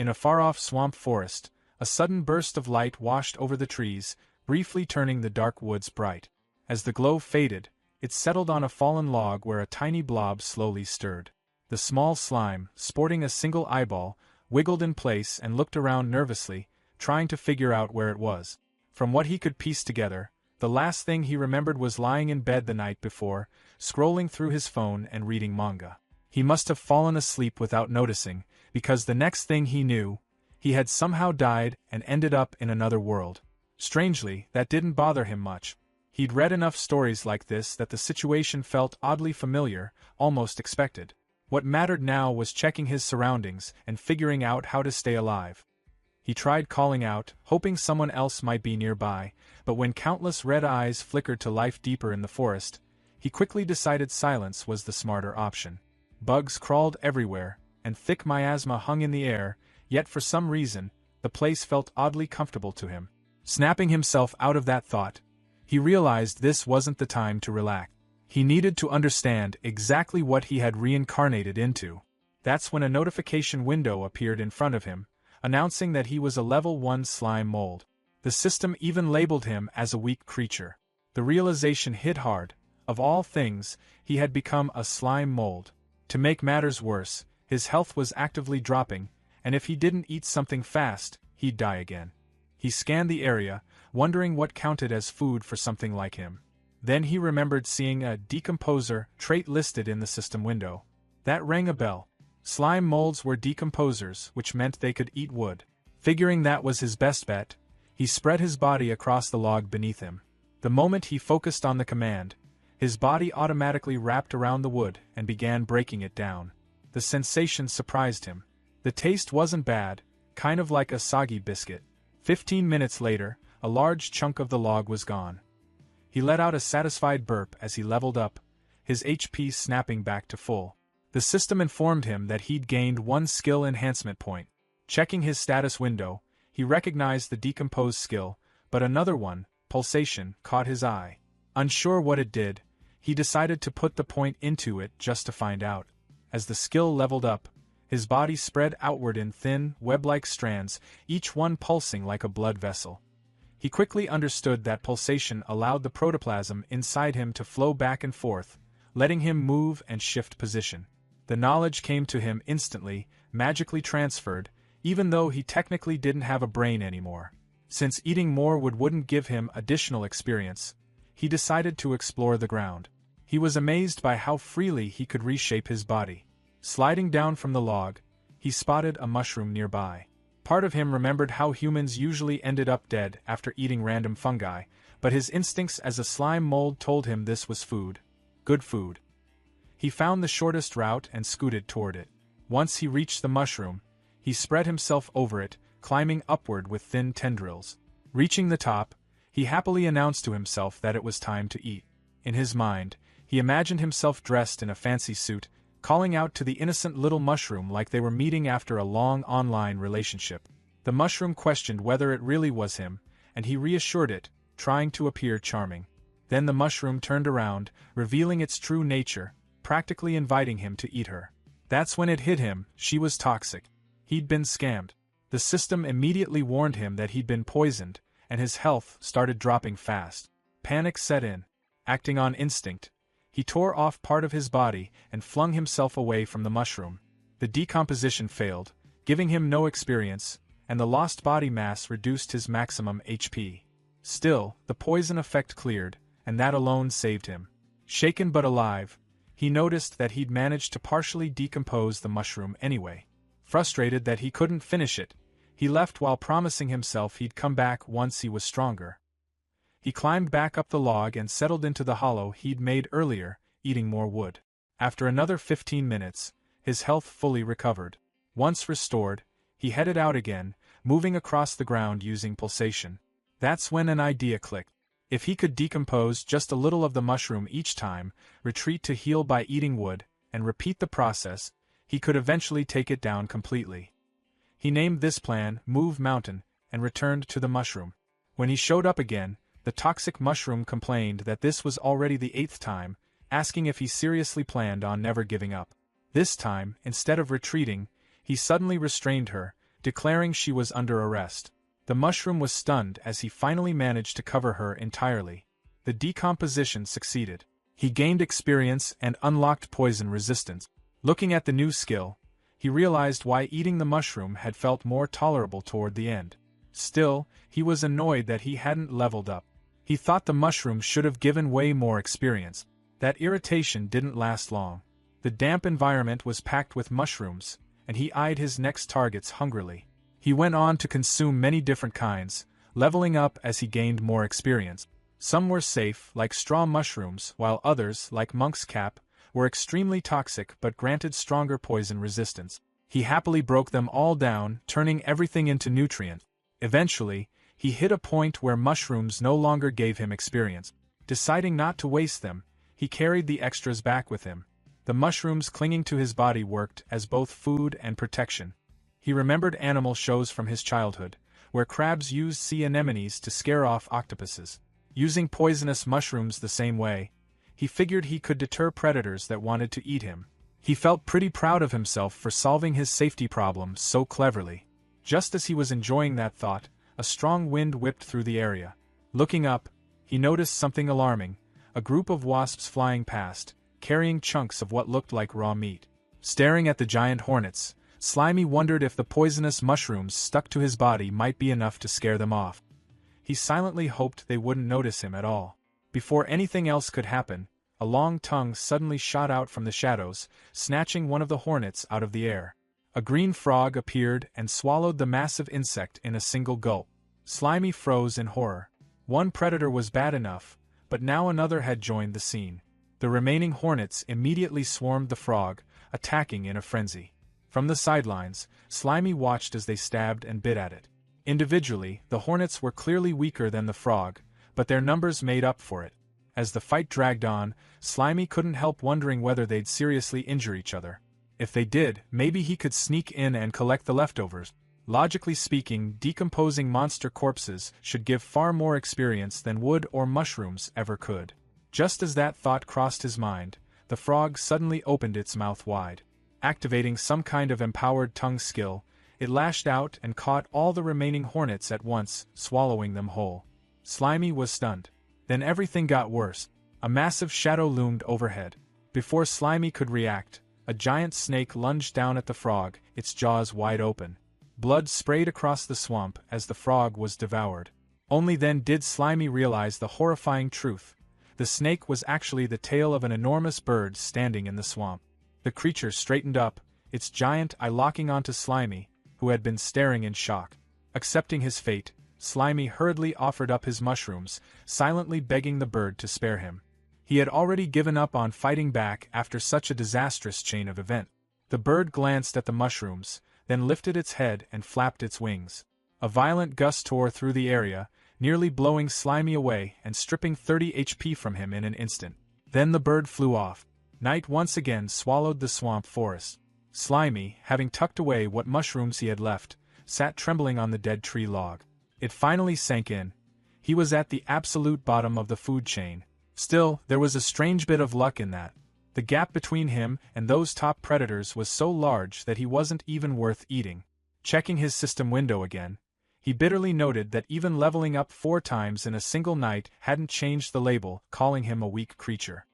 In a far-off swamp forest, a sudden burst of light washed over the trees, briefly turning the dark woods bright. As the glow faded, it settled on a fallen log where a tiny blob slowly stirred. The small slime, sporting a single eyeball, wiggled in place and looked around nervously, trying to figure out where it was. From what he could piece together, the last thing he remembered was lying in bed the night before, scrolling through his phone and reading manga. He must have fallen asleep without noticing, because the next thing he knew, he had somehow died and ended up in another world. Strangely, that didn't bother him much. He'd read enough stories like this that the situation felt oddly familiar, almost expected. What mattered now was checking his surroundings and figuring out how to stay alive. He tried calling out, hoping someone else might be nearby, but when countless red eyes flickered to life deeper in the forest, he quickly decided silence was the smarter option. Bugs crawled everywhere, and thick miasma hung in the air, yet for some reason, the place felt oddly comfortable to him. Snapping himself out of that thought, he realized this wasn't the time to relax. He needed to understand exactly what he had reincarnated into. That's when a notification window appeared in front of him, announcing that he was a level 1 slime mold. The system even labeled him as a weak creature. The realization hit hard. Of all things, he had become a slime mold. To make matters worse, his health was actively dropping, and if he didn't eat something fast, he'd die again. He scanned the area, wondering what counted as food for something like him. Then he remembered seeing a decomposer trait listed in the system window. That rang a bell. Slime molds were decomposers, which meant they could eat wood. Figuring that was his best bet, he spread his body across the log beneath him. The moment he focused on the command, his body automatically wrapped around the wood and began breaking it down. The sensation surprised him. The taste wasn't bad, kind of like a soggy biscuit. 15 minutes later, a large chunk of the log was gone. He let out a satisfied burp as he leveled up, his HP snapping back to full. The system informed him that he'd gained 1 skill enhancement point. Checking his status window, he recognized the decompose skill, but another one, pulsation, caught his eye. Unsure what it did, he decided to put the point into it just to find out. As the skill leveled up, his body spread outward in thin, web-like strands, each one pulsing like a blood vessel. He quickly understood that pulsation allowed the protoplasm inside him to flow back and forth, letting him move and shift position. The knowledge came to him instantly, magically transferred, even though he technically didn't have a brain anymore. Since eating more wood wouldn't give him additional experience, he decided to explore the ground. He was amazed by how freely he could reshape his body. Sliding down from the log, he spotted a mushroom nearby. Part of him remembered how humans usually ended up dead after eating random fungi, but his instincts as a slime mold told him this was food. Good food. He found the shortest route and scooted toward it. Once he reached the mushroom, he spread himself over it, climbing upward with thin tendrils. Reaching the top, he happily announced to himself that it was time to eat. In his mind, he imagined himself dressed in a fancy suit, calling out to the innocent little mushroom like they were meeting after a long online relationship. The mushroom questioned whether it really was him, and he reassured it, trying to appear charming. Then the mushroom turned around, revealing its true nature, practically inviting him to eat her. That's when it hit him, she was toxic. He'd been scammed. The system immediately warned him that he'd been poisoned, and his health started dropping fast. Panic set in. Acting on instinct, he tore off part of his body and flung himself away from the mushroom. The decomposition failed, giving him no experience, and the lost body mass reduced his maximum HP. Still, the poison effect cleared, and that alone saved him. Shaken but alive, he noticed that he'd managed to partially decompose the mushroom anyway. Frustrated that he couldn't finish it, he left while promising himself he'd come back once he was stronger. He climbed back up the log and settled into the hollow he'd made earlier, eating more wood. After another 15 minutes, his health fully recovered. Once restored, he headed out again, moving across the ground using pulsation. That's when an idea clicked. If he could decompose just a little of the mushroom each time, retreat to heal by eating wood, and repeat the process, he could eventually take it down completely. He named this plan Move Mountain, and returned to the mushroom. When he showed up again, the toxic mushroom complained that this was already the 8th time, asking if he seriously planned on never giving up. This time, instead of retreating, he suddenly restrained her, declaring she was under arrest. The mushroom was stunned as he finally managed to cover her entirely. The decomposition succeeded. He gained experience and unlocked poison resistance. Looking at the new skill, he realized why eating the mushroom had felt more tolerable toward the end. Still, he was annoyed that he hadn't leveled up. He thought the mushroom should have given way more experience. That irritation didn't last long. The damp environment was packed with mushrooms, and he eyed his next targets hungrily. He went on to consume many different kinds, leveling up as he gained more experience. Some were safe, like straw mushrooms, while others, like monk's cap, were extremely toxic but granted stronger poison resistance. He happily broke them all down, turning everything into nutrient. Eventually, he hit a point where mushrooms no longer gave him experience. Deciding not to waste them, he carried the extras back with him. The mushrooms clinging to his body worked as both food and protection. He remembered animal shows from his childhood, where crabs used sea anemones to scare off octopuses. Using poisonous mushrooms the same way, he figured he could deter predators that wanted to eat him. He felt pretty proud of himself for solving his safety problem so cleverly. Just as he was enjoying that thought, a strong wind whipped through the area. Looking up, he noticed something alarming: a group of wasps flying past, carrying chunks of what looked like raw meat. Staring at the giant hornets, Slimy wondered if the poisonous mushrooms stuck to his body might be enough to scare them off. He silently hoped they wouldn't notice him at all. Before anything else could happen, a long tongue suddenly shot out from the shadows, snatching one of the hornets out of the air. A green frog appeared and swallowed the massive insect in a single gulp. Slimy froze in horror. One predator was bad enough, but now another had joined the scene. The remaining hornets immediately swarmed the frog, attacking in a frenzy. From the sidelines, Slimy watched as they stabbed and bit at it. Individually, the hornets were clearly weaker than the frog, but their numbers made up for it. As the fight dragged on, Slimy couldn't help wondering whether they'd seriously injure each other. If they did, maybe he could sneak in and collect the leftovers. Logically speaking, decomposing monster corpses should give far more experience than wood or mushrooms ever could. Just as that thought crossed his mind, the frog suddenly opened its mouth wide. Activating some kind of empowered tongue skill, it lashed out and caught all the remaining hornets at once, swallowing them whole. Slimy was stunned. Then everything got worse. A massive shadow loomed overhead. Before Slimy could react, a giant snake lunged down at the frog, its jaws wide open. Blood sprayed across the swamp as the frog was devoured. Only then did Slimy realize the horrifying truth. The snake was actually the tail of an enormous bird standing in the swamp. The creature straightened up, its giant eye locking onto Slimy, who had been staring in shock. Accepting his fate, Slimy hurriedly offered up his mushrooms, silently begging the bird to spare him. He had already given up on fighting back after such a disastrous chain of events. The bird glanced at the mushrooms, then lifted its head and flapped its wings. A violent gust tore through the area, nearly blowing Slimy away and stripping 30 HP from him in an instant. Then the bird flew off. Night once again swallowed the swamp forest. Slimy, having tucked away what mushrooms he had left, sat trembling on the dead tree log. It finally sank in. He was at the absolute bottom of the food chain. Still, there was a strange bit of luck in that. The gap between him and those top predators was so large that he wasn't even worth eating. Checking his system window again, he bitterly noted that even leveling up 4 times in a single night hadn't changed the label, calling him a weak creature.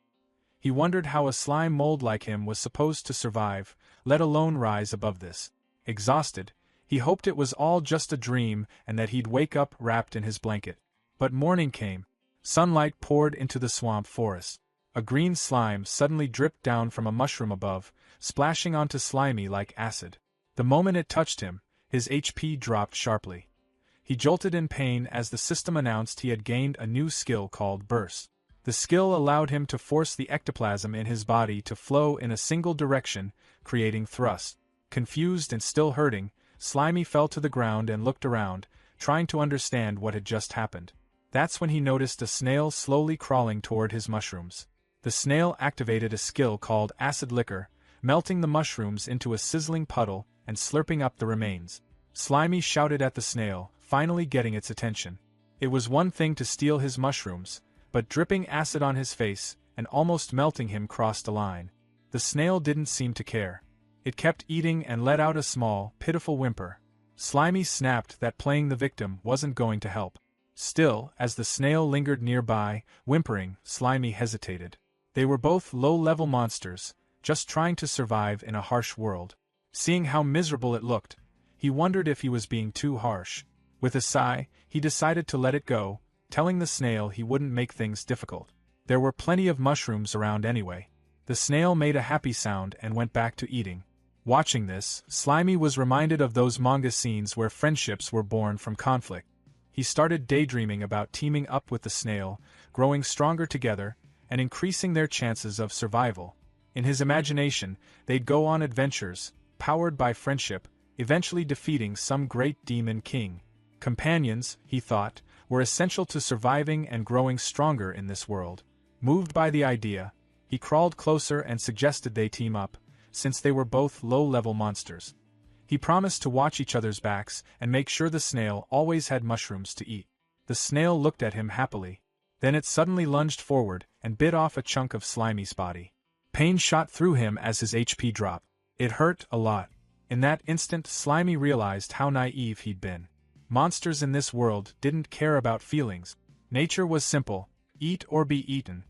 He wondered how a slime mold like him was supposed to survive, let alone rise above this. Exhausted, he hoped it was all just a dream and that he'd wake up wrapped in his blanket. But morning came. Sunlight poured into the swamp forest. A green slime suddenly dripped down from a mushroom above, splashing onto Slimy like acid. The moment it touched him, his HP dropped sharply. He jolted in pain as the system announced he had gained a new skill called Burst. The skill allowed him to force the ectoplasm in his body to flow in a single direction, creating thrust. Confused and still hurting, Slimy fell to the ground and looked around, trying to understand what had just happened. That's when he noticed a snail slowly crawling toward his mushrooms. The snail activated a skill called Acid Liquor, melting the mushrooms into a sizzling puddle and slurping up the remains. Slimy shouted at the snail, finally getting its attention. It was one thing to steal his mushrooms, but dripping acid on his face and almost melting him crossed a line. The snail didn't seem to care. It kept eating and let out a small, pitiful whimper. Slimy snapped that playing the victim wasn't going to help. Still, as the snail lingered nearby, whimpering, Slimy hesitated. They were both low-level monsters, just trying to survive in a harsh world. Seeing how miserable it looked, he wondered if he was being too harsh. With a sigh, he decided to let it go, telling the snail he wouldn't make things difficult. There were plenty of mushrooms around anyway. The snail made a happy sound and went back to eating. Watching this, Slimy was reminded of those manga scenes where friendships were born from conflict. He started daydreaming about teaming up with the snail, growing stronger together, and increasing their chances of survival. In his imagination, they'd go on adventures, powered by friendship, eventually defeating some great demon king. Companions, he thought, were essential to surviving and growing stronger in this world. Moved by the idea, he crawled closer and suggested they team up, since they were both low-level monsters. He promised to watch each other's backs and make sure the snail always had mushrooms to eat. The snail looked at him happily. Then it suddenly lunged forward and bit off a chunk of Slimy's body. Pain shot through him as his HP dropped. It hurt a lot. In that instant, Slimy realized how naive he'd been. Monsters in this world didn't care about feelings. Nature was simple: eat or be eaten.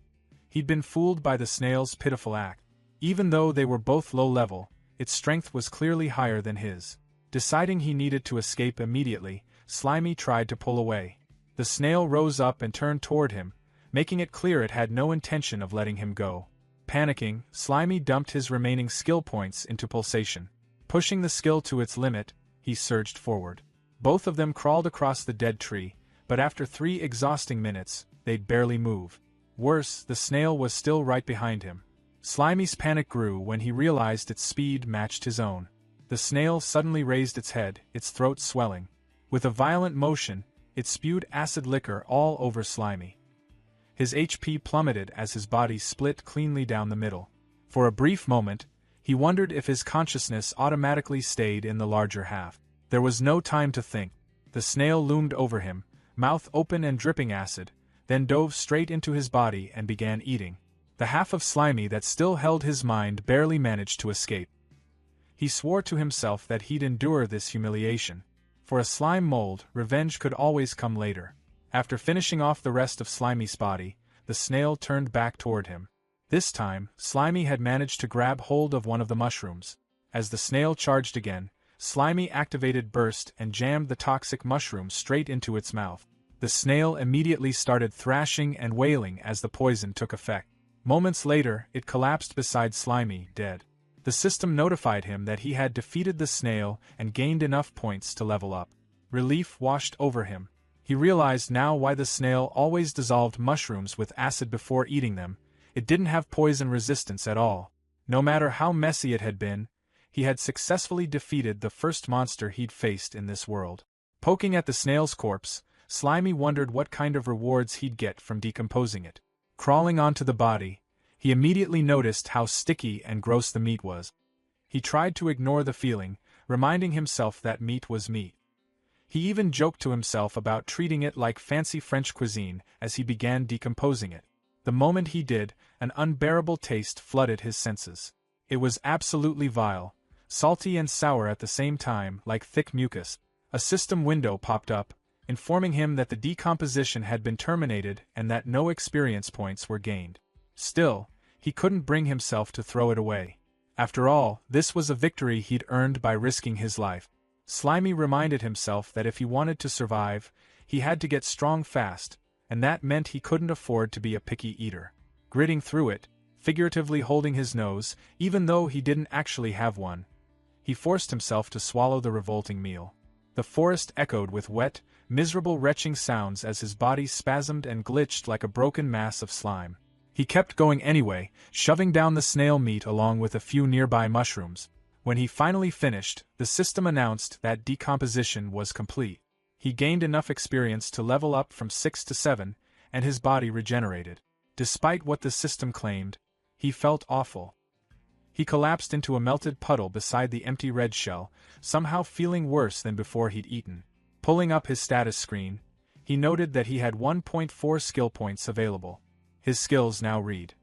He'd been fooled by the snail's pitiful act. Even though they were both low-level, its strength was clearly higher than his. Deciding he needed to escape immediately, Slimy tried to pull away. The snail rose up and turned toward him, making it clear it had no intention of letting him go. Panicking, Slimy dumped his remaining skill points into pulsation. Pushing the skill to its limit, he surged forward. Both of them crawled across the dead tree, but after 3 exhausting minutes, they'd barely move. Worse, the snail was still right behind him. Slimy's panic grew when he realized its speed matched his own. The snail suddenly raised its head, its throat swelling. With a violent motion, it spewed acid liquor all over Slimy. His HP plummeted as his body split cleanly down the middle. For a brief moment, he wondered if his consciousness automatically stayed in the larger half. There was no time to think. The snail loomed over him, mouth open and dripping acid, then dove straight into his body and began eating. The half of Slimy that still held his mind barely managed to escape. He swore to himself that he'd endure this humiliation. For a slime mold, revenge could always come later. After finishing off the rest of Slimy's body, the snail turned back toward him. This time, Slimy had managed to grab hold of one of the mushrooms. As the snail charged again, Slimy activated Burst and jammed the toxic mushroom straight into its mouth. The snail immediately started thrashing and wailing as the poison took effect. Moments later, it collapsed beside Slimy, dead. The system notified him that he had defeated the snail and gained enough points to level up. Relief washed over him. He realized now why the snail always dissolved mushrooms with acid before eating them. It didn't have poison resistance at all. No matter how messy it had been, he had successfully defeated the first monster he'd faced in this world. Poking at the snail's corpse, Slimy wondered what kind of rewards he'd get from decomposing it. Crawling onto the body, he immediately noticed how sticky and gross the meat was. He tried to ignore the feeling, reminding himself that meat was meat. He even joked to himself about treating it like fancy French cuisine as he began decomposing it. The moment he did, an unbearable taste flooded his senses. It was absolutely vile, salty and sour at the same time, like thick mucus. A system window popped up, informing him that the decomposition had been terminated and that no experience points were gained. Still, he couldn't bring himself to throw it away. After all, this was a victory he'd earned by risking his life. Slimy reminded himself that if he wanted to survive, he had to get strong fast, and that meant he couldn't afford to be a picky eater. Gritting through it, figuratively holding his nose, even though he didn't actually have one, he forced himself to swallow the revolting meal. The forest echoed with wet, miserable retching sounds as his body spasmed and glitched like a broken mass of slime. He kept going anyway, shoving down the snail meat along with a few nearby mushrooms. When he finally finished, the system announced that decomposition was complete. He gained enough experience to level up from 6 to 7, and his body regenerated. Despite what the system claimed, he felt awful. He collapsed into a melted puddle beside the empty red shell, somehow feeling worse than before he'd eaten. Pulling up his status screen, he noted that he had 1.4 skill points available. His skills now read: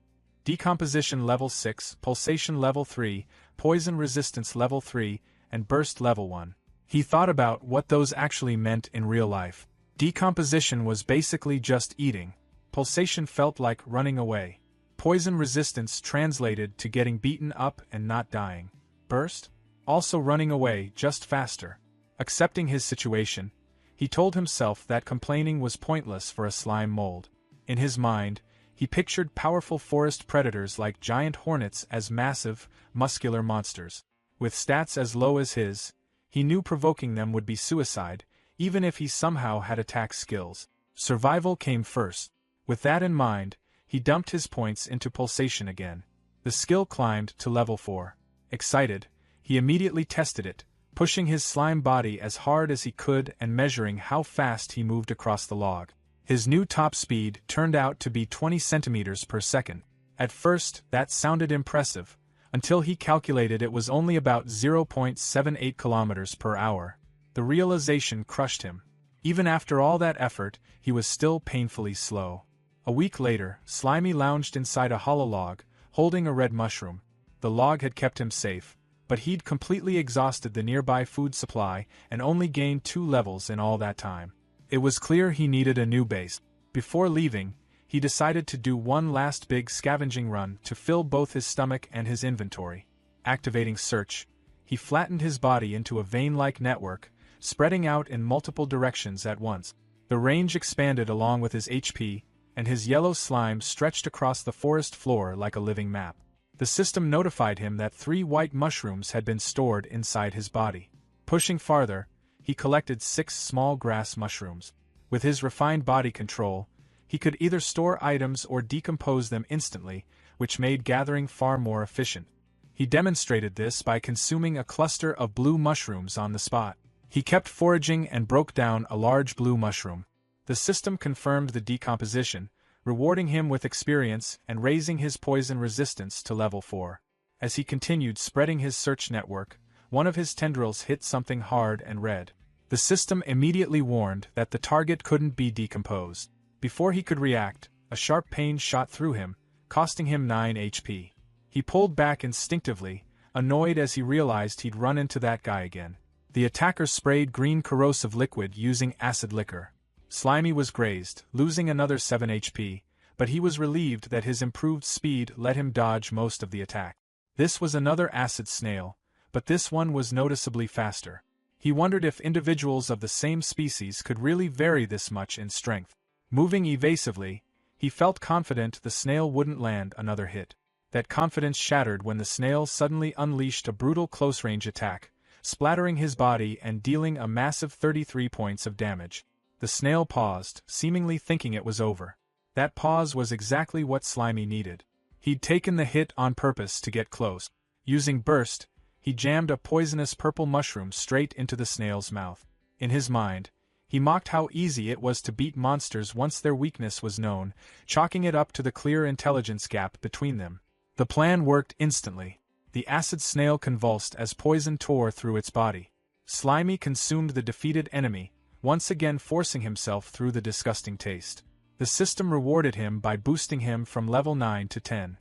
Decomposition level 6, Pulsation level 3, Poison resistance level 3, and Burst level 1. He thought about what those actually meant in real life. Decomposition was basically just eating. Pulsation felt like running away. Poison resistance translated to getting beaten up and not dying. Burst? Also running away, just faster. Accepting his situation, he told himself that complaining was pointless for a slime mold. In his mind, he pictured powerful forest predators like giant hornets as massive, muscular monsters. With stats as low as his, he knew provoking them would be suicide, even if he somehow had attack skills. Survival came first. With that in mind, he dumped his points into pulsation again. The skill climbed to level 4. Excited, he immediately tested it, pushing his slime body as hard as he could and measuring how fast he moved across the log. His new top speed turned out to be 20 centimeters per second. At first, that sounded impressive, until he calculated it was only about 0.78 kilometers per hour. The realization crushed him. Even after all that effort, he was still painfully slow. A week later, Slimy lounged inside a hollow log, holding a red mushroom. The log had kept him safe, but he'd completely exhausted the nearby food supply and only gained 2 levels in all that time. It was clear he needed a new base. Before leaving, he decided to do one last big scavenging run to fill both his stomach and his inventory. Activating search, he flattened his body into a vein-like network, spreading out in multiple directions at once. The range expanded along with his HP, and his yellow slime stretched across the forest floor like a living map. The system notified him that 3 white mushrooms had been stored inside his body. Pushing farther, he collected 6 small grass mushrooms. With his refined body control, he could either store items or decompose them instantly, which made gathering far more efficient. He demonstrated this by consuming a cluster of blue mushrooms on the spot. He kept foraging and broke down a large blue mushroom. The system confirmed the decomposition, rewarding him with experience and raising his poison resistance to level 4. As he continued spreading his search network, one of his tendrils hit something hard and red. The system immediately warned that the target couldn't be decomposed. Before he could react, a sharp pain shot through him, costing him 9 HP. He pulled back instinctively, annoyed as he realized he'd run into that guy again. The attacker sprayed green corrosive liquid using acid liquor. Slimy was grazed, losing another 7 HP, but he was relieved that his improved speed let him dodge most of the attack. This was another acid snail, but this one was noticeably faster. He wondered if individuals of the same species could really vary this much in strength. Moving evasively, he felt confident the snail wouldn't land another hit. That confidence shattered when the snail suddenly unleashed a brutal close-range attack, splattering his body and dealing a massive 33 points of damage. The snail paused, seemingly thinking it was over. That pause was exactly what Slimy needed. He'd taken the hit on purpose to get close. Using Burst, he jammed a poisonous purple mushroom straight into the snail's mouth. In his mind, he mocked how easy it was to beat monsters once their weakness was known, chalking it up to the clear intelligence gap between them. The plan worked instantly. The acid snail convulsed as poison tore through its body. Slimy consumed the defeated enemy, once again forcing himself through the disgusting taste. The system rewarded him by boosting him from level 9 to 10.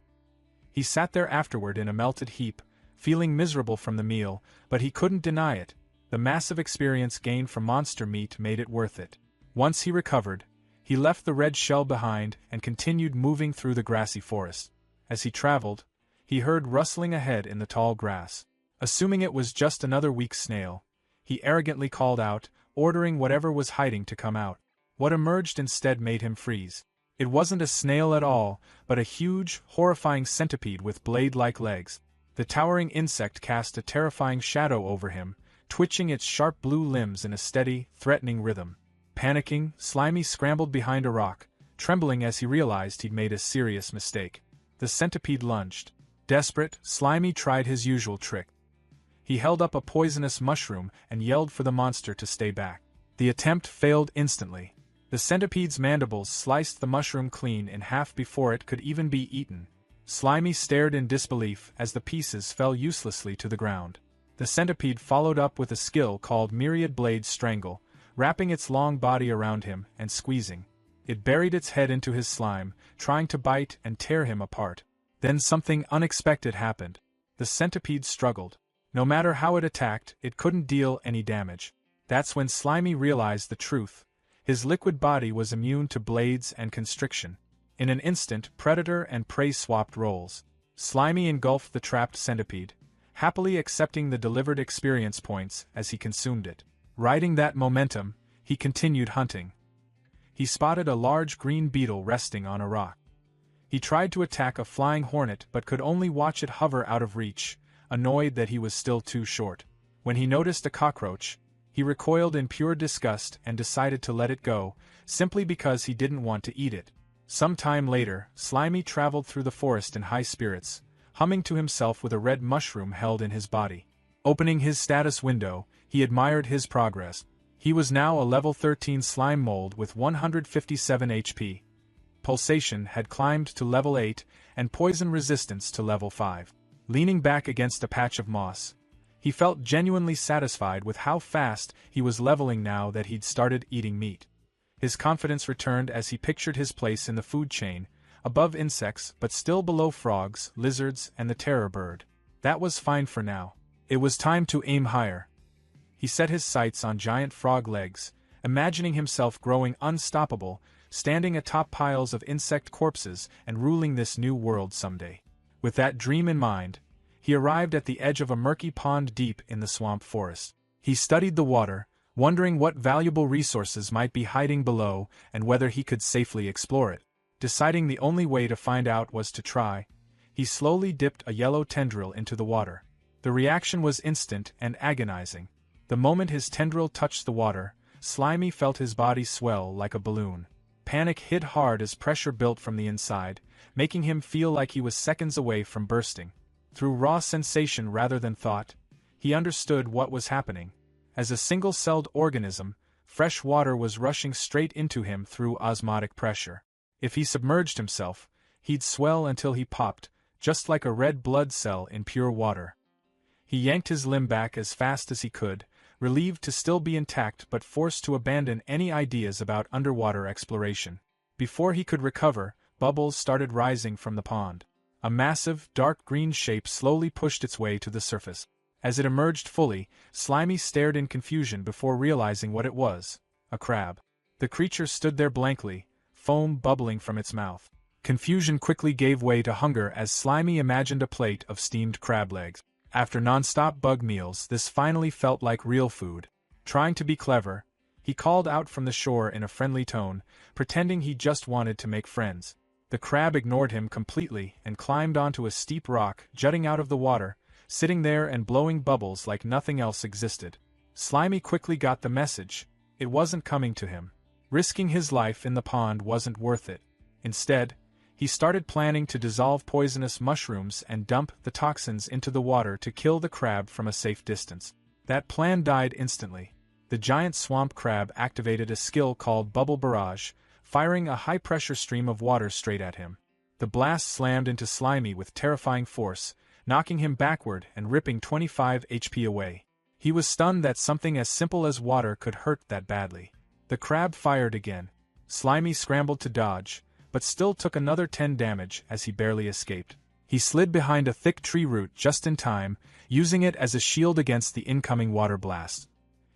He sat there afterward in a melted heap, feeling miserable from the meal, but he couldn't deny it. The massive experience gained from monster meat made it worth it. Once he recovered, he left the red shell behind and continued moving through the grassy forest. As he traveled, he heard rustling ahead in the tall grass. Assuming it was just another weak snail, he arrogantly called out, ordering whatever was hiding to come out. What emerged instead made him freeze. It wasn't a snail at all, but a huge, horrifying centipede with blade-like legs. The towering insect cast a terrifying shadow over him, twitching its sharp blue limbs in a steady, threatening rhythm. Panicking, Slimy scrambled behind a rock, trembling as he realized he'd made a serious mistake. The centipede lunged. Desperate, Slimy tried his usual trick. He held up a poisonous mushroom and yelled for the monster to stay back. The attempt failed instantly. The centipede's mandibles sliced the mushroom clean in half before it could even be eaten. Slimy stared in disbelief as the pieces fell uselessly to the ground. The centipede followed up with a skill called Myriad Blade Strangle, wrapping its long body around him and squeezing. It buried its head into his slime, trying to bite and tear him apart. Then something unexpected happened. The centipede struggled. No matter how it attacked, it couldn't deal any damage. That's when Slimy realized the truth. His liquid body was immune to blades and constriction. In an instant, predator and prey swapped roles. Slimy engulfed the trapped centipede, happily accepting the delivered experience points as he consumed it. Riding that momentum, he continued hunting. He spotted a large green beetle resting on a rock. He tried to attack a flying hornet but could only watch it hover out of reach, annoyed that he was still too short. When he noticed a cockroach, he recoiled in pure disgust and decided to let it go, simply because he didn't want to eat it. Some time later, Slimy traveled through the forest in high spirits, humming to himself with a red mushroom held in his body. Opening his status window, he admired his progress. He was now a level 13 slime mold with 157 HP. Pulsation had climbed to level 8, and poison resistance to level 5. Leaning back against a patch of moss, he felt genuinely satisfied with how fast he was leveling now that he'd started eating meat. His confidence returned as he pictured his place in the food chain, above insects but still below frogs, lizards, and the terror bird. That was fine for now. It was time to aim higher. He set his sights on giant frog legs, imagining himself growing unstoppable, standing atop piles of insect corpses and ruling this new world someday. With that dream in mind, he arrived at the edge of a murky pond deep in the swamp forest. He studied the water, wondering what valuable resources might be hiding below and whether he could safely explore it. Deciding the only way to find out was to try, he slowly dipped a yellow tendril into the water. The reaction was instant and agonizing. The moment his tendril touched the water, Slimy felt his body swell like a balloon. Panic hit hard as pressure built from the inside, making him feel like he was seconds away from bursting. Through raw sensation rather than thought, he understood what was happening. As a single-celled organism, fresh water was rushing straight into him through osmotic pressure. If he submerged himself, he'd swell until he popped, just like a red blood cell in pure water. He yanked his limb back as fast as he could, relieved to still be intact but forced to abandon any ideas about underwater exploration. Before he could recover, bubbles started rising from the pond. A massive, dark green shape slowly pushed its way to the surface. As it emerged fully, Slimy stared in confusion before realizing what it was: a crab. The creature stood there blankly, foam bubbling from its mouth. Confusion quickly gave way to hunger as Slimy imagined a plate of steamed crab legs. After non-stop bug meals, this finally felt like real food. Trying to be clever, he called out from the shore in a friendly tone, pretending he just wanted to make friends. The crab ignored him completely and climbed onto a steep rock jutting out of the water, sitting there and blowing bubbles like nothing else existed. Slimy quickly got the message. It wasn't coming to him. Risking his life in the pond wasn't worth it. Instead, he started planning to dissolve poisonous mushrooms and dump the toxins into the water to kill the crab from a safe distance. That plan died instantly. The giant swamp crab activated a skill called Bubble Barrage, firing a high-pressure stream of water straight at him. The blast slammed into Slimy with terrifying force, knocking him backward and ripping 25 HP away. He was stunned that something as simple as water could hurt that badly. The crab fired again. Slimy scrambled to dodge, but still took another 10 damage as he barely escaped. He slid behind a thick tree root just in time, using it as a shield against the incoming water blast.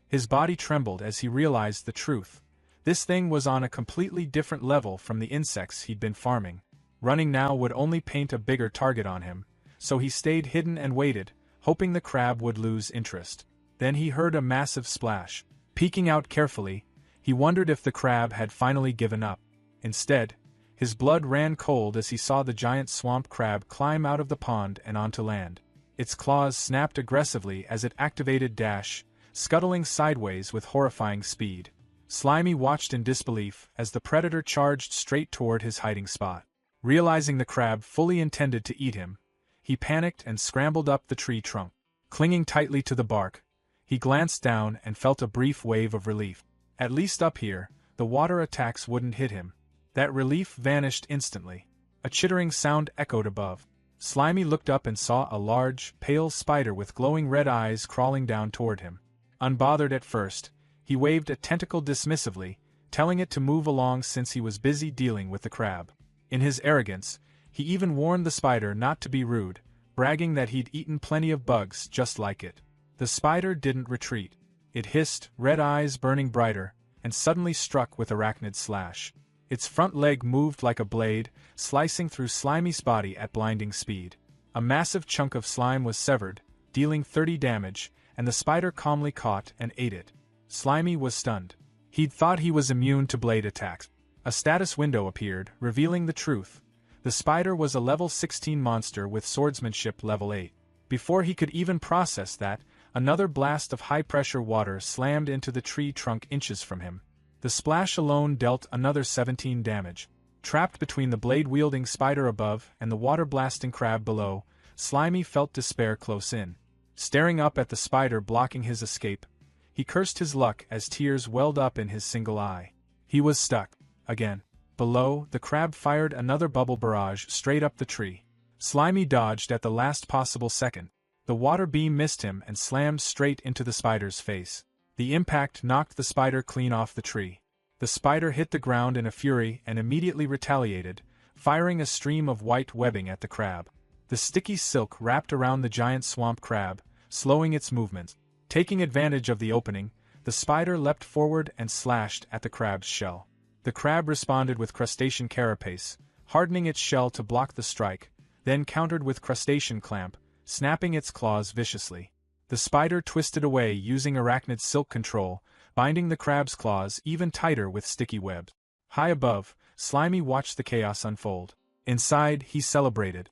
His body trembled as he realized the truth. This thing was on a completely different level from the insects he'd been farming. Running now would only paint a bigger target on him, so he stayed hidden and waited, hoping the crab would lose interest. Then he heard a massive splash. Peeking out carefully, he wondered if the crab had finally given up. Instead, his blood ran cold as he saw the giant swamp crab climb out of the pond and onto land. Its claws snapped aggressively as it activated Dash, scuttling sideways with horrifying speed. Slimy watched in disbelief as the predator charged straight toward his hiding spot. Realizing the crab fully intended to eat him, he panicked and scrambled up the tree trunk. Clinging tightly to the bark, he glanced down and felt a brief wave of relief. At least up here, the water attacks wouldn't hit him. That relief vanished instantly. A chittering sound echoed above. Slimy looked up and saw a large, pale spider with glowing red eyes crawling down toward him. Unbothered at first, he waved a tentacle dismissively, telling it to move along since he was busy dealing with the crab. In his arrogance, he even warned the spider not to be rude, bragging that he'd eaten plenty of bugs just like it. The spider didn't retreat. It hissed, red eyes burning brighter, and suddenly struck with arachnid slash. Its front leg moved like a blade, slicing through Slimy's body at blinding speed. A massive chunk of slime was severed, dealing 30 damage, and the spider calmly caught and ate it. Slimy was stunned. He'd thought he was immune to blade attacks. A status window appeared, revealing the truth. The spider was a level 16 monster with swordsmanship level 8. Before he could even process that, another blast of high-pressure water slammed into the tree trunk inches from him. The splash alone dealt another 17 damage. Trapped between the blade-wielding spider above and the water-blasting crab below, Slimy felt despair close in. Staring up at the spider blocking his escape, he cursed his luck as tears welled up in his single eye. He was stuck. Again. Below, the crab fired another bubble barrage straight up the tree. Slimy dodged at the last possible second. The water beam missed him and slammed straight into the spider's face. The impact knocked the spider clean off the tree. The spider hit the ground in a fury and immediately retaliated, firing a stream of white webbing at the crab. The sticky silk wrapped around the giant swamp crab, slowing its movements. Taking advantage of the opening, the spider leapt forward and slashed at the crab's shell. The crab responded with crustacean carapace, hardening its shell to block the strike, then countered with crustacean clamp, snapping its claws viciously. The spider twisted away using arachnid silk control, binding the crab's claws even tighter with sticky webs. High above, Slimy watched the chaos unfold. Inside, he celebrated.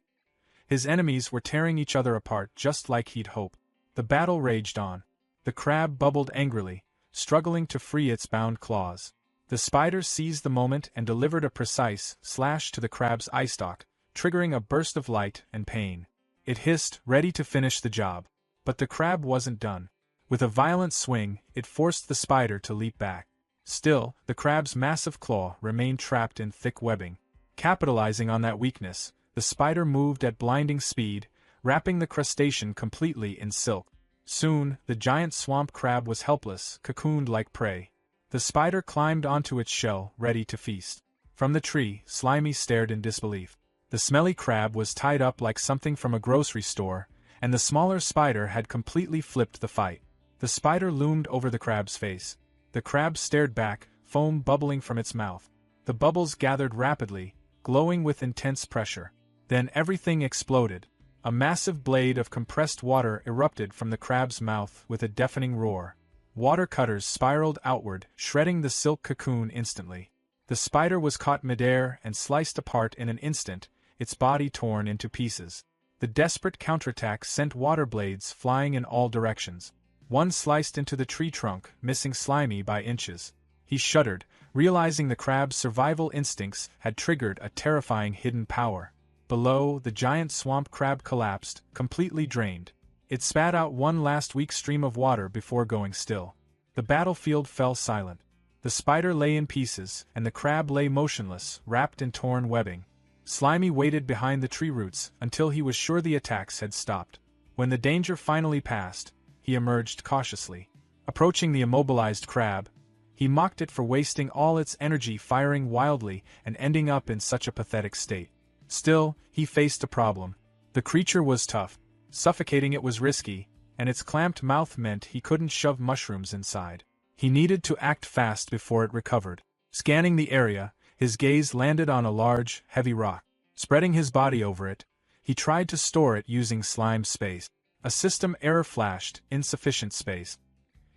His enemies were tearing each other apart just like he'd hoped. The battle raged on. The crab bubbled angrily, struggling to free its bound claws. The spider seized the moment and delivered a precise slash to the crab's eye stalk, triggering a burst of light and pain. It hissed, ready to finish the job. But the crab wasn't done. With a violent swing, it forced the spider to leap back. Still, the crab's massive claw remained trapped in thick webbing. Capitalizing on that weakness, the spider moved at blinding speed, wrapping the crustacean completely in silk. Soon, the giant swamp crab was helpless, cocooned like prey. The spider climbed onto its shell, ready to feast. From the tree, Slimy stared in disbelief. The smelly crab was tied up like something from a grocery store, and the smaller spider had completely flipped the fight. The spider loomed over the crab's face. The crab stared back, foam bubbling from its mouth. The bubbles gathered rapidly, glowing with intense pressure. Then everything exploded. A massive blade of compressed water erupted from the crab's mouth with a deafening roar. Water cutters spiraled outward, shredding the silk cocoon instantly. The spider was caught midair and sliced apart in an instant, its body torn into pieces. The desperate counterattack sent water blades flying in all directions. One sliced into the tree trunk, missing Slimy by inches. He shuddered, realizing the crab's survival instincts had triggered a terrifying hidden power. Below, the giant swamp crab collapsed, completely drained. It spat out one last weak stream of water before going still. The battlefield fell silent. The spider lay in pieces, and the crab lay motionless, wrapped in torn webbing. Slimy waited behind the tree roots until he was sure the attacks had stopped. When the danger finally passed, he emerged cautiously. Approaching the immobilized crab, he mocked it for wasting all its energy firing wildly and ending up in such a pathetic state. Still, he faced a problem. The creature was tough. Suffocating it was risky, and its clamped mouth meant he couldn't shove mushrooms inside. He needed to act fast before it recovered. Scanning the area, his gaze landed on a large, heavy rock. Spreading his body over it, he tried to store it using slime space. A system error flashed, insufficient space.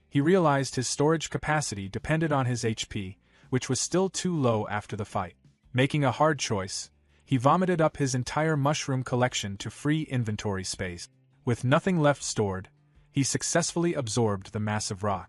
He realized his storage capacity depended on his HP, which was still too low after the fight. Making a hard choice, he vomited up his entire mushroom collection to free inventory space. With nothing left stored, he successfully absorbed the massive rock.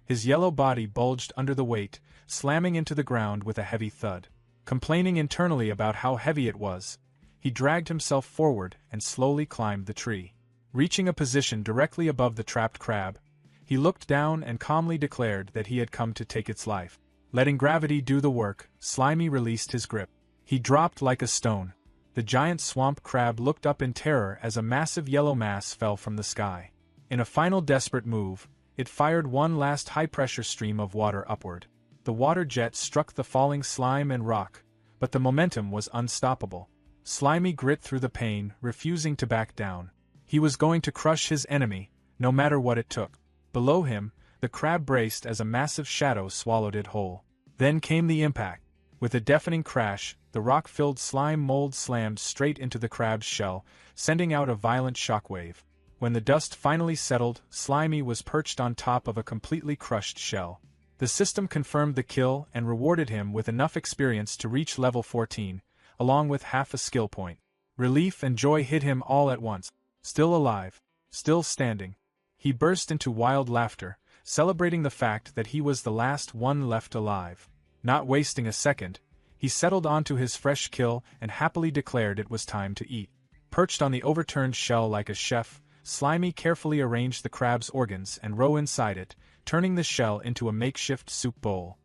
His yellow body bulged under the weight, slamming into the ground with a heavy thud. Complaining internally about how heavy it was, he dragged himself forward and slowly climbed the tree. Reaching a position directly above the trapped crab, he looked down and calmly declared that he had come to take its life. Letting gravity do the work, Slimy released his grip. He dropped like a stone. The giant swamp crab looked up in terror as a massive yellow mass fell from the sky. In a final desperate move, it fired one last high-pressure stream of water upward. The water jet struck the falling slime and rock, but the momentum was unstoppable. Slimy grit through the pain, refusing to back down. He was going to crush his enemy, no matter what it took. Below him, the crab braced as a massive shadow swallowed it whole. Then came the impact. With a deafening crash, the rock-filled slime mold slammed straight into the crab's shell, sending out a violent shockwave. When the dust finally settled, Slimy was perched on top of a completely crushed shell. The system confirmed the kill and rewarded him with enough experience to reach level 14, along with half a skill point. Relief and joy hit him all at once. Still alive. Still standing. He burst into wild laughter, celebrating the fact that he was the last one left alive. Not wasting a second, he settled onto his fresh kill and happily declared it was time to eat. Perched on the overturned shell like a chef, Slimy carefully arranged the crab's organs and roe inside it, turning the shell into a makeshift soup bowl.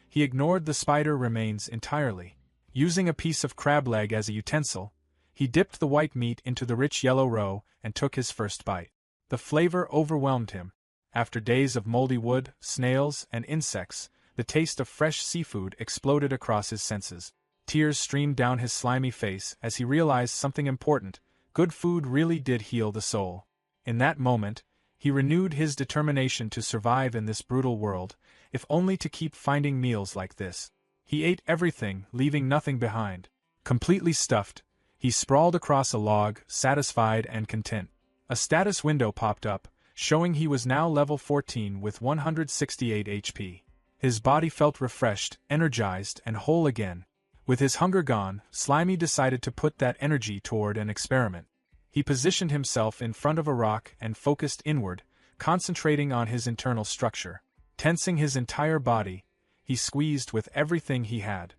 He ignored the spider remains entirely. Using a piece of crab leg as a utensil, he dipped the white meat into the rich yellow roe and took his first bite. The flavor overwhelmed him. After days of moldy wood, snails, and insects, the taste of fresh seafood exploded across his senses. Tears streamed down his slimy face as he realized something important. Good food really did heal the soul. In that moment, he renewed his determination to survive in this brutal world, if only to keep finding meals like this. He ate everything, leaving nothing behind. Completely stuffed, he sprawled across a log, satisfied and content. A status window popped up, showing he was now level 14 with 168 HP. His body felt refreshed, energized, and whole again. With his hunger gone, Slimy decided to put that energy toward an experiment. He positioned himself in front of a rock and focused inward, concentrating on his internal structure. Tensing his entire body, he squeezed with everything he had.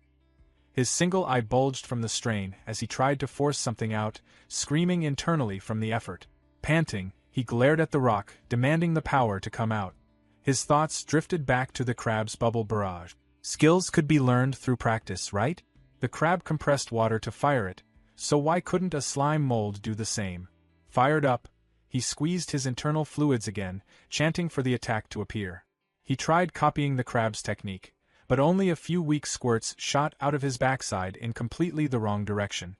His single eye bulged from the strain as he tried to force something out, screaming internally from the effort. Panting, he glared at the rock, demanding the power to come out. His thoughts drifted back to the crab's bubble barrage. Skills could be learned through practice, right? The crab compressed water to fire it, so why couldn't a slime mold do the same? Fired up, he squeezed his internal fluids again, chanting for the attack to appear. He tried copying the crab's technique, but only a few weak squirts shot out of his backside in completely the wrong direction.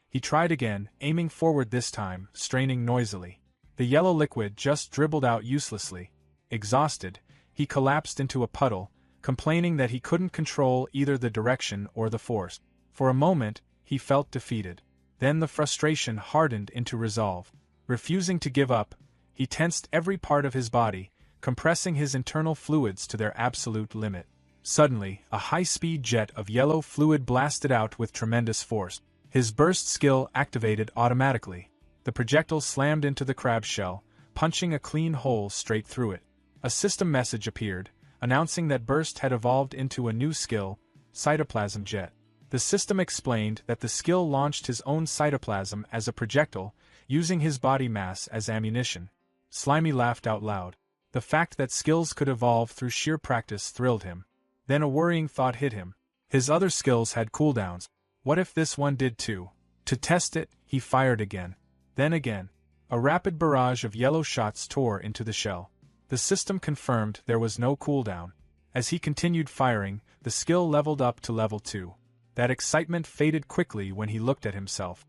He tried again, aiming forward this time, straining noisily. The yellow liquid just dribbled out uselessly. Exhausted, he collapsed into a puddle, complaining that he couldn't control either the direction or the force. For a moment, he felt defeated. Then the frustration hardened into resolve. Refusing to give up, he tensed every part of his body, compressing his internal fluids to their absolute limit. Suddenly, a high-speed jet of yellow fluid blasted out with tremendous force. His burst skill activated automatically. The projectile slammed into the crab shell, punching a clean hole straight through it. A system message appeared, announcing that Burst had evolved into a new skill, Cytoplasm Jet. The system explained that the skill launched his own cytoplasm as a projectile, using his body mass as ammunition. Slimy laughed out loud. The fact that skills could evolve through sheer practice thrilled him. Then a worrying thought hit him. His other skills had cooldowns. What if this one did too? To test it, he fired again. Then again. A rapid barrage of yellow shots tore into the shell. The system confirmed there was no cooldown. As he continued firing, the skill leveled up to level 2. That excitement faded quickly when he looked at himself.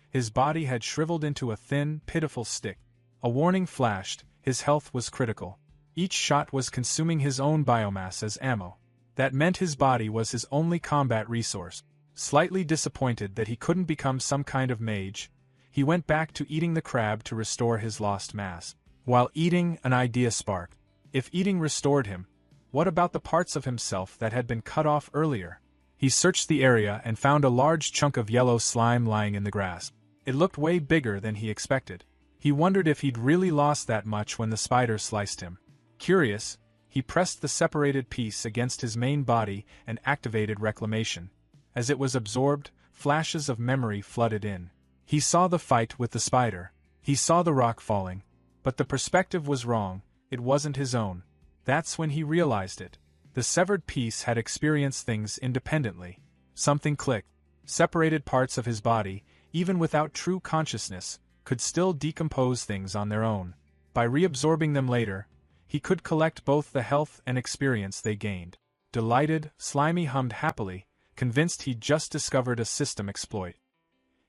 His body had shriveled into a thin, pitiful stick. A warning flashed, his health was critical. Each shot was consuming his own biomass as ammo. That meant his body was his only combat resource. Slightly disappointed that he couldn't become some kind of mage, he went back to eating the crab to restore his lost mass. While eating, an idea sparked. If eating restored him, what about the parts of himself that had been cut off earlier? He searched the area and found a large chunk of yellow slime lying in the grass. It looked way bigger than he expected. He wondered if he'd really lost that much when the spider sliced him. Curious, he pressed the separated piece against his main body and activated reclamation. As it was absorbed, flashes of memory flooded in. He saw the fight with the spider. He saw the rock falling. But the perspective was wrong, it wasn't his own. That's when he realized it. The severed piece had experienced things independently. Something clicked. Separated parts of his body, even without true consciousness, could still decompose things on their own. By reabsorbing them later, he could collect both the health and experience they gained. Delighted, Slimy hummed happily, convinced he'd just discovered a system exploit.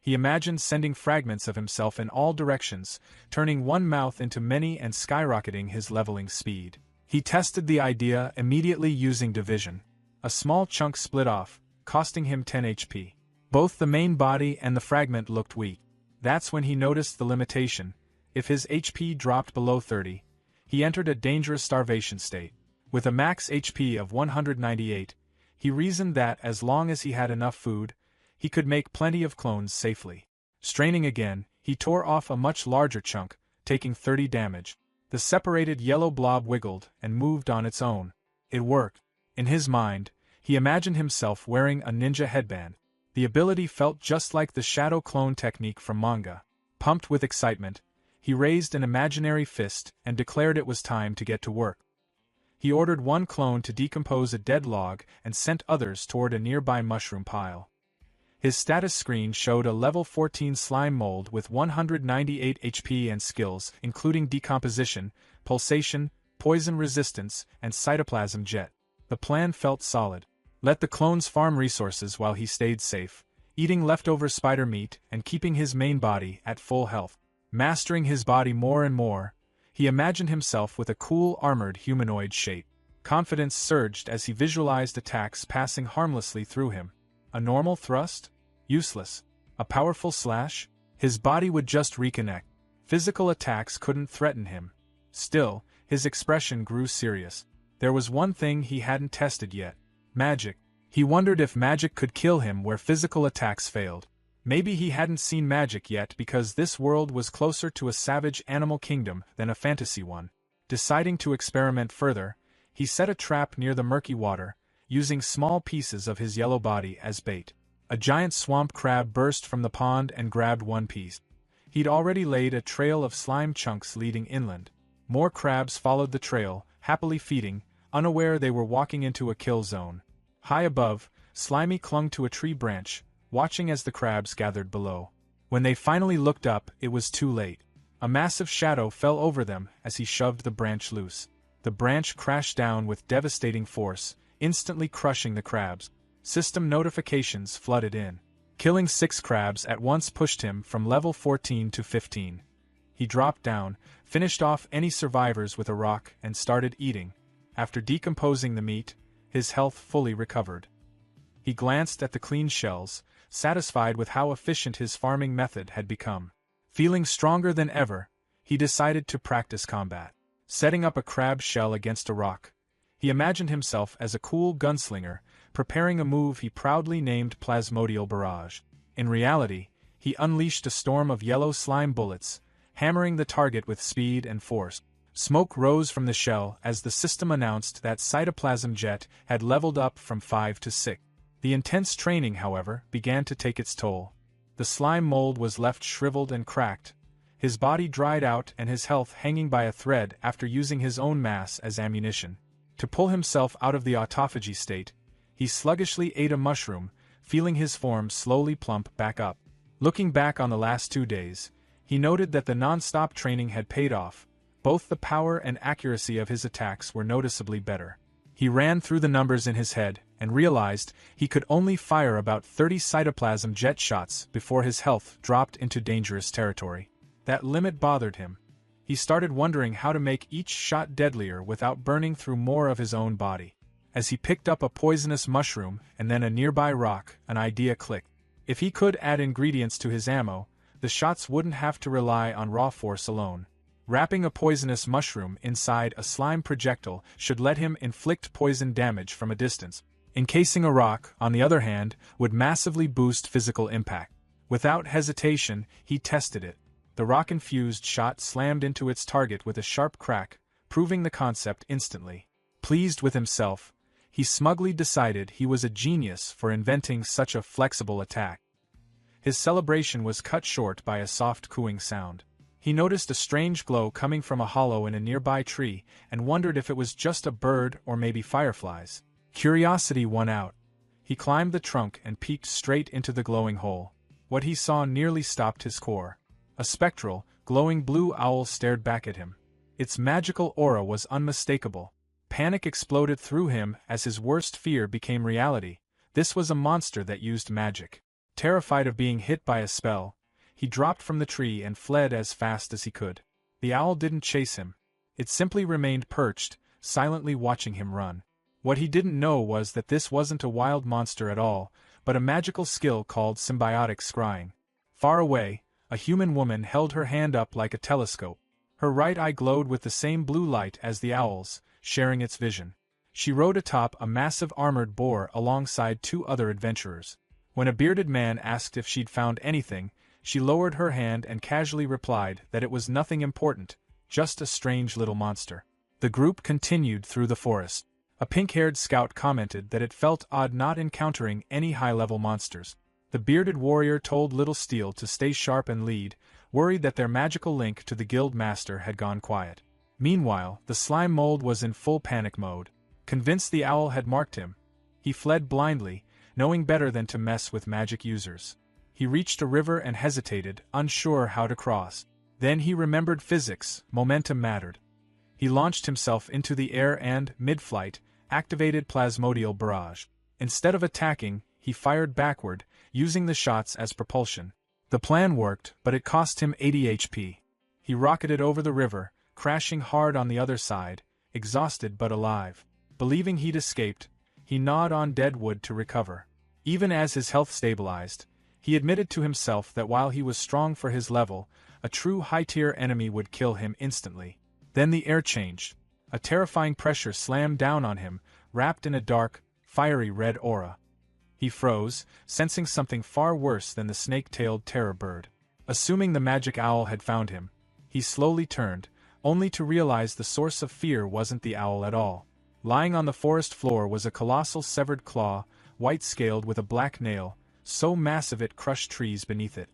He imagined sending fragments of himself in all directions, turning one mouth into many and skyrocketing his leveling speed. He tested the idea immediately using division. A small chunk split off, costing him 10 HP. Both the main body and the fragment looked weak. That's when he noticed the limitation. If his HP dropped below 30, he entered a dangerous starvation state. With a max HP of 198, he reasoned that as long as he had enough food, he could make plenty of clones safely. Straining again, he tore off a much larger chunk, taking 30 damage. The separated yellow blob wiggled and moved on its own. It worked. In his mind, he imagined himself wearing a ninja headband. The ability felt just like the shadow clone technique from Manga. Pumped with excitement, he raised an imaginary fist and declared it was time to get to work. He ordered one clone to decompose a dead log and sent others toward a nearby mushroom pile. His status screen showed a level 14 slime mold with 198 HP and skills including decomposition, pulsation, poison resistance, and cytoplasm jet. The plan felt solid. Let the clones farm resources while he stayed safe, eating leftover spider meat and keeping his main body at full health. Mastering his body more and more, he imagined himself with a cool armored humanoid shape. Confidence surged as he visualized attacks passing harmlessly through him. A normal thrust? Useless. A powerful slash? His body would just reconnect. Physical attacks couldn't threaten him. Still, his expression grew serious. There was one thing he hadn't tested yet. Magic. He wondered if magic could kill him where physical attacks failed. Maybe he hadn't seen magic yet because this world was closer to a savage animal kingdom than a fantasy one. Deciding to experiment further, he set a trap near the murky water, using small pieces of his yellow body as bait. A giant swamp crab burst from the pond and grabbed one piece. He'd already laid a trail of slime chunks leading inland. More crabs followed the trail, happily feeding, unaware they were walking into a kill zone. High above, Slimy clung to a tree branch, watching as the crabs gathered below. When they finally looked up, it was too late. A massive shadow fell over them as he shoved the branch loose. The branch crashed down with devastating force, instantly crushing the crabs. System notifications flooded in. Killing 6 crabs at once pushed him from level 14 to 15. He dropped down, finished off any survivors with a rock, and started eating. After decomposing the meat, his health fully recovered. He glanced at the clean shells, satisfied with how efficient his farming method had become. Feeling stronger than ever, he decided to practice combat. Setting up a crab shell against a rock, he imagined himself as a cool gunslinger, preparing a move he proudly named Plasmodial Barrage. In reality, he unleashed a storm of yellow slime bullets, hammering the target with speed and force. Smoke rose from the shell as the system announced that cytoplasm jet had leveled up from 5 to 6. The intense training, however, began to take its toll. The slime mold was left shriveled and cracked, his body dried out and his health hanging by a thread after using his own mass as ammunition. To pull himself out of the autophagy state, he sluggishly ate a mushroom, feeling his form slowly plump back up. Looking back on the last 2 days, he noted that the non-stop training had paid off. Both the power and accuracy of his attacks were noticeably better. He ran through the numbers in his head and realized he could only fire about 30 cytoplasm jet shots before his health dropped into dangerous territory. That limit bothered him. He started wondering how to make each shot deadlier without burning through more of his own body. As he picked up a poisonous mushroom and then a nearby rock, an idea clicked. If he could add ingredients to his ammo, the shots wouldn't have to rely on raw force alone. Wrapping a poisonous mushroom inside a slime projectile should let him inflict poison damage from a distance. Encasing a rock, on the other hand, would massively boost physical impact. Without hesitation, he tested it. The rock-infused shot slammed into its target with a sharp crack, proving the concept instantly. Pleased with himself, he smugly decided he was a genius for inventing such a flexible attack. His celebration was cut short by a soft cooing sound. He noticed a strange glow coming from a hollow in a nearby tree and wondered if it was just a bird or maybe fireflies. Curiosity won out. He climbed the trunk and peeked straight into the glowing hole. What he saw nearly stopped his core. A spectral, glowing blue owl stared back at him. Its magical aura was unmistakable. Panic exploded through him as his worst fear became reality. This was a monster that used magic. Terrified of being hit by a spell, he dropped from the tree and fled as fast as he could. The owl didn't chase him. It simply remained perched, silently watching him run. What he didn't know was that this wasn't a wild monster at all, but a magical skill called symbiotic scrying. Far away, a human woman held her hand up like a telescope. Her right eye glowed with the same blue light as the owl's, sharing its vision. She rode atop a massive armored boar alongside two other adventurers. When a bearded man asked if she'd found anything, she lowered her hand and casually replied that it was nothing important, just a strange little monster. The group continued through the forest. A pink-haired scout commented that it felt odd not encountering any high-level monsters. The bearded warrior told Little Steel to stay sharp and lead, worried that their magical link to the guild master had gone quiet. Meanwhile, the slime mold was in full panic mode. Convinced the owl had marked him, he fled blindly, knowing better than to mess with magic users. He reached a river and hesitated, unsure how to cross. Then he remembered physics, momentum mattered. He launched himself into the air and, mid-flight, activated Plasmodial Barrage. Instead of attacking, he fired backward, using the shots as propulsion. The plan worked, but it cost him 80 HP. He rocketed over the river, crashing hard on the other side, exhausted but alive. Believing he'd escaped, he gnawed on dead wood to recover. Even as his health stabilized, he admitted to himself that while he was strong for his level, a true high-tier enemy would kill him instantly. Then the air changed. A terrifying pressure slammed down on him, wrapped in a dark, fiery red aura. He froze, sensing something far worse than the snake-tailed terror bird. Assuming the magic owl had found him, he slowly turned, only to realize the source of fear wasn't the owl at all. Lying on the forest floor was a colossal severed claw, white-scaled with a black nail, so massive it crushed trees beneath it.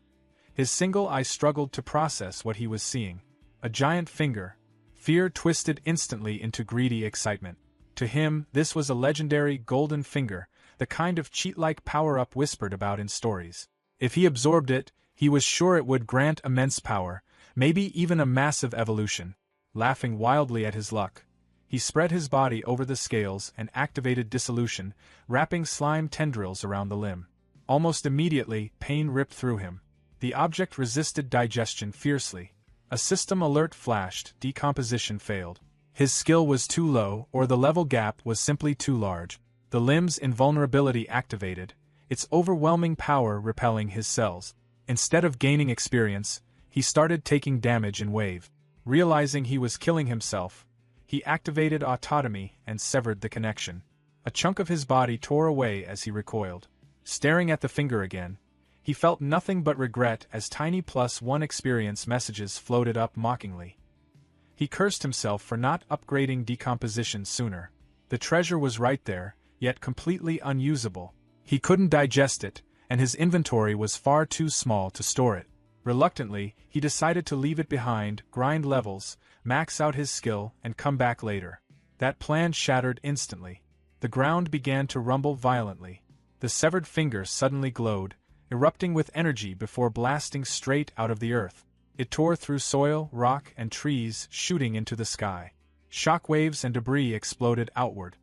His single eye struggled to process what he was seeing. A giant finger. Fear twisted instantly into greedy excitement. To him, this was a legendary golden finger, the kind of cheat-like power-up whispered about in stories. If he absorbed it, he was sure it would grant immense power, maybe even a massive evolution. Laughing wildly at his luck, he spread his body over the scales and activated dissolution, wrapping slime tendrils around the limb. Almost immediately, pain ripped through him. The object resisted digestion fiercely. A system alert flashed, decomposition failed. His skill was too low, or the level gap was simply too large. The limb's invulnerability activated, its overwhelming power repelling his cells. Instead of gaining experience, he started taking damage in wave. Realizing he was killing himself, he activated autotomy and severed the connection. A chunk of his body tore away as he recoiled. Staring at the finger again, he felt nothing but regret as tiny +1 experience messages floated up mockingly. He cursed himself for not upgrading decomposition sooner. The treasure was right there, yet completely unusable. He couldn't digest it, and his inventory was far too small to store it. Reluctantly, he decided to leave it behind, grind levels, max out his skill, and come back later. That plan shattered instantly. The ground began to rumble violently. The severed finger suddenly glowed, erupting with energy before blasting straight out of the earth. It tore through soil, rock, and trees, shooting into the sky. Shockwaves and debris exploded outward.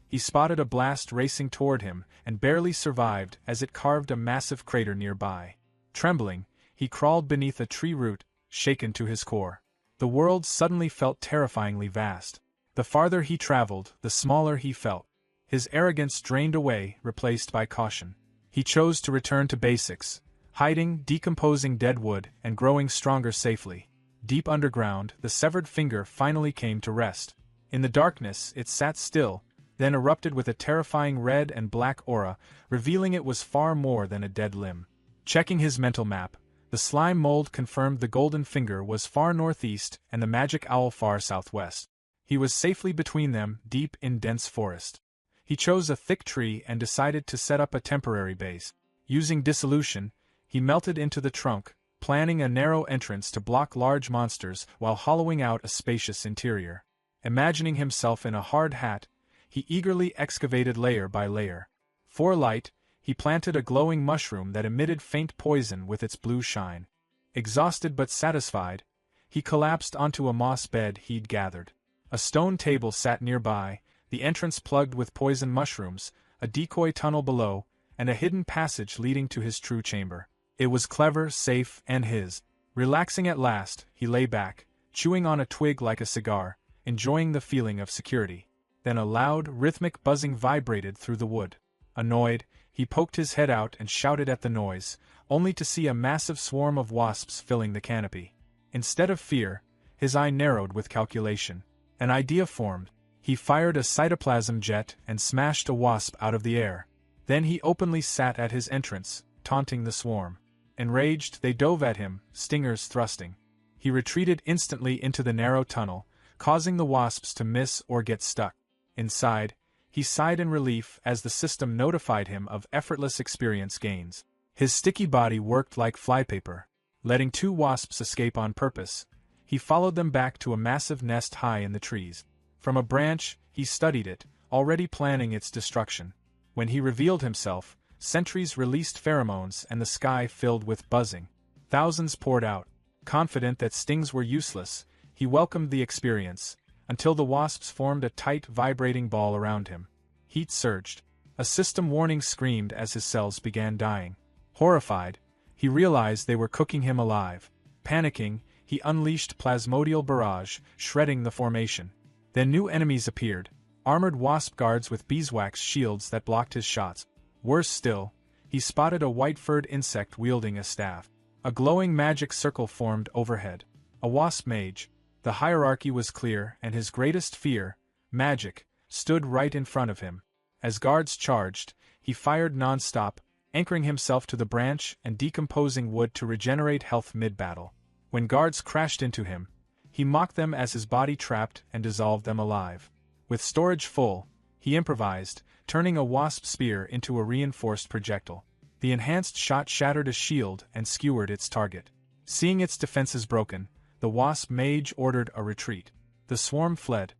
He spotted a blast racing toward him, and barely survived as it carved a massive crater nearby. Trembling, he crawled beneath a tree root, shaken to his core. The world suddenly felt terrifyingly vast. The farther he traveled, the smaller he felt. His arrogance drained away, replaced by caution. He chose to return to basics, hiding, decomposing dead wood, and growing stronger safely. Deep underground, the severed finger finally came to rest. In the darkness, it sat still, then erupted with a terrifying red and black aura, revealing it was far more than a dead limb. Checking his mental map, the slime mold confirmed the golden finger was far northeast and the magic owl far southwest. He was safely between them, deep in dense forest. He chose a thick tree and decided to set up a temporary base. Using dissolution, he melted into the trunk, planning a narrow entrance to block large monsters while hollowing out a spacious interior. Imagining himself in a hard hat, he eagerly excavated layer by layer. For light, he planted a glowing mushroom that emitted faint poison with its blue shine. Exhausted but satisfied, he collapsed onto a moss bed he'd gathered. A stone table sat nearby, the entrance plugged with poison mushrooms, a decoy tunnel below, and a hidden passage leading to his true chamber. It was clever, safe, and his. Relaxing at last, he lay back, chewing on a twig like a cigar, enjoying the feeling of security. Then a loud, rhythmic buzzing vibrated through the wood. Annoyed, he poked his head out and shouted at the noise, only to see a massive swarm of wasps filling the canopy. Instead of fear, his eye narrowed with calculation. An idea formed. He fired a cytoplasm jet and smashed a wasp out of the air. Then he openly sat at his entrance, taunting the swarm. Enraged, they dove at him, stingers thrusting. He retreated instantly into the narrow tunnel, causing the wasps to miss or get stuck. Inside, he sighed in relief as the system notified him of effortless experience gains. His sticky body worked like flypaper. Letting 2 wasps escape on purpose, he followed them back to a massive nest high in the trees. From a branch, he studied it, already planning its destruction. When he revealed himself, sentries released pheromones and the sky filled with buzzing. Thousands poured out. Confident that stings were useless, he welcomed the experience, until the wasps formed a tight, vibrating ball around him. Heat surged. A system warning screamed as his cells began dying. Horrified, he realized they were cooking him alive. Panicking, he unleashed plasmodial barrage, shredding the formation. Then new enemies appeared, armored wasp guards with beeswax shields that blocked his shots. Worse still, he spotted a white-furred insect wielding a staff. A glowing magic circle formed overhead. A wasp mage. The hierarchy was clear, and his greatest fear, magic, stood right in front of him. As guards charged, he fired non-stop, anchoring himself to the branch and decomposing wood to regenerate health mid-battle. When guards crashed into him, he mocked them as his body trapped and dissolved them alive. With storage full, he improvised, turning a wasp spear into a reinforced projectile. The enhanced shot shattered a shield and skewered its target. Seeing its defenses broken, the wasp mage ordered a retreat. The swarm fled.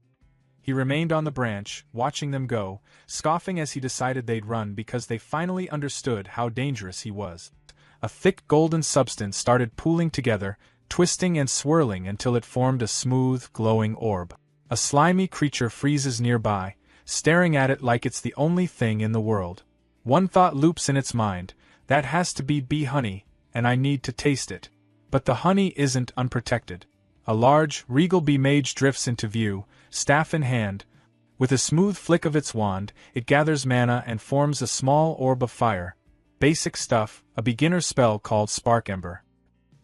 He remained on the branch, watching them go, scoffing as he decided they'd run because they finally understood how dangerous he was. A thick golden substance started pooling together, twisting and swirling until it formed a smooth, glowing orb. A slimy creature freezes nearby, staring at it like it's the only thing in the world. One thought loops in its mind: that has to be bee honey, and I need to taste it. But the honey isn't unprotected. A large, regal bee mage drifts into view, staff in hand. With a smooth flick of its wand, it gathers mana and forms a small orb of fire. Basic stuff, a beginner spell called Spark Ember.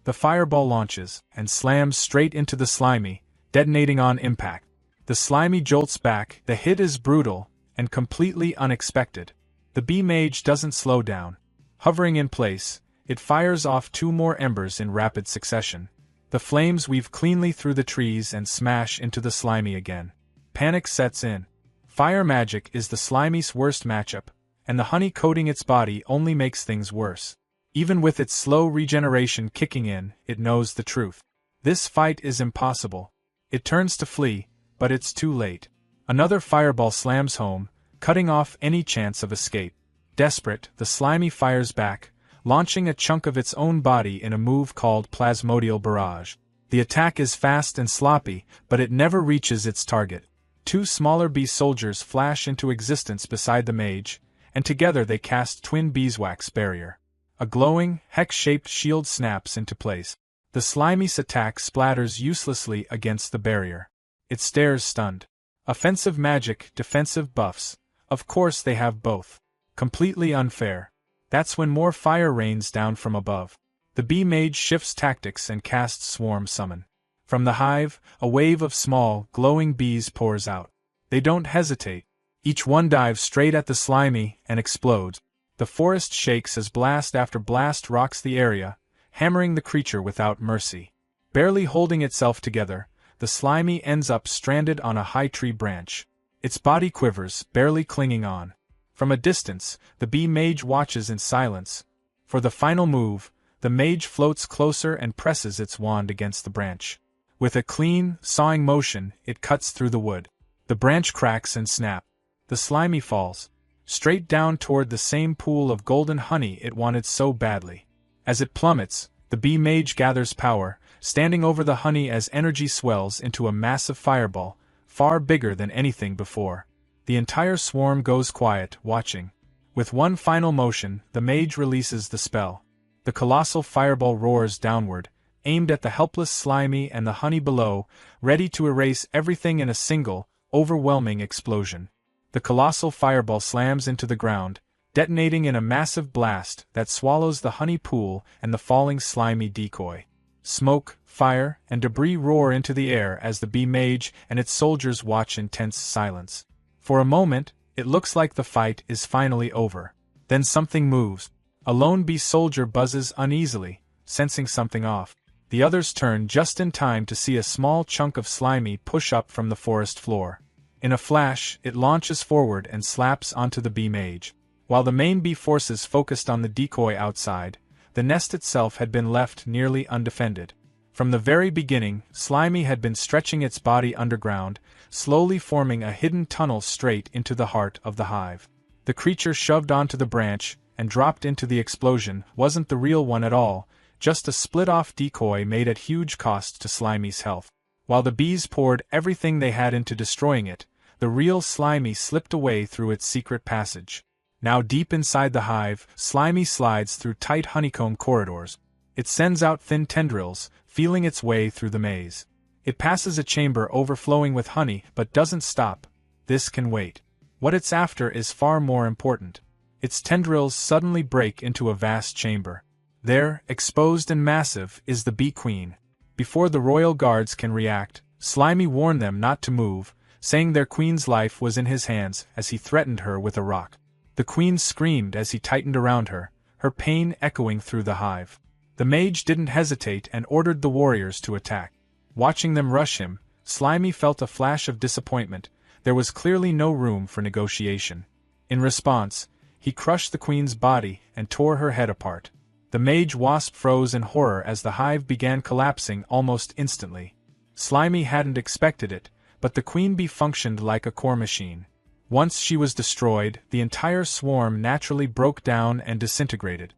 The fireball launches, and slams straight into the slimy, detonating on impact. The slimy jolts back. The hit is brutal, and completely unexpected. The bee mage doesn't slow down. Hovering in place, it fires off 2 more embers in rapid succession. The flames weave cleanly through the trees and smash into the slimy again. Panic sets in. Fire magic is the slimy's worst matchup, and the honey coating its body only makes things worse. Even with its slow regeneration kicking in, it knows the truth. This fight is impossible. It turns to flee, but it's too late. Another fireball slams home, cutting off any chance of escape. Desperate, the slimy fires back, launching a chunk of its own body in a move called plasmodial barrage. The attack is fast and sloppy, but it never reaches its target. 2 smaller bee soldiers flash into existence beside the mage, and together they cast twin beeswax barrier. A glowing, hex-shaped shield snaps into place. The slimy's attack splatters uselessly against the barrier. It stares stunned. Offensive magic, defensive buffs. Of course they have both. Completely unfair. That's when more fire rains down from above. The bee mage shifts tactics and casts Swarm Summon. From the hive, a wave of small, glowing bees pours out. They don't hesitate. Each one dives straight at the slimy and explodes. The forest shakes as blast after blast rocks the area, hammering the creature without mercy. Barely holding itself together, the slimy ends up stranded on a high tree branch. Its body quivers, barely clinging on. From a distance, the bee mage watches in silence. For the final move, the mage floats closer and presses its wand against the branch. With a clean, sawing motion, it cuts through the wood. The branch cracks and snaps. The slimy falls, straight down toward the same pool of golden honey it wanted so badly. As it plummets, the bee mage gathers power, standing over the honey as energy swells into a massive fireball, far bigger than anything before. The entire swarm goes quiet, watching. With one final motion, the mage releases the spell. The colossal fireball roars downward, aimed at the helpless slimy and the honey below, ready to erase everything in a single, overwhelming explosion. The colossal fireball slams into the ground, detonating in a massive blast that swallows the honey pool and the falling slimy decoy. Smoke, fire, and debris roar into the air as the bee mage and its soldiers watch in tense silence. For a moment, it looks like the fight is finally over. Then something moves. A lone bee soldier buzzes uneasily, sensing something off. The others turn just in time to see a small chunk of slimy push up from the forest floor. In a flash, it launches forward and slaps onto the bee mage. While the main bee forces focused on the decoy outside, the nest itself had been left nearly undefended. From the very beginning, Slimy had been stretching its body underground, slowly forming a hidden tunnel straight into the heart of the hive. The creature shoved onto the branch and dropped into the explosion wasn't the real one at all, just a split-off decoy made at huge cost to Slimy's health. While the bees poured everything they had into destroying it, the real Slimy slipped away through its secret passage. Now deep inside the hive, Slimy slides through tight honeycomb corridors. It sends out thin tendrils, feeling its way through the maze. It passes a chamber overflowing with honey but doesn't stop. This can wait. What it's after is far more important. Its tendrils suddenly break into a vast chamber. There, exposed and massive, is the bee queen. Before the royal guards can react, Slimy warned them not to move, saying their queen's life was in his hands as he threatened her with a rock. The queen screamed as he tightened around her, her pain echoing through the hive. The mage didn't hesitate and ordered the warriors to attack. Watching them rush him, Slimy felt a flash of disappointment. There was clearly no room for negotiation. In response, he crushed the queen's body and tore her head apart. The mage wasp froze in horror as the hive began collapsing almost instantly. Slimy hadn't expected it, but the queen bee functioned like a core machine. Once she was destroyed, the entire swarm naturally broke down and disintegrated.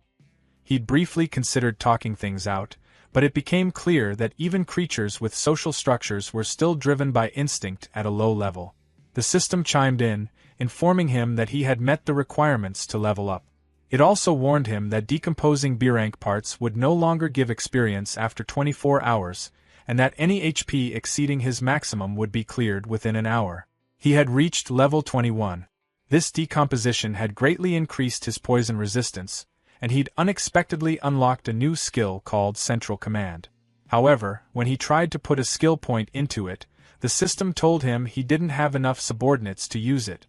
He'd briefly considered talking things out, but it became clear that even creatures with social structures were still driven by instinct at a low level. The system chimed in, informing him that he had met the requirements to level up. It also warned him that decomposing B-rank parts would no longer give experience after 24 hours, and that any HP exceeding his maximum would be cleared within an hour. He had reached level 21. This decomposition had greatly increased his poison resistance, and he'd unexpectedly unlocked a new skill called Central Command. However, when he tried to put a skill point into it, the system told him he didn't have enough subordinates to use it.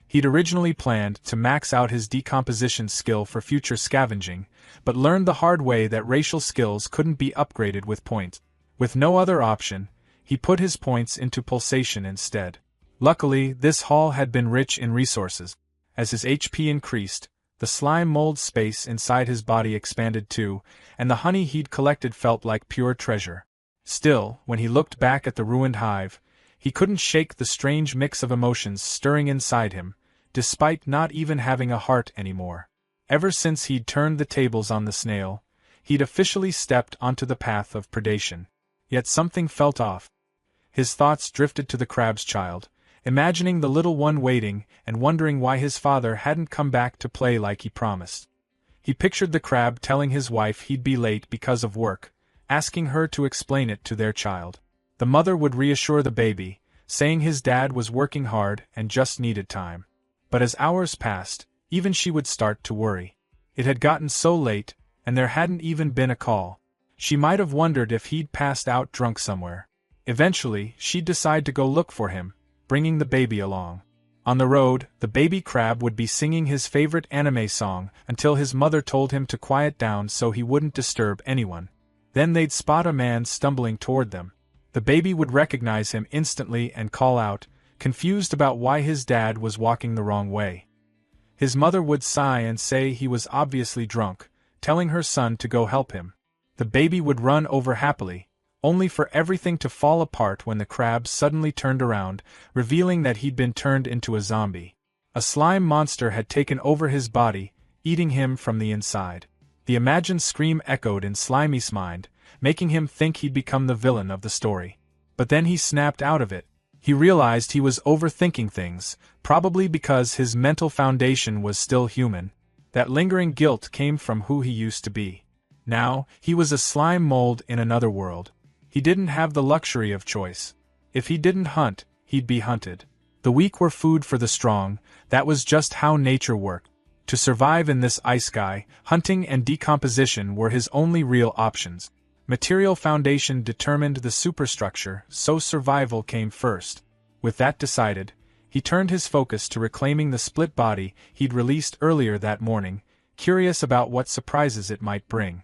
He'd originally planned to max out his decomposition skill for future scavenging, but learned the hard way that racial skills couldn't be upgraded with points. With no other option, he put his points into pulsation instead. Luckily, this haul had been rich in resources. As his HP increased, the slime mold space inside his body expanded too, and the honey he'd collected felt like pure treasure. Still, when he looked back at the ruined hive, he couldn't shake the strange mix of emotions stirring inside him, despite not even having a heart anymore. Ever since he'd turned the tables on the snail, he'd officially stepped onto the path of predation. Yet something felt off. His thoughts drifted to the crab's child, imagining the little one waiting and wondering why his father hadn't come back to play like he promised. He pictured the crab telling his wife he'd be late because of work, asking her to explain it to their child. The mother would reassure the baby, saying his dad was working hard and just needed time. But as hours passed, even she would start to worry. It had gotten so late, and there hadn't even been a call. She might have wondered if he'd passed out drunk somewhere. Eventually, she'd decide to go look for him, bringing the baby along. On the road, the baby crab would be singing his favorite anime song until his mother told him to quiet down so he wouldn't disturb anyone. Then they'd spot a man stumbling toward them. The baby would recognize him instantly and call out, confused about why his dad was walking the wrong way. His mother would sigh and say he was obviously drunk, telling her son to go help him. The baby would run over happily, only for everything to fall apart when the crab suddenly turned around, revealing that he'd been turned into a zombie. A slime monster had taken over his body, eating him from the inside. The imagined scream echoed in Slimy's mind, making him think he'd become the villain of the story. But then he snapped out of it, He realized he was overthinking things, probably because his mental foundation was still human. That lingering guilt came from who he used to be. Now, he was a slime mold in another world. He didn't have the luxury of choice. If he didn't hunt, he'd be hunted. The weak were food for the strong, that was just how nature worked. To survive in this ice sky, hunting and decomposition were his only real options. Material foundation determined the superstructure, so survival came first. With that decided, he turned his focus to reclaiming the split body he'd released earlier that morning, curious about what surprises it might bring.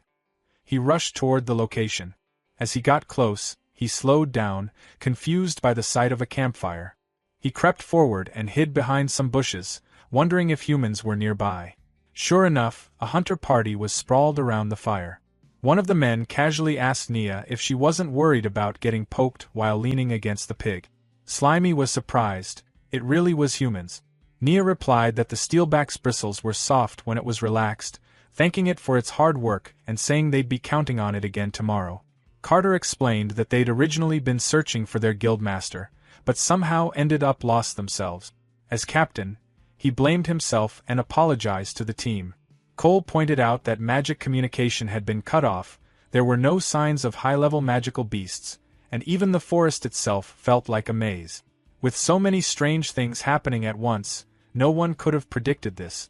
He rushed toward the location. As he got close, he slowed down, confused by the sight of a campfire. He crept forward and hid behind some bushes, wondering if humans were nearby. Sure enough, a hunter party was sprawled around the fire. One of the men casually asked Nia if she wasn't worried about getting poked while leaning against the pig. Slimy was surprised. It really was humans. Nia replied that the steelback's bristles were soft when it was relaxed, thanking it for its hard work and saying they'd be counting on it again tomorrow. Carter explained that they'd originally been searching for their guildmaster, but somehow ended up lost themselves. As captain, he blamed himself and apologized to the team. Cole pointed out that magic communication had been cut off, there were no signs of high-level magical beasts, and even the forest itself felt like a maze. With so many strange things happening at once, no one could have predicted this.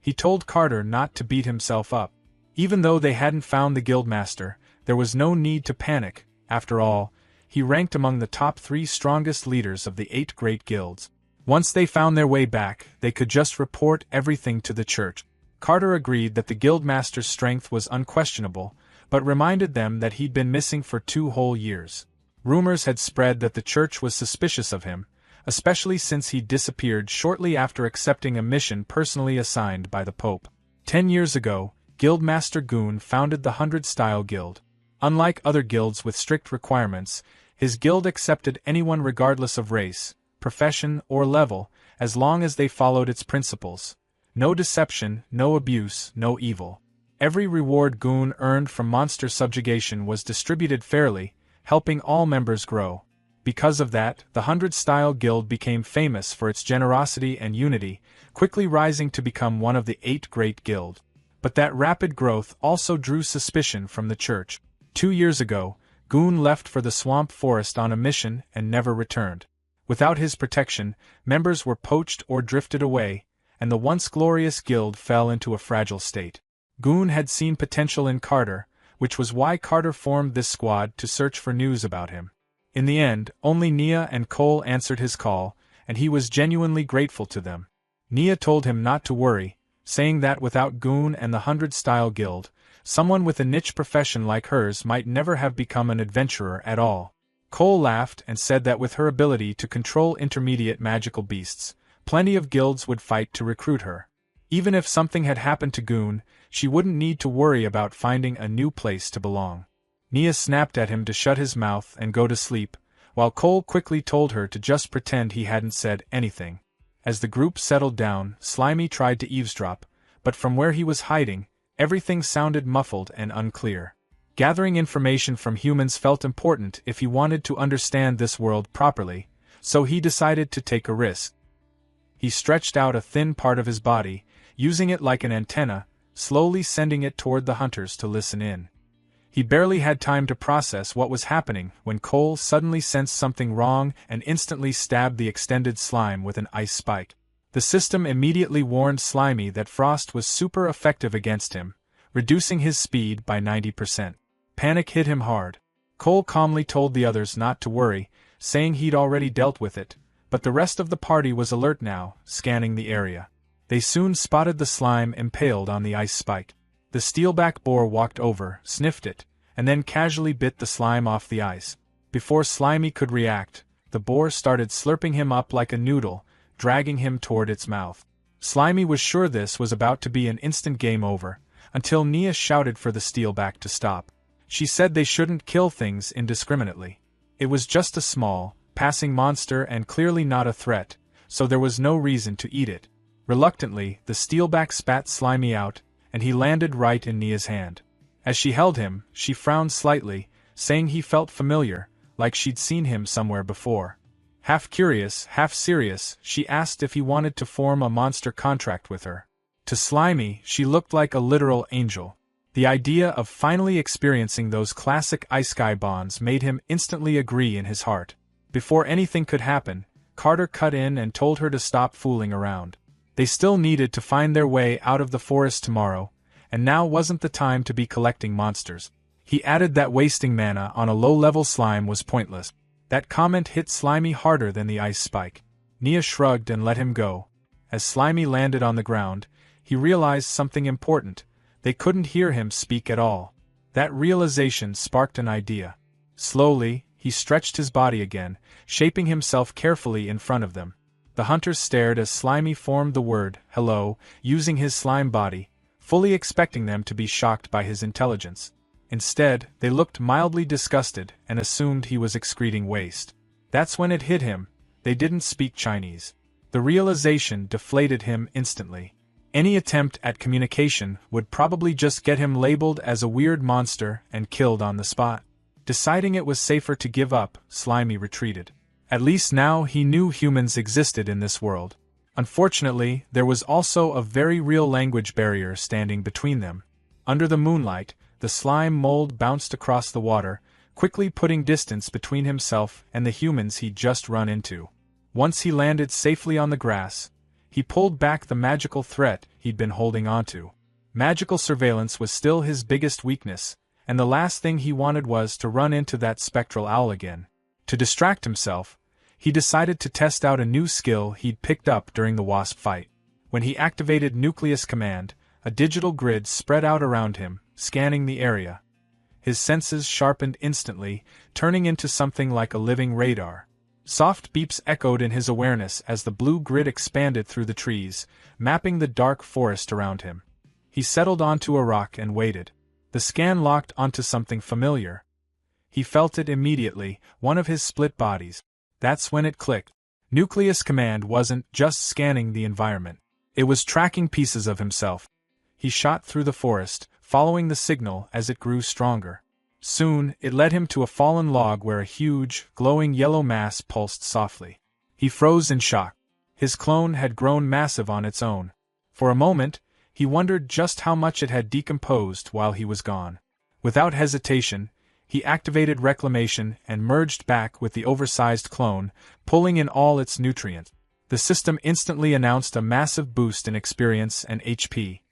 He told Carter not to beat himself up. Even though they hadn't found the guildmaster, there was no need to panic. After all, he ranked among the top 3 strongest leaders of the 8 great guilds. Once they found their way back, they could just report everything to the church. Carter agreed that the guildmaster's strength was unquestionable, but reminded them that he'd been missing for 2 whole years. Rumors had spread that the church was suspicious of him, especially since he'd disappeared shortly after accepting a mission personally assigned by the Pope. 10 years ago, Guildmaster Goon founded the 100-Style Guild. Unlike other guilds with strict requirements, his guild accepted anyone regardless of race, profession, or level, as long as they followed its principles. No deception, no abuse, no evil. Every reward Goon earned from monster subjugation was distributed fairly, helping all members grow. Because of that, the 100-Style Guild became famous for its generosity and unity, quickly rising to become one of the 8 great guilds. But that rapid growth also drew suspicion from the church. 2 years ago, Goon left for the swamp forest on a mission and never returned. Without his protection, members were poached or drifted away, and the once glorious guild fell into a fragile state. Goon had seen potential in Carter, which was why Carter formed this squad to search for news about him. In the end, only Nia and Cole answered his call, and he was genuinely grateful to them. Nia told him not to worry, saying that without Goon and the 100-Style Guild, someone with a niche profession like hers might never have become an adventurer at all. Cole laughed and said that with her ability to control intermediate magical beasts, plenty of guilds would fight to recruit her. Even if something had happened to Goon, she wouldn't need to worry about finding a new place to belong. Nia snapped at him to shut his mouth and go to sleep, while Cole quickly told her to just pretend he hadn't said anything. As the group settled down, Slimy tried to eavesdrop, but from where he was hiding, everything sounded muffled and unclear. Gathering information from humans felt important if he wanted to understand this world properly, so he decided to take a risk. He stretched out a thin part of his body, using it like an antenna, slowly sending it toward the hunters to listen in. He barely had time to process what was happening when Cole suddenly sensed something wrong and instantly stabbed the extended slime with an ice spike. The system immediately warned Slimy that Frost was super effective against him, reducing his speed by 90%. Panic hit him hard. Cole calmly told the others not to worry, saying he'd already dealt with it, but the rest of the party was alert now, scanning the area. They soon spotted the slime impaled on the ice spike. The steelback boar walked over, sniffed it, and then casually bit the slime off the ice. Before Slimy could react, the boar started slurping him up like a noodle, dragging him toward its mouth. Slimy was sure this was about to be an instant game over, until Nia shouted for the steelback to stop. She said they shouldn't kill things indiscriminately. It was just a small, passing monster and clearly not a threat, so there was no reason to eat it. Reluctantly, the steelback spat Slimy out, and he landed right in Nia's hand. As she held him, she frowned slightly, saying he felt familiar, like she'd seen him somewhere before. Half curious, half serious, she asked if he wanted to form a monster contract with her. To Slimy, she looked like a literal angel. The idea of finally experiencing those classic ice-sky bonds made him instantly agree in his heart. Before anything could happen, Carter cut in and told her to stop fooling around. They still needed to find their way out of the forest tomorrow, and now wasn't the time to be collecting monsters. He added that wasting mana on a low-level slime was pointless. That comment hit Slimy harder than the ice spike. Nia shrugged and let him go. As Slimy landed on the ground, he realized something important. They couldn't hear him speak at all. That realization sparked an idea. Slowly, he stretched his body again, shaping himself carefully in front of them. The hunters stared as Slimy formed the word, hello, using his slime body, fully expecting them to be shocked by his intelligence. Instead, they looked mildly disgusted and assumed he was excreting waste. That's when it hit him. They didn't speak Chinese. The realization deflated him instantly. Any attempt at communication would probably just get him labeled as a weird monster and killed on the spot. Deciding it was safer to give up, Slimy retreated. At least now he knew humans existed in this world. Unfortunately, there was also a very real language barrier standing between them. Under the moonlight, the slime mold bounced across the water, quickly putting distance between himself and the humans he'd just run into. Once he landed safely on the grass, he pulled back the magical threat he'd been holding onto. Magical surveillance was still his biggest weakness, and the last thing he wanted was to run into that spectral owl again. To distract himself, he decided to test out a new skill he'd picked up during the wasp fight. When he activated Nucleus Command, a digital grid spread out around him, scanning the area. His senses sharpened instantly, turning into something like a living radar. Soft beeps echoed in his awareness as the blue grid expanded through the trees, mapping the dark forest around him. He settled onto a rock and waited. The scan locked onto something familiar. He felt it immediately, one of his split bodies. That's when it clicked. Nucleus Command wasn't just scanning the environment. It was tracking pieces of himself. He shot through the forest, following the signal as it grew stronger. Soon, it led him to a fallen log where a huge, glowing yellow mass pulsed softly. He froze in shock. His clone had grown massive on its own. For a moment, he wondered just how much it had decomposed while he was gone. Without hesitation, he activated reclamation and merged back with the oversized clone, pulling in all its nutrients. The system instantly announced a massive boost in experience and HP.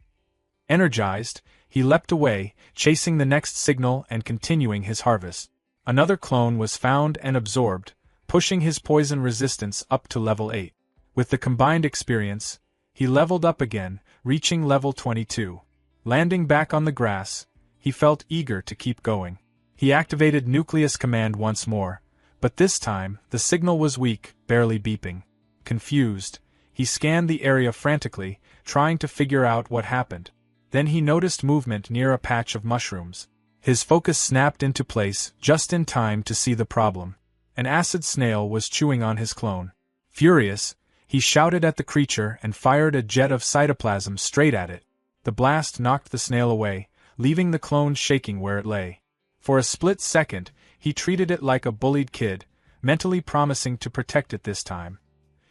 Energized, he leapt away, chasing the next signal and continuing his harvest. Another clone was found and absorbed, pushing his poison resistance up to level 8. With the combined experience, he leveled up again, reaching level 22. Landing back on the grass, he felt eager to keep going. He activated Nucleus Command once more, but this time, the signal was weak, barely beeping. Confused, he scanned the area frantically, trying to figure out what happened. Then he noticed movement near a patch of mushrooms. His focus snapped into place just in time to see the problem. An acid snail was chewing on his clone. Furious, he shouted at the creature and fired a jet of cytoplasm straight at it. The blast knocked the snail away, leaving the clone shaking where it lay. For a split second, he treated it like a bullied kid, mentally promising to protect it this time.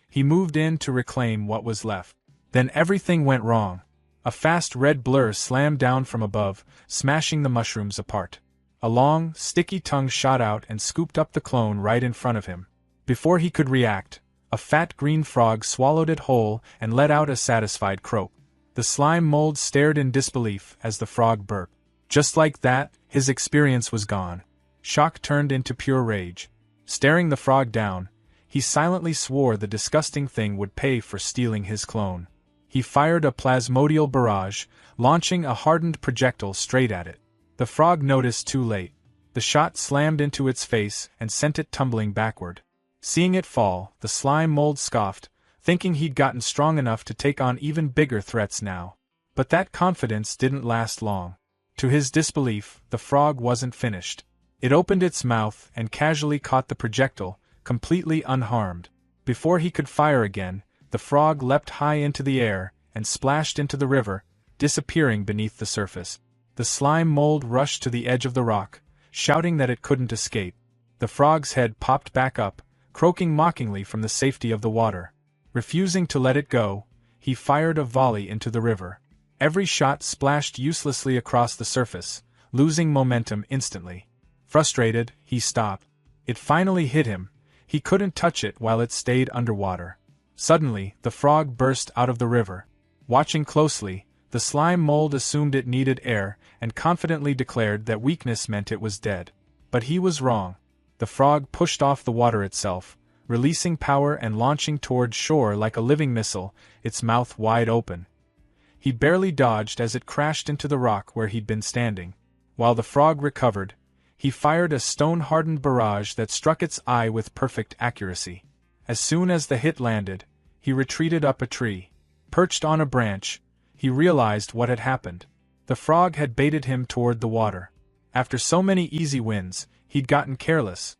He moved in to reclaim what was left. Then everything went wrong. A fast red blur slammed down from above, smashing the mushrooms apart. A long, sticky tongue shot out and scooped up the clone right in front of him. Before he could react, a fat green frog swallowed it whole and let out a satisfied croak. The slime mold stared in disbelief as the frog burped. Just like that, his experience was gone. Shock turned into pure rage. Staring the frog down, he silently swore the disgusting thing would pay for stealing his clone. He fired a plasmodial barrage, launching a hardened projectile straight at it. The frog noticed too late. The shot slammed into its face and sent it tumbling backward. Seeing it fall, the slime mold scoffed, thinking he'd gotten strong enough to take on even bigger threats now. But that confidence didn't last long. To his disbelief, the frog wasn't finished. It opened its mouth and casually caught the projectile, completely unharmed. Before he could fire again, the frog leapt high into the air and splashed into the river, disappearing beneath the surface. The slime mold rushed to the edge of the rock, shouting that it couldn't escape. The frog's head popped back up, croaking mockingly from the safety of the water. Refusing to let it go, he fired a volley into the river. Every shot splashed uselessly across the surface, losing momentum instantly. Frustrated, he stopped. It finally hit him. He couldn't touch it while it stayed underwater. Suddenly, the frog burst out of the river. Watching closely, the slime mold assumed it needed air and confidently declared that weakness meant it was dead. But he was wrong. The frog pushed off the water itself, releasing power and launching toward shore like a living missile, its mouth wide open. He barely dodged as it crashed into the rock where he'd been standing. While the frog recovered, he fired a stone-hardened barrage that struck its eye with perfect accuracy. As soon as the hit landed, he retreated up a tree. Perched on a branch, he realized what had happened. The frog had baited him toward the water. After so many easy wins, he'd gotten careless.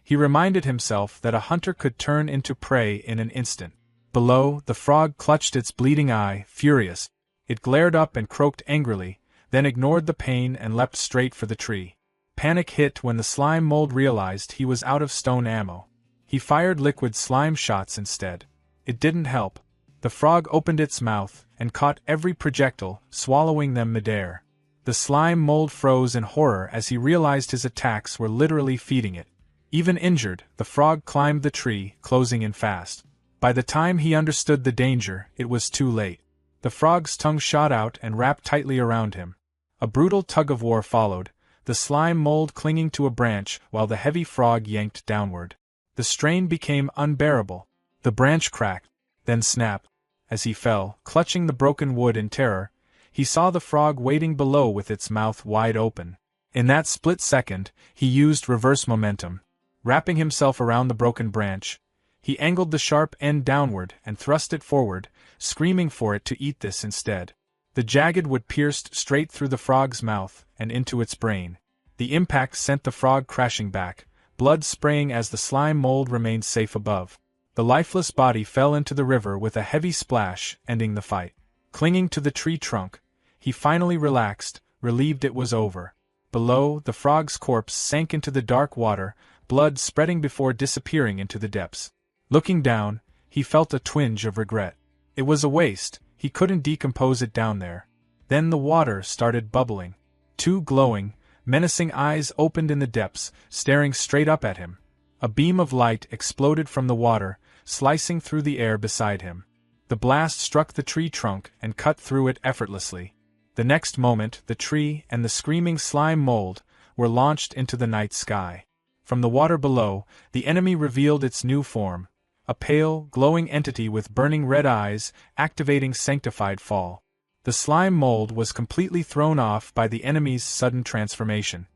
He reminded himself that a hunter could turn into prey in an instant. Below, the frog clutched its bleeding eye, furious. It glared up and croaked angrily, then ignored the pain and leapt straight for the tree. Panic hit when the slime mold realized he was out of stone ammo. He fired liquid slime shots instead. It didn't help. The frog opened its mouth and caught every projectile, swallowing them midair. The slime mold froze in horror as he realized his attacks were literally feeding it. Even injured, the frog climbed the tree, closing in fast. By the time he understood the danger, it was too late. The frog's tongue shot out and wrapped tightly around him. A brutal tug-of-war followed, the slime mold clinging to a branch while the heavy frog yanked downward. The strain became unbearable. The branch cracked, then snapped. As he fell, clutching the broken wood in terror, he saw the frog waiting below with its mouth wide open. In that split second, he used reverse momentum. Wrapping himself around the broken branch, he angled the sharp end downward and thrust it forward, screaming for it to eat this instead. The jagged wood pierced straight through the frog's mouth and into its brain. The impact sent the frog crashing back, blood spraying as the slime mold remained safe above. The lifeless body fell into the river with a heavy splash, ending the fight. Clinging to the tree trunk, he finally relaxed, relieved it was over. Below, the frog's corpse sank into the dark water, blood spreading before disappearing into the depths. Looking down, he felt a twinge of regret. It was a waste, he couldn't decompose it down there. Then the water started bubbling. Two glowing, menacing eyes opened in the depths, staring straight up at him. A beam of light exploded from the water, slicing through the air beside him. The blast struck the tree trunk and cut through it effortlessly. The next moment, the tree and the screaming slime mold were launched into the night sky. From the water below, the enemy revealed its new form, a pale, glowing entity with burning red eyes, activating sanctified fall. The slime mold was completely thrown off by the enemy's sudden transformation.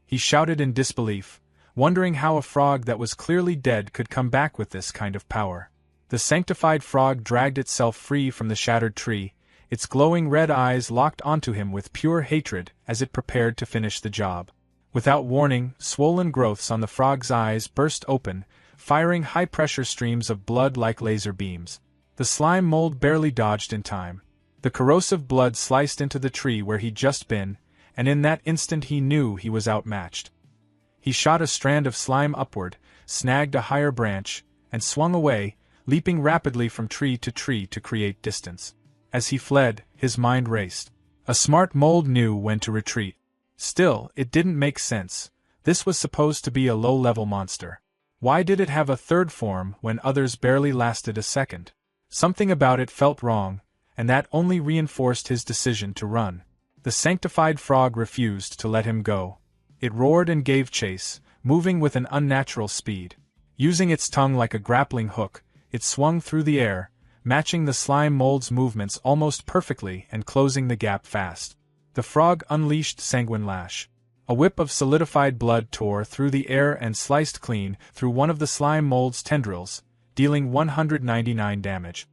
He shouted in disbelief, wondering how a frog that was clearly dead could come back with this kind of power. The sanctified frog dragged itself free from the shattered tree, its glowing red eyes locked onto him with pure hatred as it prepared to finish the job. Without warning, swollen growths on the frog's eyes burst open, firing high-pressure streams of blood like laser beams. The slime mold barely dodged in time. The corrosive blood sliced into the tree where he'd just been, and in that instant he knew he was outmatched. He shot a strand of slime upward, snagged a higher branch, and swung away, leaping rapidly from tree to create distance. As he fled, his mind raced. A smart mold knew when to retreat. Still, it didn't make sense. This was supposed to be a low-level monster. Why did it have a third form when others barely lasted a second? Something about it felt wrong, and that only reinforced his decision to run. The sanctified frog refused to let him go. It roared and gave chase, moving with an unnatural speed. Using its tongue like a grappling hook, it swung through the air, matching the slime mold's movements almost perfectly and closing the gap fast. The frog unleashed sanguine lash. A whip of solidified blood tore through the air and sliced clean through one of the slime mold's tendrils, dealing 199 damage.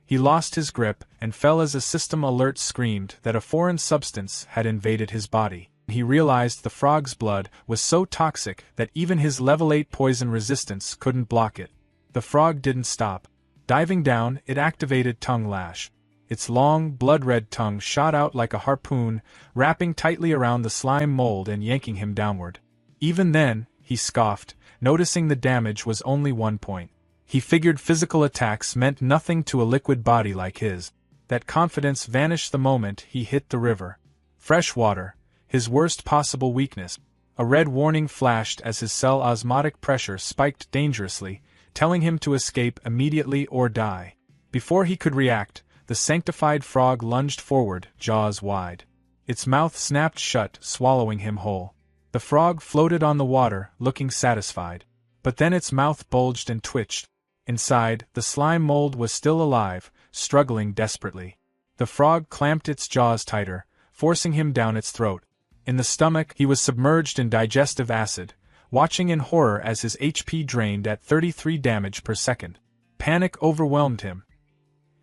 He lost his grip and fell as a system alert screamed that a foreign substance had invaded his body. He realized the frog's blood was so toxic that even his level 8 poison resistance couldn't block it. The frog didn't stop. Diving down, it activated Tongue Lash. Its long, blood-red tongue shot out like a harpoon, wrapping tightly around the slime mold and yanking him downward. Even then, he scoffed, noticing the damage was only 1 point. He figured physical attacks meant nothing to a liquid body like his. That confidence vanished the moment he hit the river. Fresh water, his worst possible weakness. A red warning flashed as his cell osmotic pressure spiked dangerously, telling him to escape immediately or die. Before he could react, the sanctified frog lunged forward, jaws wide. Its mouth snapped shut, swallowing him whole. The frog floated on the water, looking satisfied. But then its mouth bulged and twitched. Inside, the slime mold was still alive, struggling desperately. The frog clamped its jaws tighter, forcing him down its throat. In the stomach, he was submerged in digestive acid, watching in horror as his HP drained at 33 damage per second. Panic overwhelmed him.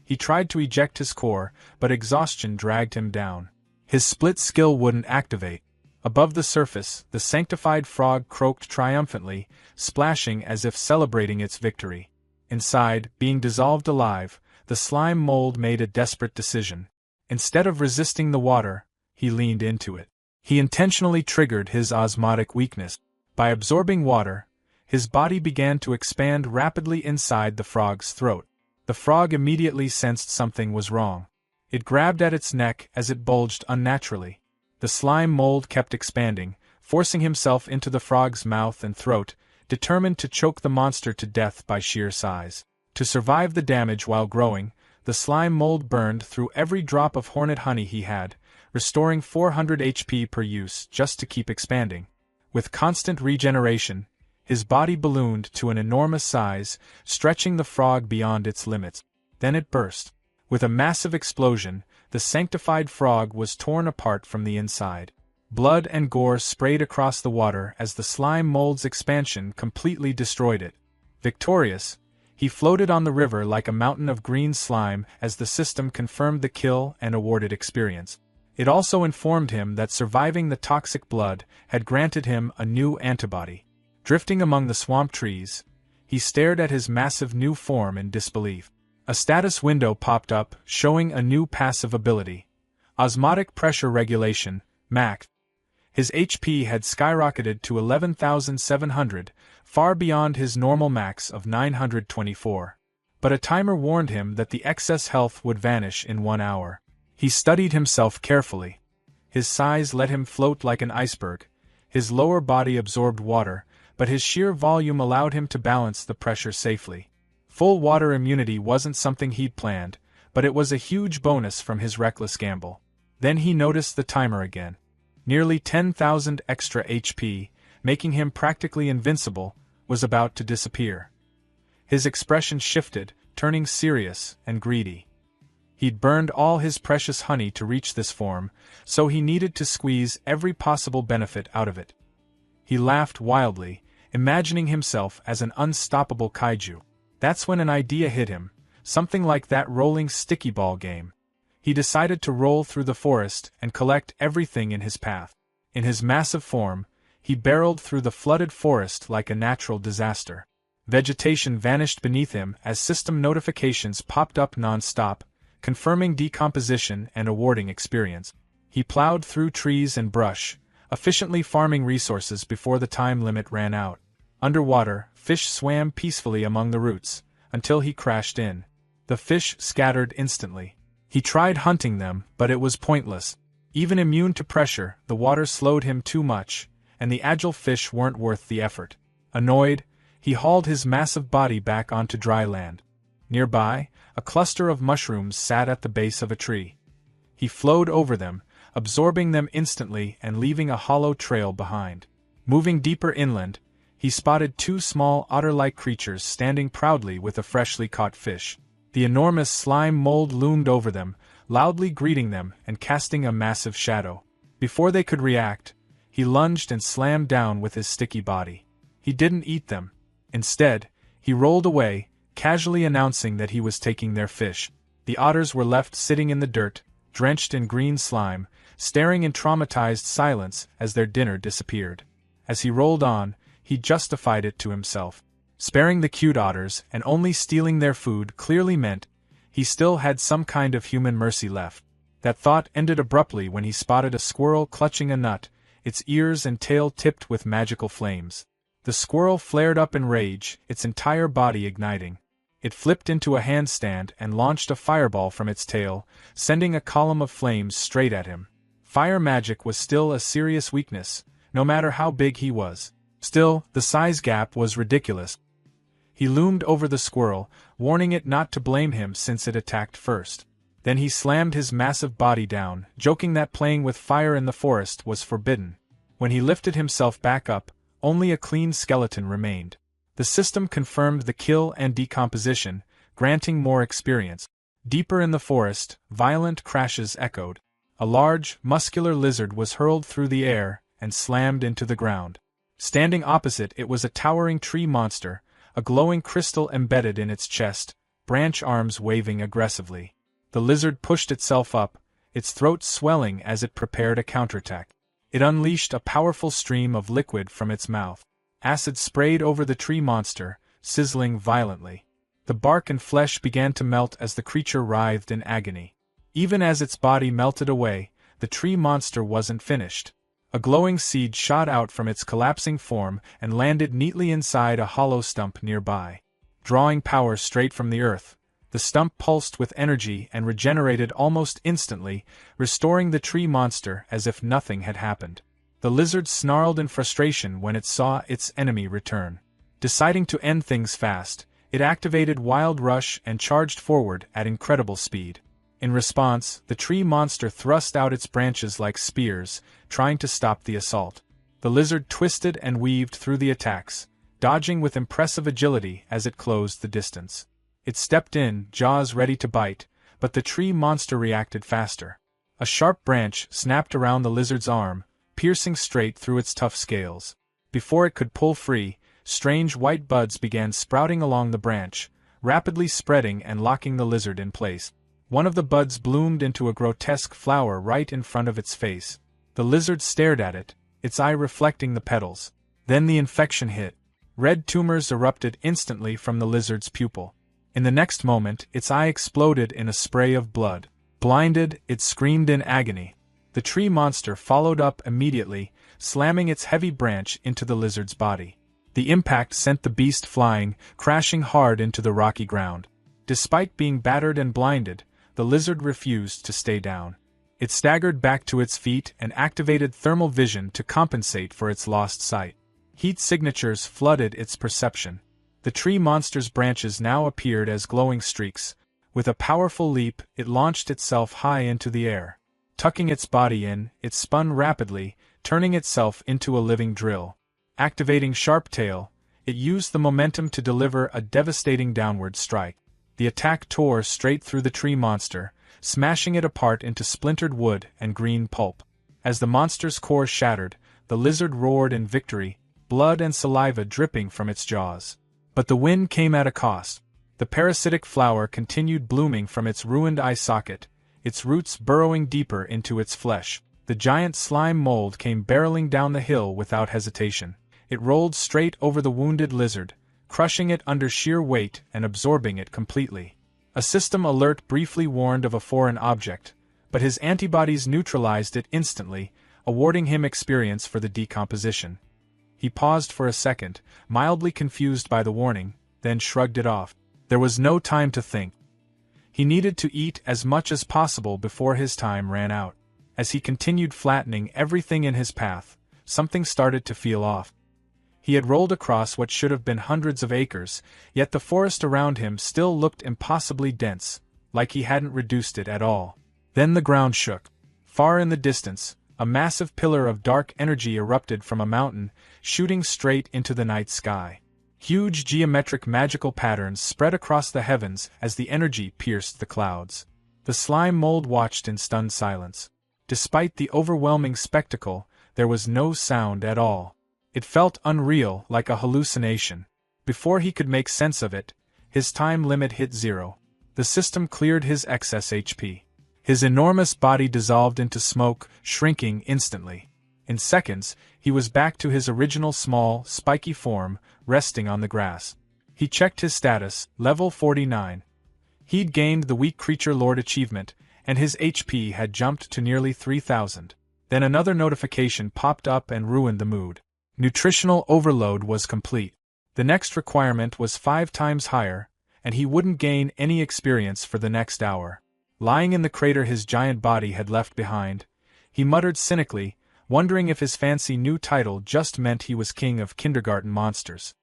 He tried to eject his core, but exhaustion dragged him down. His split skill wouldn't activate. Above the surface, the sanctified frog croaked triumphantly, splashing as if celebrating its victory. Inside, being dissolved alive, the slime mold made a desperate decision. Instead of resisting the water, he leaned into it. He intentionally triggered his osmotic weakness. By absorbing water, his body began to expand rapidly inside the frog's throat. The frog immediately sensed something was wrong. It grabbed at its neck as it bulged unnaturally. The slime mold kept expanding, forcing himself into the frog's mouth and throat, determined to choke the monster to death by sheer size. To survive the damage while growing, the slime mold burned through every drop of hornet honey he had, restoring 400 HP per use just to keep expanding. With constant regeneration, his body ballooned to an enormous size, stretching the frog beyond its limits. Then it burst. With a massive explosion, the sanctified frog was torn apart from the inside. Blood and gore sprayed across the water as the slime mold's expansion completely destroyed it. Victorious, he floated on the river like a mountain of green slime as the system confirmed the kill and awarded experience. It also informed him that surviving the toxic blood had granted him a new antibody. Drifting among the swamp trees, he stared at his massive new form in disbelief. A status window popped up, showing a new passive ability. Osmotic Pressure Regulation, MAC. His HP had skyrocketed to 11,700, far beyond his normal max of 924. But a timer warned him that the excess health would vanish in 1 hour. He studied himself carefully. His size let him float like an iceberg. His lower body absorbed water, but his sheer volume allowed him to balance the pressure safely. Full water immunity wasn't something he'd planned, but it was a huge bonus from his reckless gamble. Then he noticed the timer again. Nearly 10,000 extra HP, making him practically invincible, was about to disappear. His expression shifted, turning serious and greedy. He'd burned all his precious honey to reach this form, so he needed to squeeze every possible benefit out of it. He laughed wildly, imagining himself as an unstoppable kaiju. That's when an idea hit him, something like that rolling sticky ball game. He decided to roll through the forest and collect everything in his path. In his massive form, he barreled through the flooded forest like a natural disaster. Vegetation vanished beneath him as system notifications popped up non-stop, confirming decomposition and awarding experience. He plowed through trees and brush, efficiently farming resources before the time limit ran out. Underwater, fish swam peacefully among the roots, until he crashed in. The fish scattered instantly. He tried hunting them, but it was pointless. Even immune to pressure, the water slowed him too much, and the agile fish weren't worth the effort. Annoyed, he hauled his massive body back onto dry land. Nearby, a cluster of mushrooms sat at the base of a tree. He flowed over them, absorbing them instantly and leaving a hollow trail behind. Moving deeper inland, he spotted 2 small otter-like creatures standing proudly with a freshly caught fish. The enormous slime mold loomed over them, loudly greeting them and casting a massive shadow. Before they could react, he lunged and slammed down with his sticky body. He didn't eat them. Instead, he rolled away, casually announcing that he was taking their fish. The otters were left sitting in the dirt, drenched in green slime, staring in traumatized silence as their dinner disappeared. As he rolled on, he justified it to himself. Sparing the cute otters and only stealing their food clearly meant he still had some kind of human mercy left. That thought ended abruptly when he spotted a squirrel clutching a nut, its ears and tail tipped with magical flames. The squirrel flared up in rage, its entire body igniting. It flipped into a handstand and launched a fireball from its tail, sending a column of flames straight at him. Fire magic was still a serious weakness, no matter how big he was. Still, the size gap was ridiculous. He loomed over the squirrel, warning it not to blame him since it attacked first. Then he slammed his massive body down, joking that playing with fire in the forest was forbidden. When he lifted himself back up, only a clean skeleton remained. The system confirmed the kill and decomposition, granting more experience. Deeper in the forest, violent crashes echoed. A large, muscular lizard was hurled through the air and slammed into the ground. Standing opposite it was a towering tree monster, a glowing crystal embedded in its chest, branch arms waving aggressively. The lizard pushed itself up, its throat swelling as it prepared a counterattack. It unleashed a powerful stream of liquid from its mouth. Acid sprayed over the tree monster, sizzling violently. The bark and flesh began to melt as the creature writhed in agony. Even as its body melted away, the tree monster wasn't finished. A glowing seed shot out from its collapsing form and landed neatly inside a hollow stump nearby. Drawing power straight from the earth, the stump pulsed with energy and regenerated almost instantly, restoring the tree monster as if nothing had happened. The lizard snarled in frustration when it saw its enemy return. Deciding to end things fast, it activated Wild Rush and charged forward at incredible speed. In response, the tree monster thrust out its branches like spears, trying to stop the assault. The lizard twisted and weaved through the attacks, dodging with impressive agility as it closed the distance. It stepped in, jaws ready to bite, but the tree monster reacted faster. A sharp branch snapped around the lizard's arm, piercing straight through its tough scales. Before it could pull free, strange white buds began sprouting along the branch, rapidly spreading and locking the lizard in place. One of the buds bloomed into a grotesque flower right in front of its face. The lizard stared at it, its eye reflecting the petals. Then the infection hit. Red tumors erupted instantly from the lizard's pupil. In the next moment, its eye exploded in a spray of blood. Blinded, it screamed in agony. The tree monster followed up immediately, slamming its heavy branch into the lizard's body. The impact sent the beast flying, crashing hard into the rocky ground. Despite being battered and blinded, the lizard refused to stay down. It staggered back to its feet and activated thermal vision to compensate for its lost sight. Heat signatures flooded its perception. The tree monster's branches now appeared as glowing streaks. With a powerful leap, it launched itself high into the air. Tucking its body in, it spun rapidly, turning itself into a living drill. Activating Sharp Tail, it used the momentum to deliver a devastating downward strike. The attack tore straight through the tree monster, smashing it apart into splintered wood and green pulp. As the monster's core shattered, the lizard roared in victory, blood and saliva dripping from its jaws. But the win came at a cost. The parasitic flower continued blooming from its ruined eye socket, its roots burrowing deeper into its flesh. The giant slime mold came barreling down the hill without hesitation. It rolled straight over the wounded lizard, crushing it under sheer weight and absorbing it completely. A system alert briefly warned of a foreign object, but his antibodies neutralized it instantly, awarding him experience for the decomposition. He paused for a second, mildly confused by the warning, then shrugged it off. There was no time to think. He needed to eat as much as possible before his time ran out. As he continued flattening everything in his path, something started to feel off. He had rolled across what should have been hundreds of acres, yet the forest around him still looked impossibly dense, like he hadn't reduced it at all. Then the ground shook. Far in the distance, a massive pillar of dark energy erupted from a mountain, shooting straight into the night sky. Huge geometric magical patterns spread across the heavens as the energy pierced the clouds. The slime mold watched in stunned silence. Despite the overwhelming spectacle, there was no sound at all. It felt unreal, like a hallucination. Before he could make sense of it, his time limit hit 0. The system cleared his excess HP. His enormous body dissolved into smoke, shrinking instantly. In seconds, he was back to his original small, spiky form, resting on the grass. He checked his status, level 49. He'd gained the Weak Creature Lord achievement, and his HP had jumped to nearly 3,000. Then another notification popped up and ruined the mood. Nutritional overload was complete. The next requirement was 5 times higher, and he wouldn't gain any experience for the next hour. Lying in the crater his giant body had left behind, he muttered cynically, wondering if his fancy new title just meant he was king of kindergarten monsters.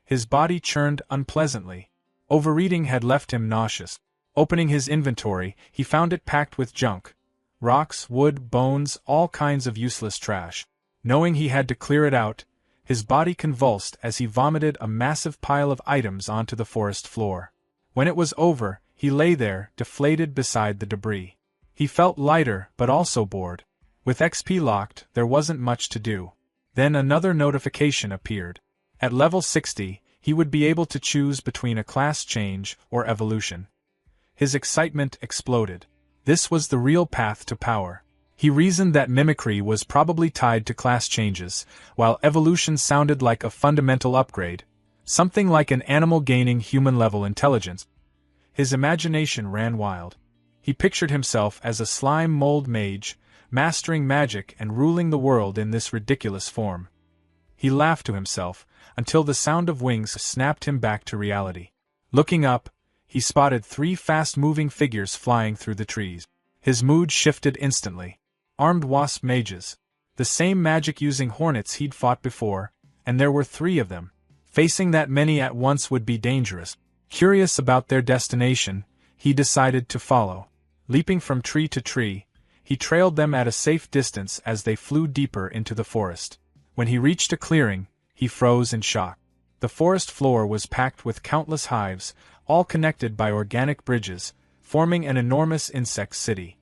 His body churned unpleasantly. Overeating had left him nauseous. Opening his inventory, he found it packed with junk. Rocks, wood, bones, all kinds of useless trash. Knowing he had to clear it out, his body convulsed as he vomited a massive pile of items onto the forest floor. When it was over, he lay there, deflated beside the debris. He felt lighter, but also bored. With XP locked, there wasn't much to do. Then another notification appeared. At level 60, he would be able to choose between a class change or evolution. His excitement exploded. This was the real path to power. He reasoned that mimicry was probably tied to class changes, while evolution sounded like a fundamental upgrade, something like an animal gaining human-level intelligence. His imagination ran wild. He pictured himself as a slime mold mage, mastering magic and ruling the world in this ridiculous form. He laughed to himself, until the sound of wings snapped him back to reality. Looking up, he spotted 3 fast-moving figures flying through the trees. His mood shifted instantly. Armed wasp mages. The same magic-using hornets he'd fought before, and there were 3 of them. Facing that many at once would be dangerous. Curious about their destination, he decided to follow. Leaping from tree to tree, he trailed them at a safe distance as they flew deeper into the forest. When he reached a clearing, he froze in shock. The forest floor was packed with countless hives, all connected by organic bridges, forming an enormous insect city.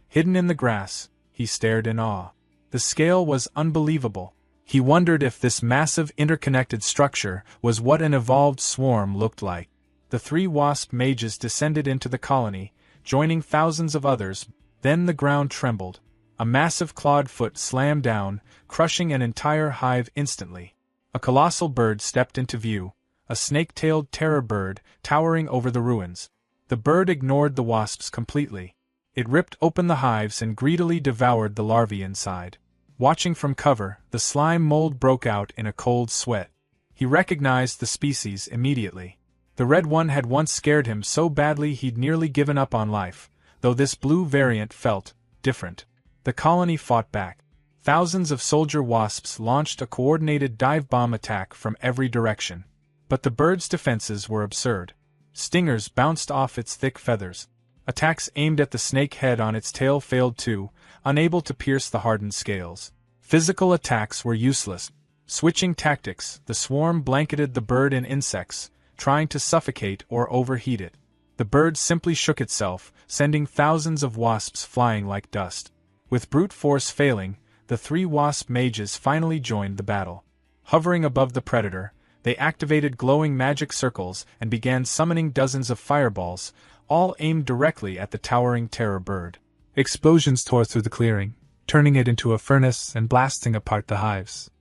Hidden in the grass, he stared in awe. The scale was unbelievable. He wondered if this massive interconnected structure was what an evolved swarm looked like. The 3 wasp mages descended into the colony, joining thousands of others. Then the ground trembled. A massive clawed foot slammed down, crushing an entire hive instantly. A colossal bird stepped into view, a snake-tailed terror bird towering over the ruins. The bird ignored the wasps completely. It ripped open the hives and greedily devoured the larvae inside. Watching from cover, the slime mold broke out in a cold sweat. He recognized the species immediately. The red one had once scared him so badly he'd nearly given up on life, though this blue variant felt different. The colony fought back. Thousands of soldier wasps launched a coordinated dive bomb attack from every direction. But the bird's defenses were absurd. Stingers bounced off its thick feathers. Attacks aimed at the snake head on its tail failed too, unable to pierce the hardened scales. Physical attacks were useless. Switching tactics, the swarm blanketed the bird in insects, trying to suffocate or overheat it. The bird simply shook itself, sending thousands of wasps flying like dust. With brute force failing, the 3 wasp mages finally joined the battle. Hovering above the predator, they activated glowing magic circles and began summoning dozens of fireballs, all aimed directly at the towering terror bird. Explosions tore through the clearing, turning it into a furnace and blasting apart the hives.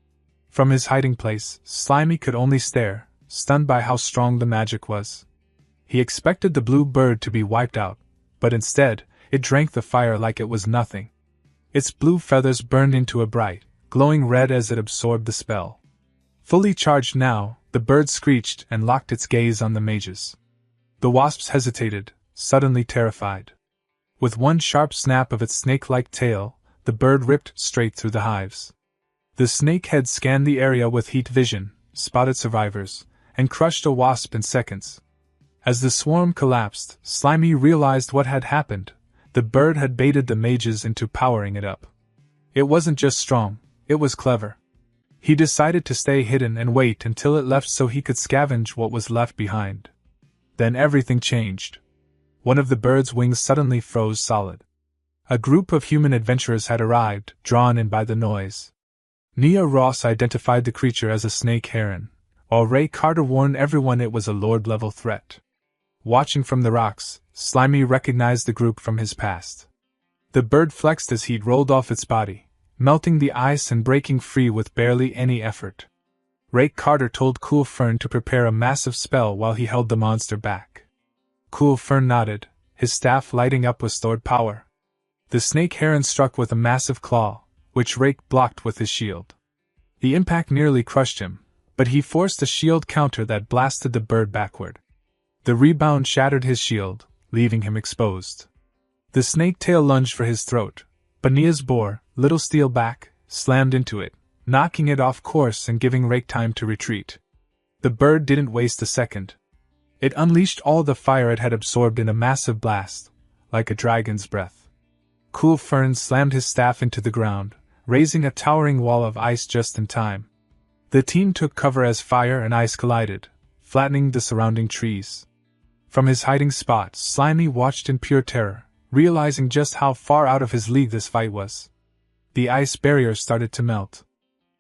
From his hiding place, Slimy could only stare, stunned by how strong the magic was. He expected the blue bird to be wiped out, but instead, it drank the fire like it was nothing. Its blue feathers burned into a bright, glowing red as it absorbed the spell. Fully charged now, the bird screeched and locked its gaze on the mages. The wasps hesitated, suddenly terrified. With one sharp snap of its snake-like tail, the bird ripped straight through the hives. The snake head scanned the area with heat vision, spotted survivors, and crushed a wasp in seconds. As the swarm collapsed, Slimy realized what had happened. The bird had baited the mages into powering it up. It wasn't just strong, it was clever. He decided to stay hidden and wait until it left so he could scavenge what was left behind. Then everything changed. One of the bird's wings suddenly froze solid. A group of human adventurers had arrived, drawn in by the noise. Nia Ross identified the creature as a snake heron, while Ray Carter warned everyone it was a Lord-level threat. Watching from the rocks, Slimy recognized the group from his past. The bird flexed as heat rolled off its body, melting the ice and breaking free with barely any effort. Ray Carter told Cool Fern to prepare a massive spell while he held the monster back. Cool Fern nodded, his staff lighting up with stored power. The snake heron struck with a massive claw, which Rake blocked with his shield. The impact nearly crushed him, but he forced a shield counter that blasted the bird backward. The rebound shattered his shield, leaving him exposed. The snake tail lunged for his throat, but Nia's boar, little steel back, slammed into it, knocking it off course and giving Rake time to retreat. The bird didn't waste a second. It unleashed all the fire it had absorbed in a massive blast, like a dragon's breath. Cool Fern slammed his staff into the ground, raising a towering wall of ice just in time. The team took cover as fire and ice collided, flattening the surrounding trees. From his hiding spot, Slimy watched in pure terror, realizing just how far out of his league this fight was. The ice barrier started to melt.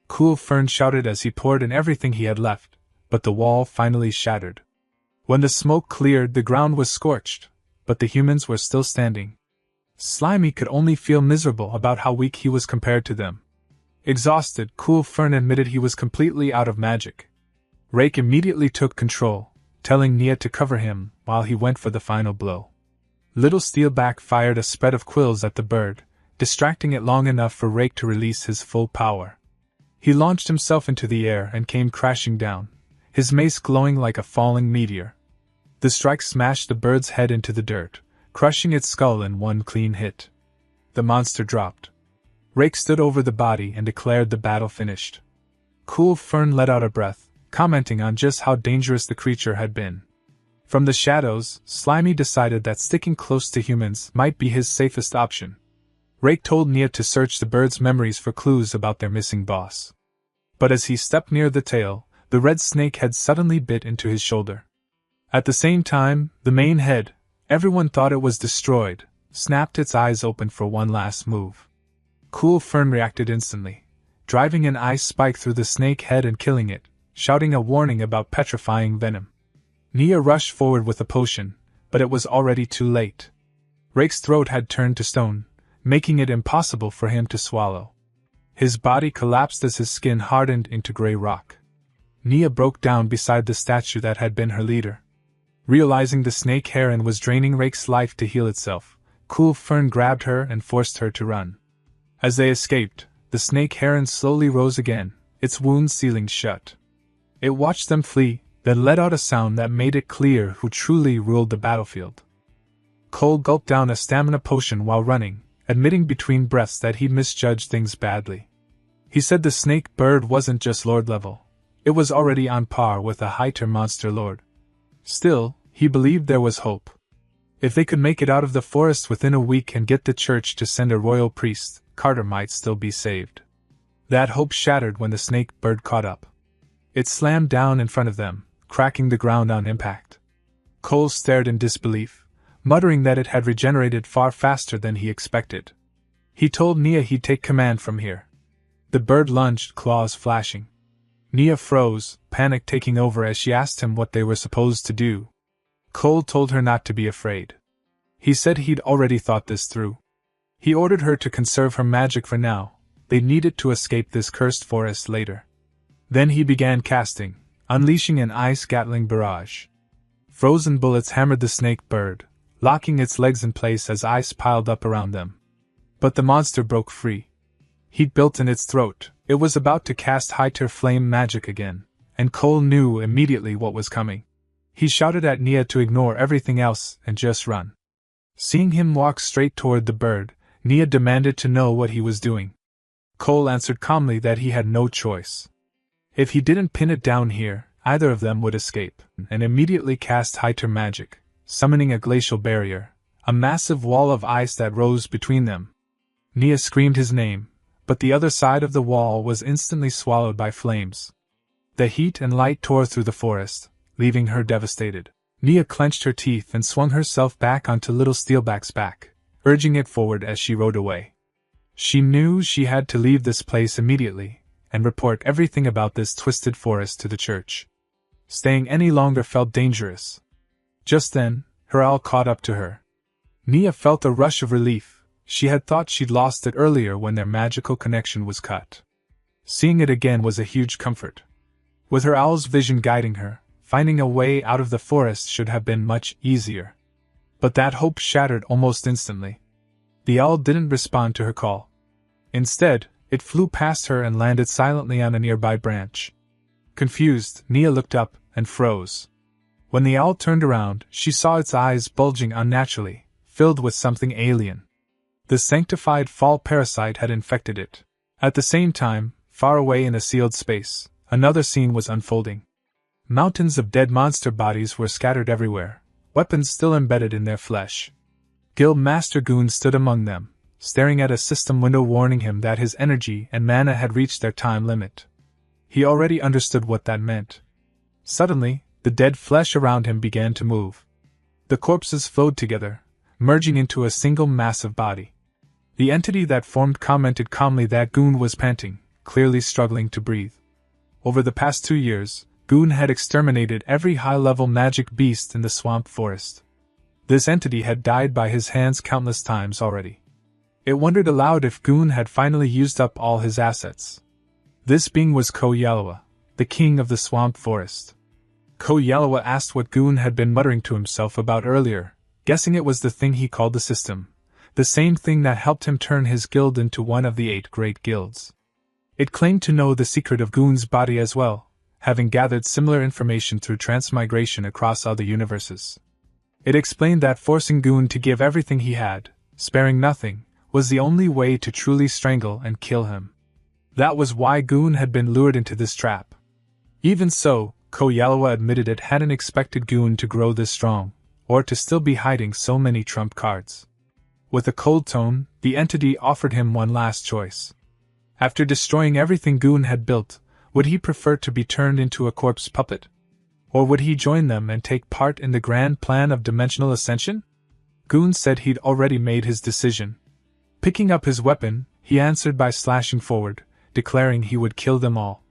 Cool Fern shouted as he poured in everything he had left, but the wall finally shattered. When the smoke cleared, the ground was scorched, but the humans were still standing. Slimy could only feel miserable about how weak he was compared to them. Exhausted, Cool Fern admitted he was completely out of magic. Rake immediately took control, telling Nia to cover him while he went for the final blow. Little Steelback fired a spread of quills at the bird, distracting it long enough for Rake to release his full power. He launched himself into the air and came crashing down, his mace glowing like a falling meteor. The strike smashed the bird's head into the dirt, crushing its skull in one clean hit. The monster dropped. Rake stood over the body and declared the battle finished. Cool Fern let out a breath, commenting on just how dangerous the creature had been. From the shadows, Slimy decided that sticking close to humans might be his safest option. Rake told Nia to search the bird's memories for clues about their missing boss. But as he stepped near the tail, the red snake head suddenly bit into his shoulder. At the same time, the main head, everyone thought it was destroyed, snapped its eyes open for one last move. Cool Fern reacted instantly, driving an ice spike through the snake head and killing it, shouting a warning about petrifying venom. Nia rushed forward with a potion, but it was already too late. Rake's throat had turned to stone, making it impossible for him to swallow. His body collapsed as his skin hardened into gray rock. Nia broke down beside the statue that had been her leader. Realizing the snake heron was draining Rake's life to heal itself, Cool Fern grabbed her and forced her to run. As they escaped, the snake heron slowly rose again, its wounds sealing shut. It watched them flee, then let out a sound that made it clear who truly ruled the battlefield. Cole gulped down a stamina potion while running, admitting between breaths that he'd misjudged things badly. He said the snake bird wasn't just lord level, it was already on par with a high-tier monster lord. Still, he believed there was hope. If they could make it out of the forest within a week and get the church to send a royal priest, Carter might still be saved. That hope shattered when the snake bird caught up. It slammed down in front of them, cracking the ground on impact. Cole stared in disbelief, muttering that it had regenerated far faster than he expected. He told Nia he'd take command from here. The bird lunged, claws flashing. Nia froze, panic taking over as she asked him what they were supposed to do. Cole told her not to be afraid. He said he'd already thought this through. He ordered her to conserve her magic for now. They needed to escape this cursed forest later. Then he began casting, unleashing an ice Gatling barrage. Frozen bullets hammered the snake bird, locking its legs in place as ice piled up around them. But the monster broke free. Heat built in its throat. It was about to cast high-tier flame magic again, and Cole knew immediately what was coming. He shouted at Nia to ignore everything else and just run. Seeing him walk straight toward the bird, Nia demanded to know what he was doing. Cole answered calmly that he had no choice. If he didn't pin it down here, either of them would escape, and immediately cast high-tier magic, summoning a glacial barrier, a massive wall of ice that rose between them. Nia screamed his name, but the other side of the wall was instantly swallowed by flames. The heat and light tore through the forest, leaving her devastated. Nia clenched her teeth and swung herself back onto Little Steelback's back, urging it forward as she rode away. She knew she had to leave this place immediately, and report everything about this twisted forest to the church. Staying any longer felt dangerous. Just then, her owl caught up to her. Nia felt a rush of relief. She had thought she'd lost it earlier when their magical connection was cut. Seeing it again was a huge comfort. With her owl's vision guiding her, finding a way out of the forest should have been much easier. But that hope shattered almost instantly. The owl didn't respond to her call. Instead, It flew past her and landed silently on a nearby branch. Confused, Nia looked up and froze. When the owl turned around, she saw its eyes bulging unnaturally, filled with something alien. The sanctified fall parasite had infected it. At the same time, far away in a sealed space, another scene was unfolding. Mountains of dead monster bodies were scattered everywhere, weapons still embedded in their flesh. Guild Master Goon stood among them, staring at a system window warning him that his energy and mana had reached their time limit. He already understood what that meant. Suddenly, the dead flesh around him began to move. The corpses flowed together, merging into a single massive body. The entity that formed commented calmly that Goon was panting, clearly struggling to breathe. Over the past 2 years, Goon had exterminated every high-level magic beast in the swamp forest. This entity had died by his hands countless times already. It wondered aloud if Goon had finally used up all his assets. This being was Yahello, the king of the swamp forest. Yahello asked what Goon had been muttering to himself about earlier, guessing it was the thing he called the system, the same thing that helped him turn his guild into one of the 8 great guilds. It claimed to know the secret of Goon's body as well, having gathered similar information through transmigration across other universes. It explained that forcing Goon to give everything he had, sparing nothing, was the only way to truly strangle and kill him. That was why Goon had been lured into this trap. Even so, Yahello admitted it hadn't expected Goon to grow this strong, or to still be hiding so many trump cards. With a cold tone, the entity offered him one last choice. After destroying everything Goon had built, would he prefer to be turned into a corpse puppet? Or would he join them and take part in the grand plan of dimensional ascension? Goon said he'd already made his decision. Picking up his weapon, he answered by slashing forward, declaring he would kill them all.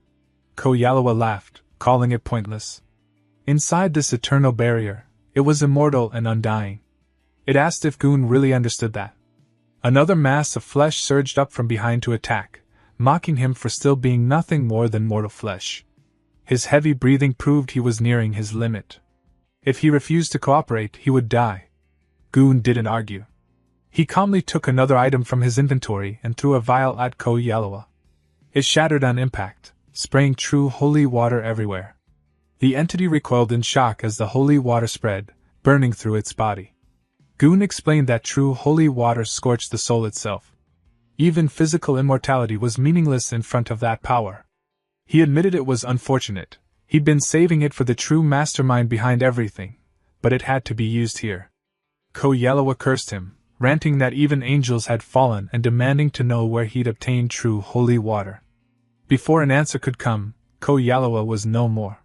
Yahello laughed, calling it pointless. Inside this eternal barrier, it was immortal and undying. It asked if Goon really understood that. Another mass of flesh surged up from behind to attack, mocking him for still being nothing more than mortal flesh. His heavy breathing proved he was nearing his limit. If he refused to cooperate, he would die. Goon didn't argue. He calmly took another item from his inventory and threw a vial at Yahello. It shattered on impact, spraying true holy water everywhere. The entity recoiled in shock as the holy water spread, burning through its body. Goon explained that true holy water scorched the soul itself. Even physical immortality was meaningless in front of that power. He admitted it was unfortunate. He'd been saving it for the true mastermind behind everything, but it had to be used here. Yahello cursed him, ranting that even angels had fallen and demanding to know where he'd obtained true holy water. Before an answer could come, Yahello was no more.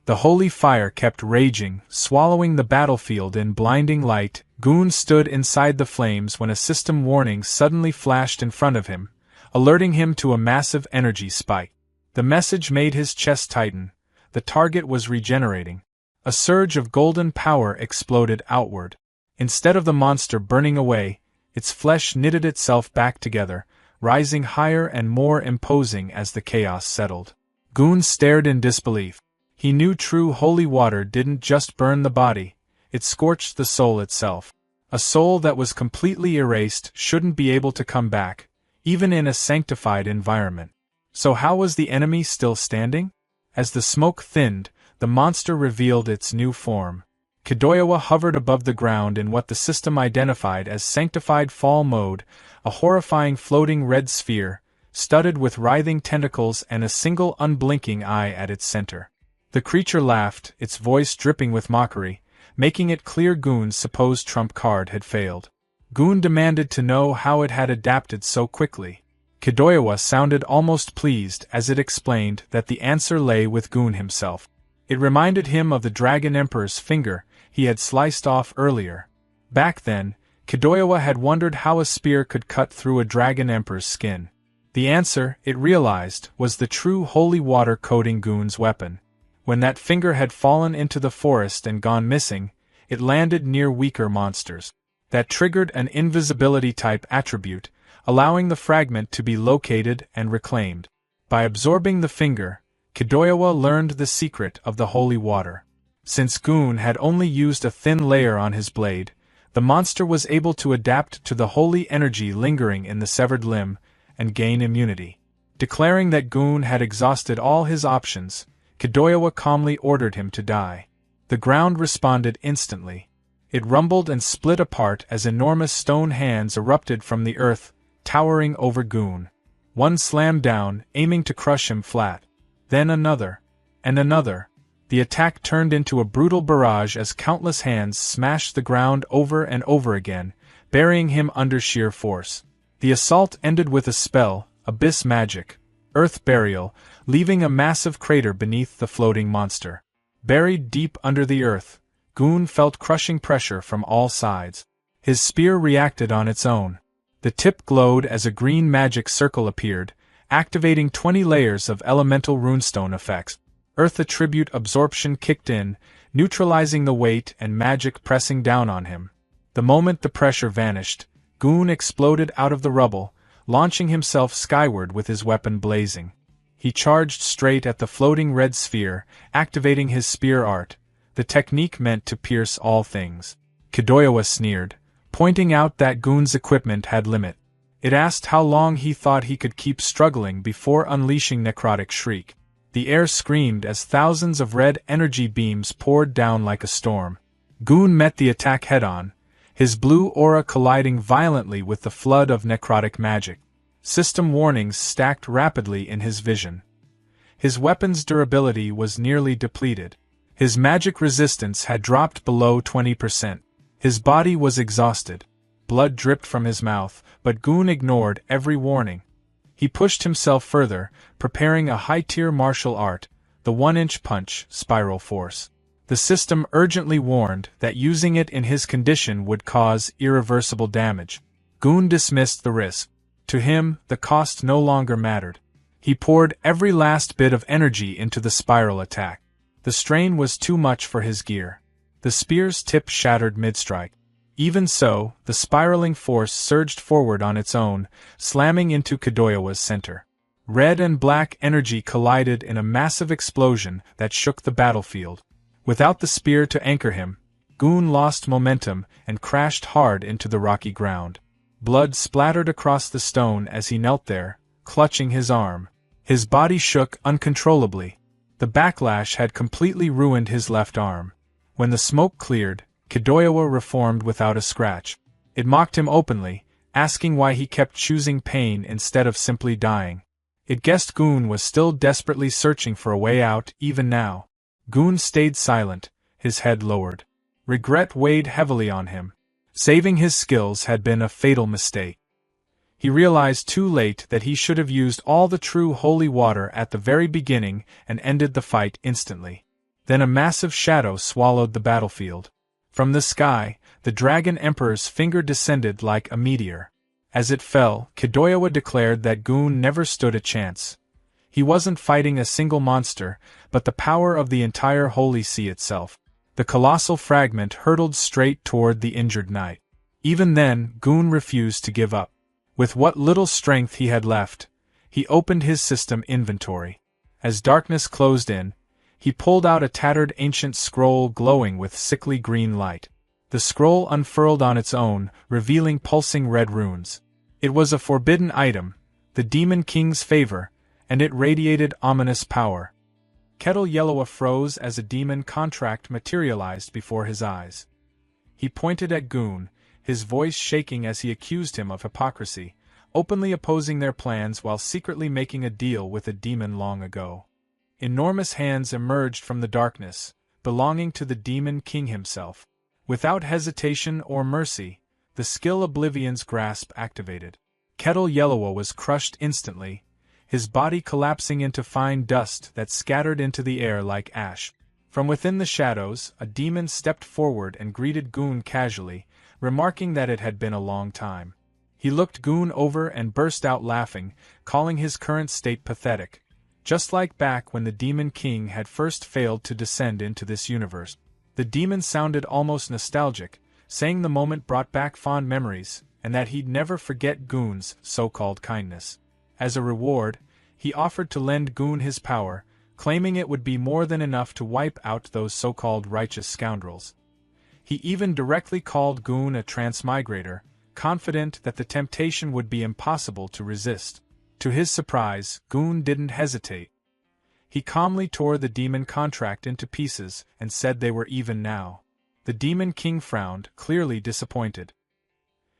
The holy fire kept raging, swallowing the battlefield in blinding light. Goon stood inside the flames when a system warning suddenly flashed in front of him, alerting him to a massive energy spike. The message made his chest tighten. The target was regenerating. A surge of golden power exploded outward. Instead of the monster burning away, its flesh knitted itself back together, rising higher and more imposing as the chaos settled. Goon stared in disbelief. He knew true holy water didn't just burn the body, it scorched the soul itself. A soul that was completely erased shouldn't be able to come back, even in a sanctified environment. So how was the enemy still standing? As the smoke thinned, the monster revealed its new form. Yahello hovered above the ground in what the system identified as sanctified fall mode, a horrifying floating red sphere, studded with writhing tentacles and a single unblinking eye at its center. The creature laughed, its voice dripping with mockery, making it clear Goon's supposed trump card had failed. Goon demanded to know how it had adapted so quickly. Yahello sounded almost pleased as it explained that the answer lay with Goon himself. It reminded him of the Dragon Emperor's finger he had sliced off earlier. Back then, Yahello had wondered how a spear could cut through a Dragon Emperor's skin. The answer, it realized, was the true holy water coating Goon's weapon. When that finger had fallen into the forest and gone missing, it landed near weaker monsters. That triggered an invisibility-type attribute, allowing the fragment to be located and reclaimed. By absorbing the finger, Yahello learned the secret of the holy water. Since Goon had only used a thin layer on his blade, the monster was able to adapt to the holy energy lingering in the severed limb, and gain immunity. Declaring that Goon had exhausted all his options, Kidoyawa calmly ordered him to die. The ground responded instantly. It rumbled and split apart as enormous stone hands erupted from the earth, towering over Goon. One slammed down, aiming to crush him flat. Then another. And another. The attack turned into a brutal barrage as countless hands smashed the ground over and over again, burying him under sheer force. The assault ended with a spell, abyss magic, earth burial, leaving a massive crater beneath the floating monster. Buried deep under the earth, Goon felt crushing pressure from all sides. His spear reacted on its own. The tip glowed as a green magic circle appeared, activating 20 layers of elemental runestone effects. Earth attribute absorption kicked in, neutralizing the weight and magic pressing down on him. The moment the pressure vanished, Goon exploded out of the rubble, launching himself skyward with his weapon blazing. He charged straight at the floating red sphere, activating his spear art, the technique meant to pierce all things. Kidoyawa sneered, pointing out that Goon's equipment had limit. It asked how long he thought he could keep struggling before unleashing necrotic shriek. The air screamed as thousands of red energy beams poured down like a storm. Goon met the attack head-on, his blue aura colliding violently with the flood of necrotic magic. System warnings stacked rapidly in his vision. His weapon's durability was nearly depleted. His magic resistance had dropped below 20%. His body was exhausted. Blood dripped from his mouth, but Goon ignored every warning. He pushed himself further, preparing a high-tier martial art, the 1-inch punch, Spiral Force. The system urgently warned that using it in his condition would cause irreversible damage. Goon dismissed the risk. To him, the cost no longer mattered. He poured every last bit of energy into the spiral attack. The strain was too much for his gear. The spear's tip shattered mid-strike. Even so, the spiraling force surged forward on its own, slamming into Kidoyawa's center. Red and black energy collided in a massive explosion that shook the battlefield. Without the spear to anchor him, Goon lost momentum and crashed hard into the rocky ground. Blood splattered across the stone as he knelt there, clutching his arm. His body shook uncontrollably. The backlash had completely ruined his left arm. When the smoke cleared, Kidoyawa reformed without a scratch. It mocked him openly, asking why he kept choosing pain instead of simply dying. It guessed Goon was still desperately searching for a way out even now. Goon stayed silent, his head lowered. Regret weighed heavily on him. Saving his skills had been a fatal mistake. He realized too late that he should have used all the true holy water at the very beginning and ended the fight instantly. Then a massive shadow swallowed the battlefield. From the sky, the Dragon Emperor's finger descended like a meteor. As it fell, Kidoyawa declared that Goon never stood a chance. He wasn't fighting a single monster, but the power of the entire Holy Sea itself. The colossal fragment hurtled straight toward the injured knight. Even then, Goon refused to give up. With what little strength he had left, he opened his system inventory. As darkness closed in, he pulled out a tattered ancient scroll glowing with sickly green light. The scroll unfurled on its own, revealing pulsing red runes. It was a forbidden item, the Demon King's favor, and it radiated ominous power. Kettle Yellow froze as a demon contract materialized before his eyes. He pointed at Goon, his voice shaking as he accused him of hypocrisy, openly opposing their plans while secretly making a deal with a demon long ago. Enormous hands emerged from the darkness, belonging to the Demon King himself. Without hesitation or mercy, the skill Oblivion's grasp activated. Kettle Yellow was crushed instantly, his body collapsing into fine dust that scattered into the air like ash. From within the shadows, a demon stepped forward and greeted Goon casually, remarking that it had been a long time. He looked Goon over and burst out laughing, calling his current state pathetic. Just like back when the Demon King had first failed to descend into this universe. The demon sounded almost nostalgic, saying the moment brought back fond memories, and that he'd never forget Goon's so-called kindness. As a reward, he offered to lend Goon his power, claiming it would be more than enough to wipe out those so-called righteous scoundrels. He even directly called Goon a transmigrator, confident that the temptation would be impossible to resist. To his surprise, Goon didn't hesitate. He calmly tore the demon contract into pieces and said they were even now. The Demon King frowned, clearly disappointed.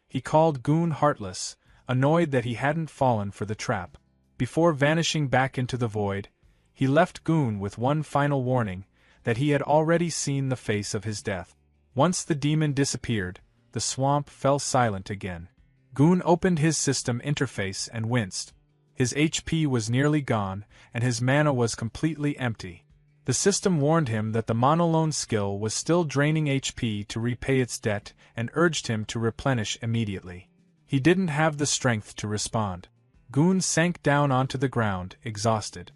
He called Goon heartless, annoyed that he hadn't fallen for the trap. Before vanishing back into the void, he left Goon with one final warning, that he had already seen the face of his death. Once the demon disappeared, the swamp fell silent again. Goon opened his system interface and winced. His HP was nearly gone, and his mana was completely empty. The system warned him that the monolone skill was still draining HP to repay its debt and urged him to replenish immediately. He didn't have the strength to respond. Goon sank down onto the ground, exhausted.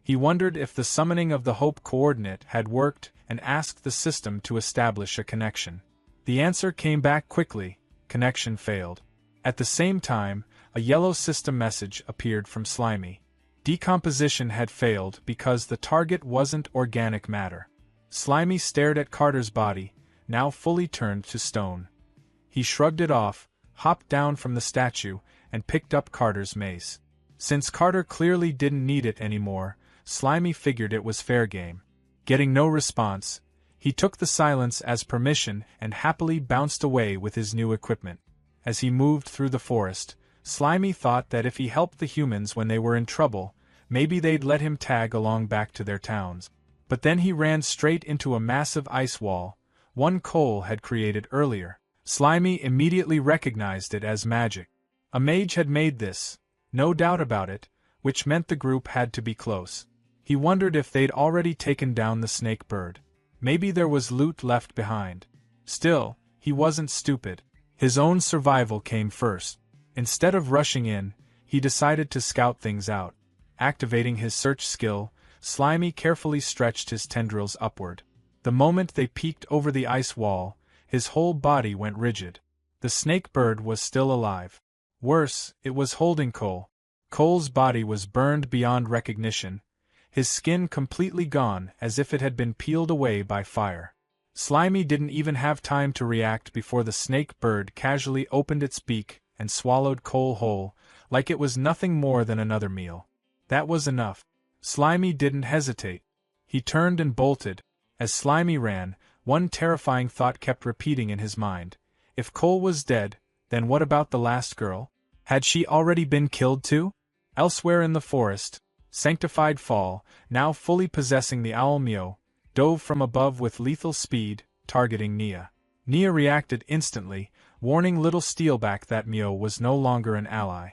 He wondered if the summoning of the Hope coordinate had worked and asked the system to establish a connection. The answer came back quickly: connection failed. At the same time, a yellow system message appeared from Slimy. Decomposition had failed because the target wasn't organic matter. Slimy stared at Carter's body, now fully turned to stone. He shrugged it off, hopped down from the statue, and picked up Carter's mace. Since Carter clearly didn't need it anymore, Slimy figured it was fair game. Getting no response, he took the silence as permission and happily bounced away with his new equipment. As he moved through the forest, Slimy thought that if he helped the humans when they were in trouble, maybe they'd let him tag along back to their towns. But then he ran straight into a massive ice wall, one Cole had created earlier. Slimy immediately recognized it as magic. A mage had made this, no doubt about it, which meant the group had to be close. He wondered if they'd already taken down the snake bird. Maybe there was loot left behind. Still, he wasn't stupid. His own survival came first. Instead of rushing in, he decided to scout things out. Activating his search skill, Slimy carefully stretched his tendrils upward. The moment they peeked over the ice wall, his whole body went rigid. The snake bird was still alive. Worse, it was holding Cole. Cole's body was burned beyond recognition, his skin completely gone as if it had been peeled away by fire. Slimy didn't even have time to react before the snake bird casually opened its beak and swallowed Cole whole, like it was nothing more than another meal. That was enough. Slimy didn't hesitate. He turned and bolted. As Slimy ran, one terrifying thought kept repeating in his mind. If Cole was dead, then what about the last girl? Had she already been killed too? Elsewhere in the forest, Sanctified Fall, now fully possessing the owl Mio, dove from above with lethal speed, targeting Nia. Nia reacted instantly, warning little Steelback that Mio was no longer an ally.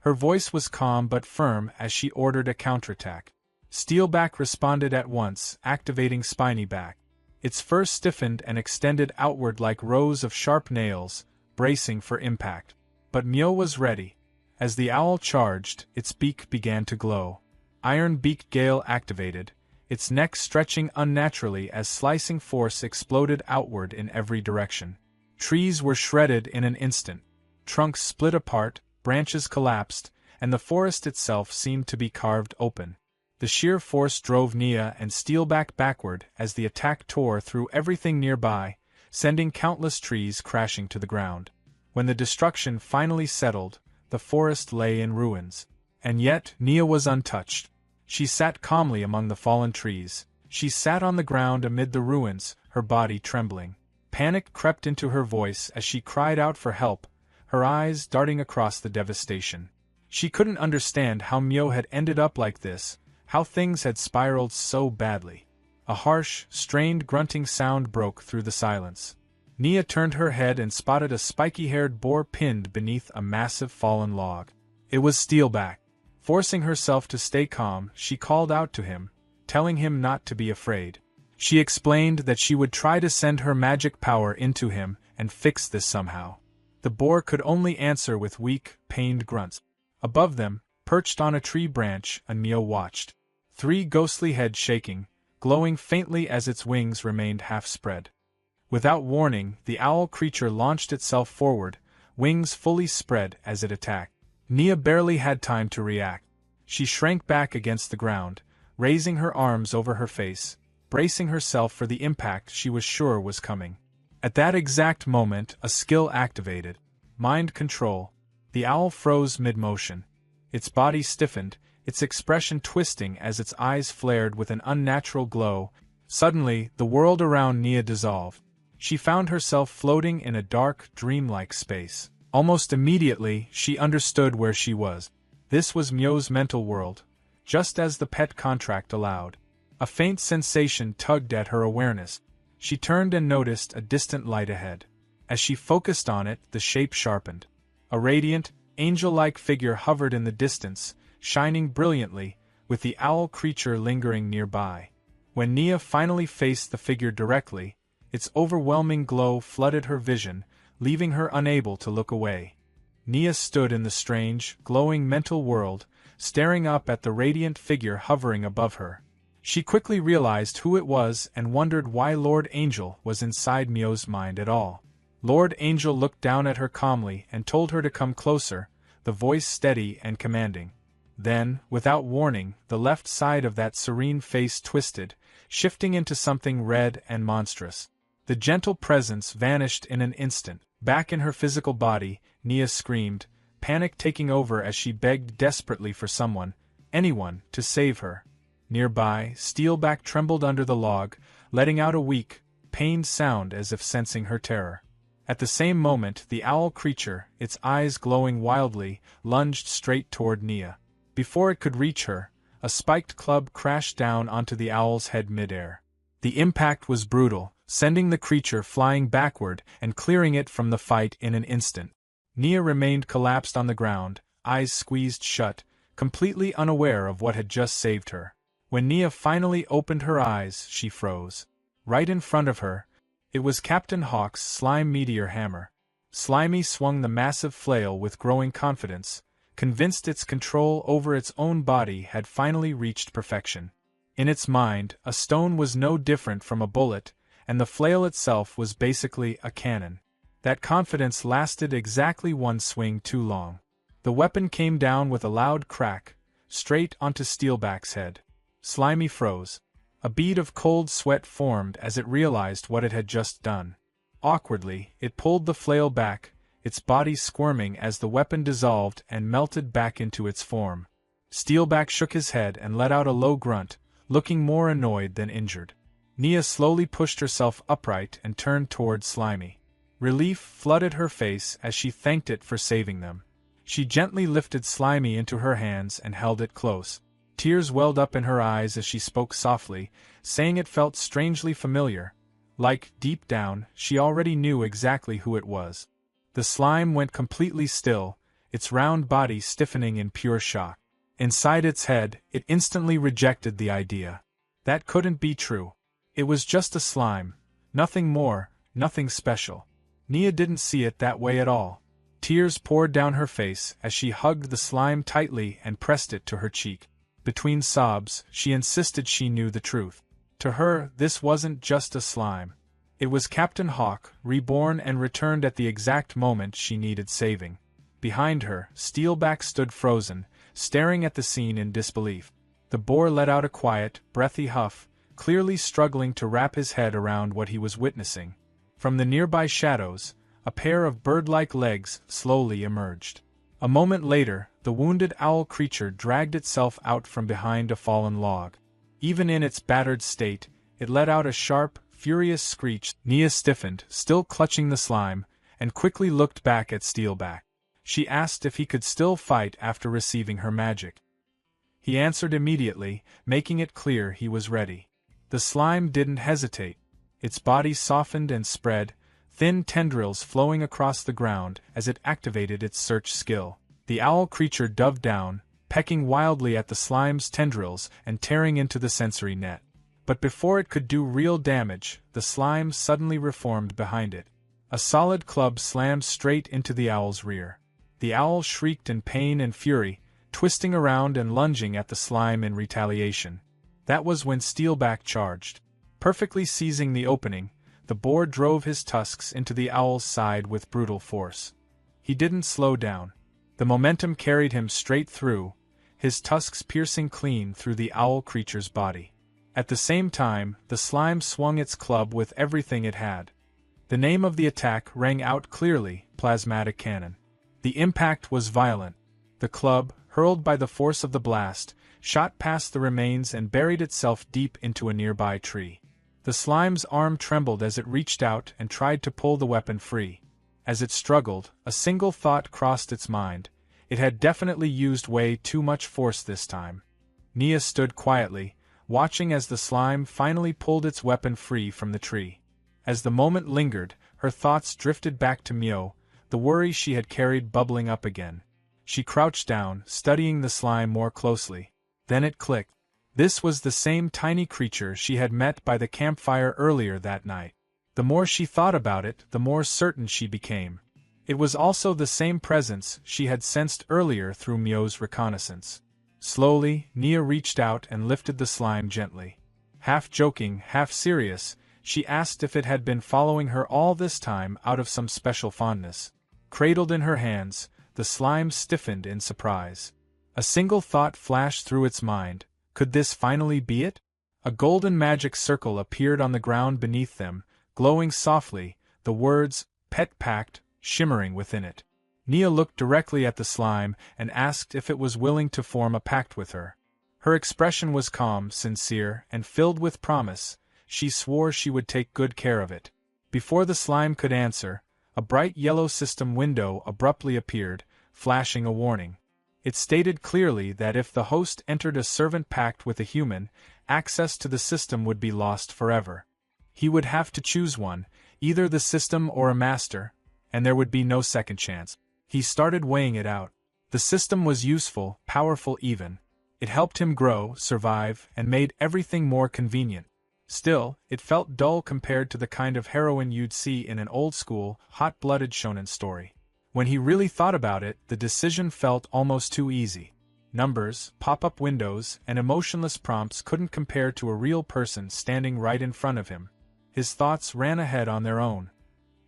Her voice was calm but firm as she ordered a counterattack. Steelback responded at once, activating Spiny Back. Its fur stiffened and extended outward like rows of sharp nails, bracing for impact. But Mio was ready. As the owl charged, its beak began to glow. Iron Beak Gale activated, its neck stretching unnaturally as slicing force exploded outward in every direction. Trees were shredded in an instant. Trunks split apart, branches collapsed, and the forest itself seemed to be carved open. The sheer force drove Nia and Steelback backward as the attack tore through everything nearby, sending countless trees crashing to the ground. When the destruction finally settled, the forest lay in ruins. And yet, Nia was untouched. She sat calmly among the fallen trees. She sat on the ground amid the ruins, her body trembling. Panic crept into her voice as she cried out for help, her eyes darting across the devastation. She couldn't understand how Mio had ended up like this, how things had spiraled so badly. A harsh, strained grunting sound broke through the silence. Nia turned her head and spotted a spiky-haired boar pinned beneath a massive fallen log. It was Steelback. Forcing herself to stay calm, she called out to him, telling him not to be afraid. She explained that she would try to send her magic power into him and fix this somehow. The boar could only answer with weak, pained grunts. Above them, perched on a tree branch, Mio watched. 3 ghostly heads shaking, glowing faintly as its wings remained half spread. Without warning, the owl creature launched itself forward, wings fully spread as it attacked. Nia barely had time to react. She shrank back against the ground, raising her arms over her face, bracing herself for the impact she was sure was coming. At that exact moment, a skill activated. Mind control. The owl froze mid-motion. Its body stiffened, its expression twisting as its eyes flared with an unnatural glow. Suddenly, the world around Nia dissolved. She found herself floating in a dark, dreamlike space. Almost immediately, she understood where she was. This was Myo's mental world, just as the pet contract allowed. A faint sensation tugged at her awareness. She turned and noticed a distant light ahead. As she focused on it, the shape sharpened. A radiant, angel-like figure hovered in the distance, shining brilliantly, with the owl creature lingering nearby. When Nia finally faced the figure directly, its overwhelming glow flooded her vision, leaving her unable to look away. Nia stood in the strange, glowing mental world, staring up at the radiant figure hovering above her. She quickly realized who it was and wondered why Lord Angel was inside Myo's mind at all. Lord Angel looked down at her calmly and told her to come closer, the voice steady and commanding. Then, without warning, the left side of that serene face twisted, shifting into something red and monstrous. The gentle presence vanished in an instant. Back in her physical body, Nia screamed, panic taking over as she begged desperately for someone, anyone, to save her. Nearby, Steelback trembled under the log, letting out a weak, pained sound as if sensing her terror. At the same moment, the owl creature, its eyes glowing wildly, lunged straight toward Nia. Before it could reach her, a spiked club crashed down onto the owl's head midair. The impact was brutal, sending the creature flying backward and clearing it from the fight in an instant. Nia remained collapsed on the ground, eyes squeezed shut, completely unaware of what had just saved her. When Nia finally opened her eyes, she froze. Right in front of her, it was Captain Hawk's slime meteor hammer. Slimy swung the massive flail with growing confidence, convinced its control over its own body had finally reached perfection. In its mind, a stone was no different from a bullet, and the flail itself was basically a cannon. That confidence lasted exactly one swing too long. The weapon came down with a loud crack, straight onto Steelback's head. Slimy froze. A bead of cold sweat formed as it realized what it had just done. Awkwardly, it pulled the flail back, its body squirming as the weapon dissolved and melted back into its form. Steelback shook his head and let out a low grunt, looking more annoyed than injured. Nia slowly pushed herself upright and turned toward Slimy. Relief flooded her face as she thanked it for saving them. She gently lifted Slimy into her hands and held it close. Tears welled up in her eyes as she spoke softly, saying it felt strangely familiar. Like, deep down, she already knew exactly who it was. The slime went completely still, its round body stiffening in pure shock. Inside its head, it instantly rejected the idea. That couldn't be true. It was just a slime. Nothing more, nothing special. Nia didn't see it that way at all. Tears poured down her face as she hugged the slime tightly and pressed it to her cheek. Between sobs, she insisted she knew the truth. To her, this wasn't just a slime. It was Captain Hawk, reborn and returned at the exact moment she needed saving. Behind her, Steelback stood frozen, staring at the scene in disbelief. The boar let out a quiet, breathy huff, clearly struggling to wrap his head around what he was witnessing. From the nearby shadows, a pair of bird-like legs slowly emerged. A moment later, the wounded owl creature dragged itself out from behind a fallen log. Even in its battered state, it let out a sharp, furious screech. Nia stiffened, still clutching the slime, and quickly looked back at Steelback. She asked if he could still fight after receiving her magic. He answered immediately, making it clear he was ready. The slime didn't hesitate. Its body softened and spread, thin tendrils flowing across the ground as it activated its search skill. The owl creature dove down, pecking wildly at the slime's tendrils and tearing into the sensory net. But before it could do real damage, the slime suddenly reformed behind it. A solid club slammed straight into the owl's rear. The owl shrieked in pain and fury, twisting around and lunging at the slime in retaliation. That was when Steelback charged. Perfectly seizing the opening, the boar drove his tusks into the owl's side with brutal force. He didn't slow down. The momentum carried him straight through, his tusks piercing clean through the owl creature's body. At the same time, the slime swung its club with everything it had. The name of the attack rang out clearly, plasmatic cannon. The impact was violent. The club, hurled by the force of the blast, shot past the remains and buried itself deep into a nearby tree. The slime's arm trembled as it reached out and tried to pull the weapon free. As it struggled, a single thought crossed its mind. It had definitely used way too much force this time. Nia stood quietly, watching as the slime finally pulled its weapon free from the tree. As the moment lingered, her thoughts drifted back to Myo, the worry she had carried bubbling up again. She crouched down, studying the slime more closely. Then it clicked. This was the same tiny creature she had met by the campfire earlier that night. The more she thought about it, the more certain she became. It was also the same presence she had sensed earlier through Myo's reconnaissance. Slowly, Nia reached out and lifted the slime gently. Half joking, half serious, she asked if it had been following her all this time out of some special fondness. Cradled in her hands, the slime stiffened in surprise. A single thought flashed through its mind. Could this finally be it? A golden magic circle appeared on the ground beneath them, glowing softly, the words, "Pet Pact," shimmering within it. Nia looked directly at the slime and asked if it was willing to form a pact with her. Her expression was calm, sincere, and filled with promise. She swore she would take good care of it. Before the slime could answer, a bright yellow system window abruptly appeared, flashing a warning. It stated clearly that if the host entered a servant pact with a human, access to the system would be lost forever. He would have to choose one, either the system or a master, and there would be no second chance. He started weighing it out. The system was useful, powerful even. It helped him grow, survive, and made everything more convenient. Still, it felt dull compared to the kind of heroine you'd see in an old-school, hot-blooded shonen story. When he really thought about it, the decision felt almost too easy. Numbers, pop-up windows, and emotionless prompts couldn't compare to a real person standing right in front of him. His thoughts ran ahead on their own.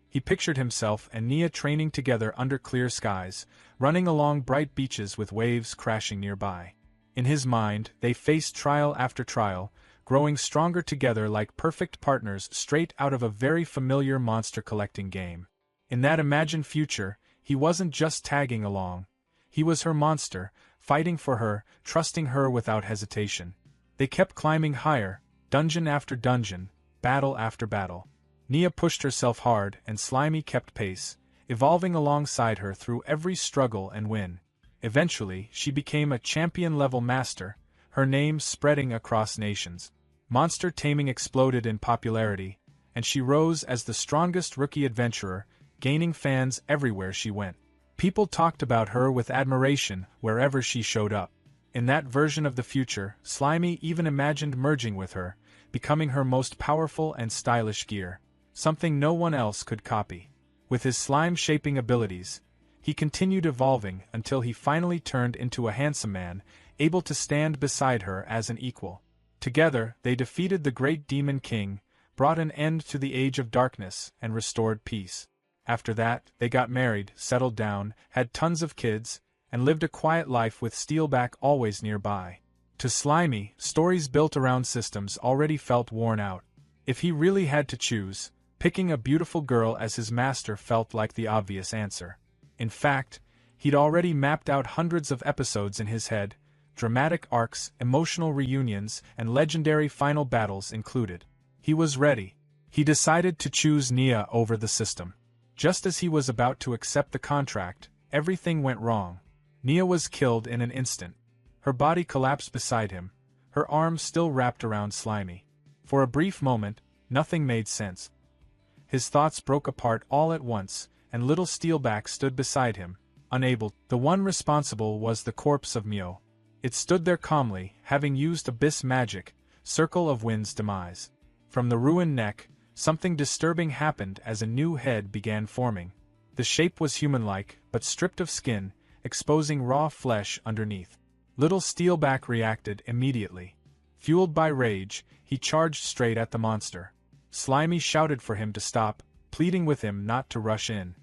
He pictured himself and Nia training together under clear skies, running along bright beaches with waves crashing nearby. In his mind, they faced trial after trial, growing stronger together like perfect partners straight out of a very familiar monster-collecting game. In that imagined future, he wasn't just tagging along. He was her monster, fighting for her, trusting her without hesitation. They kept climbing higher, dungeon after dungeon, battle after battle. Nia pushed herself hard and Slimy kept pace, evolving alongside her through every struggle and win. Eventually, she became a champion-level master, her name spreading across nations. Monster taming exploded in popularity, and she rose as the strongest rookie adventurer, gaining fans everywhere she went. People talked about her with admiration wherever she showed up. In that version of the future, Slimy even imagined merging with her, becoming her most powerful and stylish gear, something no one else could copy. With his slime-shaping abilities, he continued evolving until he finally turned into a handsome man, able to stand beside her as an equal. Together, they defeated the great demon king, brought an end to the age of darkness, and restored peace. After that, they got married, settled down, had tons of kids, and lived a quiet life with Steelback always nearby. To Slimy, stories built around systems already felt worn out. If he really had to choose, picking a beautiful girl as his master felt like the obvious answer. In fact, he'd already mapped out hundreds of episodes in his head, dramatic arcs, emotional reunions, and legendary final battles included. He was ready. He decided to choose Nia over the system. Just as he was about to accept the contract, everything went wrong. Nia was killed in an instant. Her body collapsed beside him, her arms still wrapped around Slimy. For a brief moment, nothing made sense. His thoughts broke apart all at once, and little Steelback stood beside him, unable. The one responsible was the corpse of Myo. It stood there calmly, having used abyss magic, Circle of Wind's demise. From the ruined neck, something disturbing happened as a new head began forming. The shape was human-like, but stripped of skin, exposing raw flesh underneath. Little Steelback reacted immediately. Fueled by rage, he charged straight at the monster. Slimy shouted for him to stop, pleading with him not to rush in.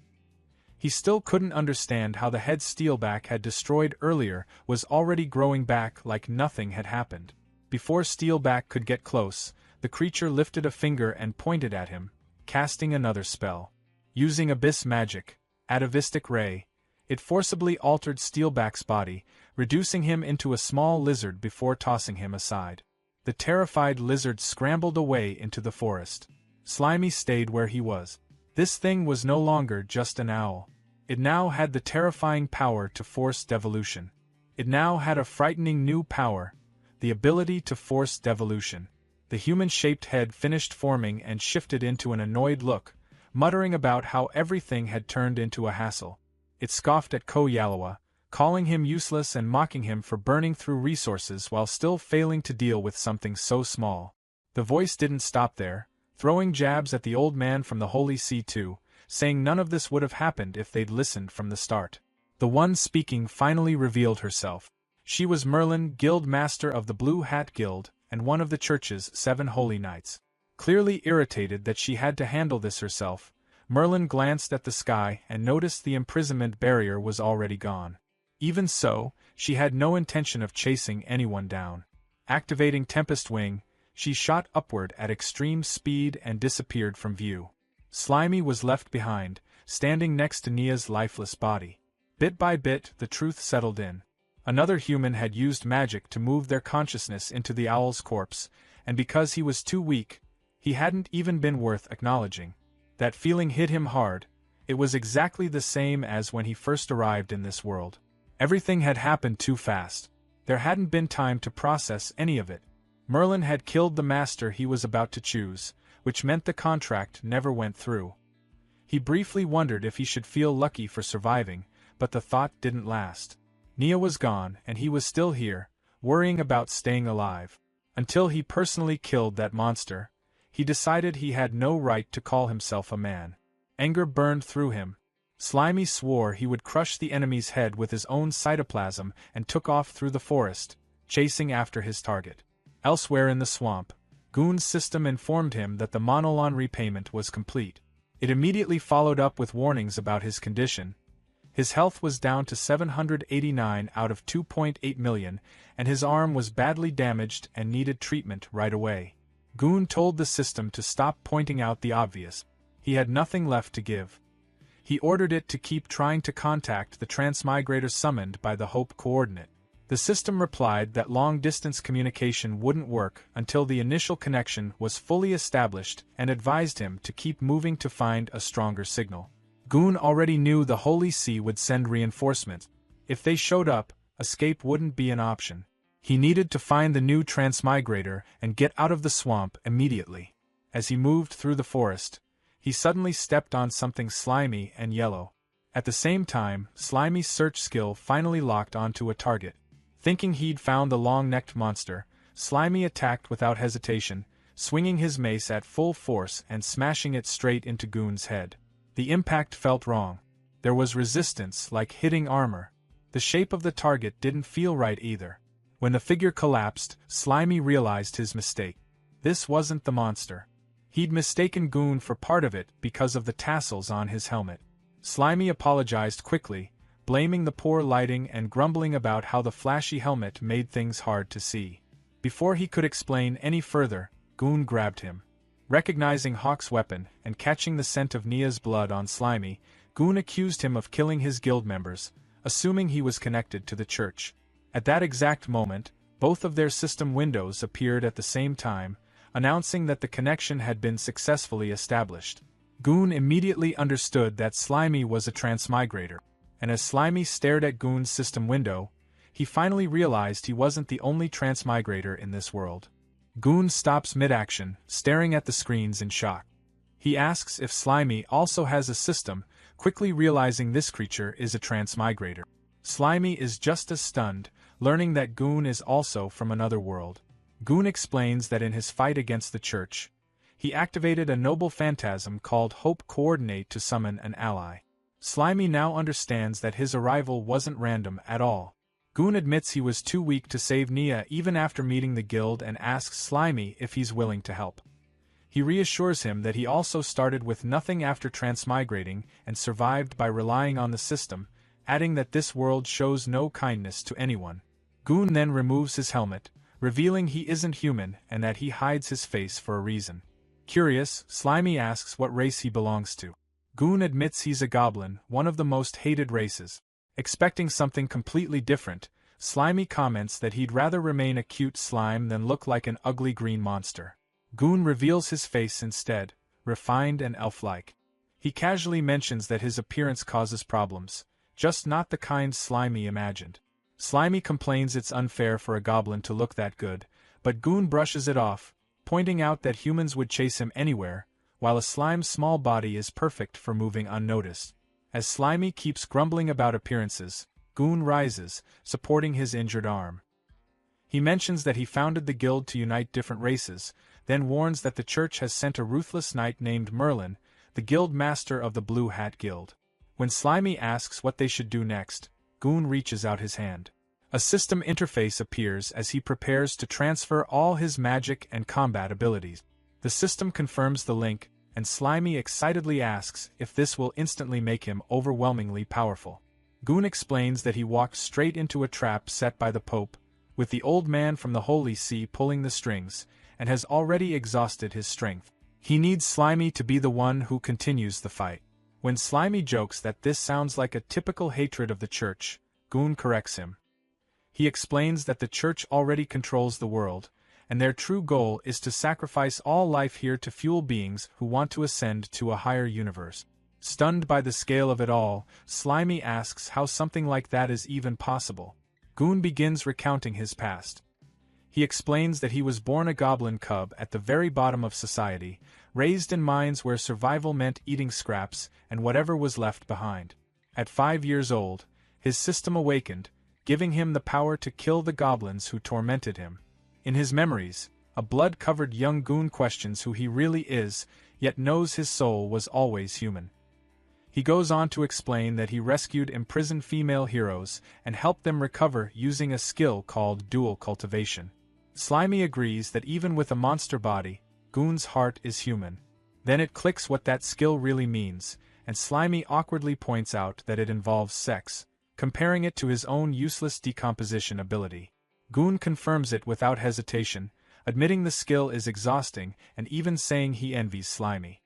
He still couldn't understand how the head Steelback had destroyed earlier was already growing back like nothing had happened. Before Steelback could get close, the creature lifted a finger and pointed at him, casting another spell. Using abyss magic, Atavistic Ray, It forcibly altered Steelback's body, reducing him into a small lizard before tossing him aside. The terrified lizard scrambled away into the forest. Slimy stayed where he was. This thing was no longer just an owl. It now had the terrifying power to force devolution. It now had a frightening new power, the ability to force devolution. The human-shaped head finished forming and shifted into an annoyed look, muttering about how everything had turned into a hassle. It scoffed at Yahello, calling him useless and mocking him for burning through resources while still failing to deal with something so small. The voice didn't stop there, throwing jabs at the old man from the Holy See too, saying none of this would have happened if they'd listened from the start. The one speaking finally revealed herself. She was Merlin, Guild Master of the Blue Hat Guild, and one of the church's 7 holy knights. Clearly irritated that she had to handle this herself, Merlin glanced at the sky and noticed the imprisonment barrier was already gone. Even so, she had no intention of chasing anyone down. Activating Tempest Wing, she shot upward at extreme speed and disappeared from view. Slimy was left behind, standing next to Nia's lifeless body. Bit by bit, the truth settled in. Another human had used magic to move their consciousness into the owl's corpse, and because he was too weak, he hadn't even been worth acknowledging. That feeling hit him hard. It was exactly the same as when he first arrived in this world. Everything had happened too fast. There hadn't been time to process any of it. Merlin had killed the master he was about to choose, which meant the contract never went through. He briefly wondered if he should feel lucky for surviving, but the thought didn't last. Nia was gone, and he was still here, worrying about staying alive. Until he personally killed that monster, he decided he had no right to call himself a man. Anger burned through him. Slimy swore he would crush the enemy's head with his own cytoplasm and took off through the forest, chasing after his target. Elsewhere in the swamp, Goon's system informed him that the Monolon repayment was complete. It immediately followed up with warnings about his condition. His health was down to 789 out of 2.8 million, and his arm was badly damaged and needed treatment right away. Goon told the system to stop pointing out the obvious. He had nothing left to give. He ordered it to keep trying to contact the transmigrator summoned by the Hope coordinate. The system replied that long-distance communication wouldn't work until the initial connection was fully established and advised him to keep moving to find a stronger signal. Goon already knew the Holy See would send reinforcements. If they showed up, escape wouldn't be an option. He needed to find the new transmigrator and get out of the swamp immediately. As he moved through the forest, he suddenly stepped on something slimy and yellow. At the same time, Slimy's search skill finally locked onto a target. Thinking he'd found the long-necked monster, Slimy attacked without hesitation, swinging his mace at full force and smashing it straight into Goon's head. The impact felt wrong. There was resistance, like hitting armor. The shape of the target didn't feel right either. When the figure collapsed, Slimy realized his mistake. This wasn't the monster. He'd mistaken Goon for part of it because of the tassels on his helmet. Slimy apologized quickly, blaming the poor lighting and grumbling about how the flashy helmet made things hard to see. Before he could explain any further, Goon grabbed him. Recognizing Hawk's weapon and catching the scent of Nia's blood on Slimy, Goon accused him of killing his guild members, assuming he was connected to the church. At that exact moment, both of their system windows appeared at the same time, announcing that the connection had been successfully established. Goon immediately understood that Slimy was a transmigrator, and as Slimy stared at Goon's system window, he finally realized he wasn't the only transmigrator in this world. Goon stops mid-action, staring at the screens in shock. He asks if Slimy also has a system, quickly realizing this creature is a transmigrator. Slimy is just as stunned, learning that Goon is also from another world. Goon explains that in his fight against the church, he activated a noble phantasm called Hope Coordinate to summon an ally. Slimy now understands that his arrival wasn't random at all. Goon admits he was too weak to save Nia even after meeting the guild and asks Slimy if he's willing to help. He reassures him that he also started with nothing after transmigrating and survived by relying on the system, adding that this world shows no kindness to anyone. Goon then removes his helmet, revealing he isn't human and that he hides his face for a reason. Curious, Slimy asks what race he belongs to. Goon admits he's a goblin, one of the most hated races. Expecting something completely different, Slimy comments that he'd rather remain a cute slime than look like an ugly green monster. Goon reveals his face instead, refined and elf-like. He casually mentions that his appearance causes problems, just not the kind Slimy imagined. Slimy complains it's unfair for a goblin to look that good, but Goon brushes it off, pointing out that humans would chase him anywhere, while a slime's small body is perfect for moving unnoticed. As Slimy keeps grumbling about appearances, Goon rises, supporting his injured arm. He mentions that he founded the guild to unite different races, then warns that the church has sent a ruthless knight named Merlin, the guild master of the Blue Hat Guild. When Slimy asks what they should do next, Goon reaches out his hand. A system interface appears as he prepares to transfer all his magic and combat abilities. The system confirms the link, and Slimy excitedly asks if this will instantly make him overwhelmingly powerful. Goon explains that he walked straight into a trap set by the Pope, with the old man from the Holy See pulling the strings, and has already exhausted his strength. He needs Slimy to be the one who continues the fight. When Slimy jokes that this sounds like a typical hatred of the church, Goon corrects him. He explains that the church already controls the world, and their true goal is to sacrifice all life here to fuel beings who want to ascend to a higher universe. Stunned by the scale of it all, Slimy asks how something like that is even possible. Goon begins recounting his past. He explains that he was born a goblin cub at the very bottom of society, raised in mines where survival meant eating scraps and whatever was left behind. At 5 years old, his system awakened, giving him the power to kill the goblins who tormented him. In his memories, a blood-covered young Goon questions who he really is, yet knows his soul was always human. He goes on to explain that he rescued imprisoned female heroes and helped them recover using a skill called dual cultivation. Slimy agrees that even with a monster body, Goon's heart is human. Then it clicks what that skill really means, and Slimy awkwardly points out that it involves sex, comparing it to his own useless decomposition ability. Goon confirms it without hesitation, admitting the skill is exhausting and even saying he envies Slimy.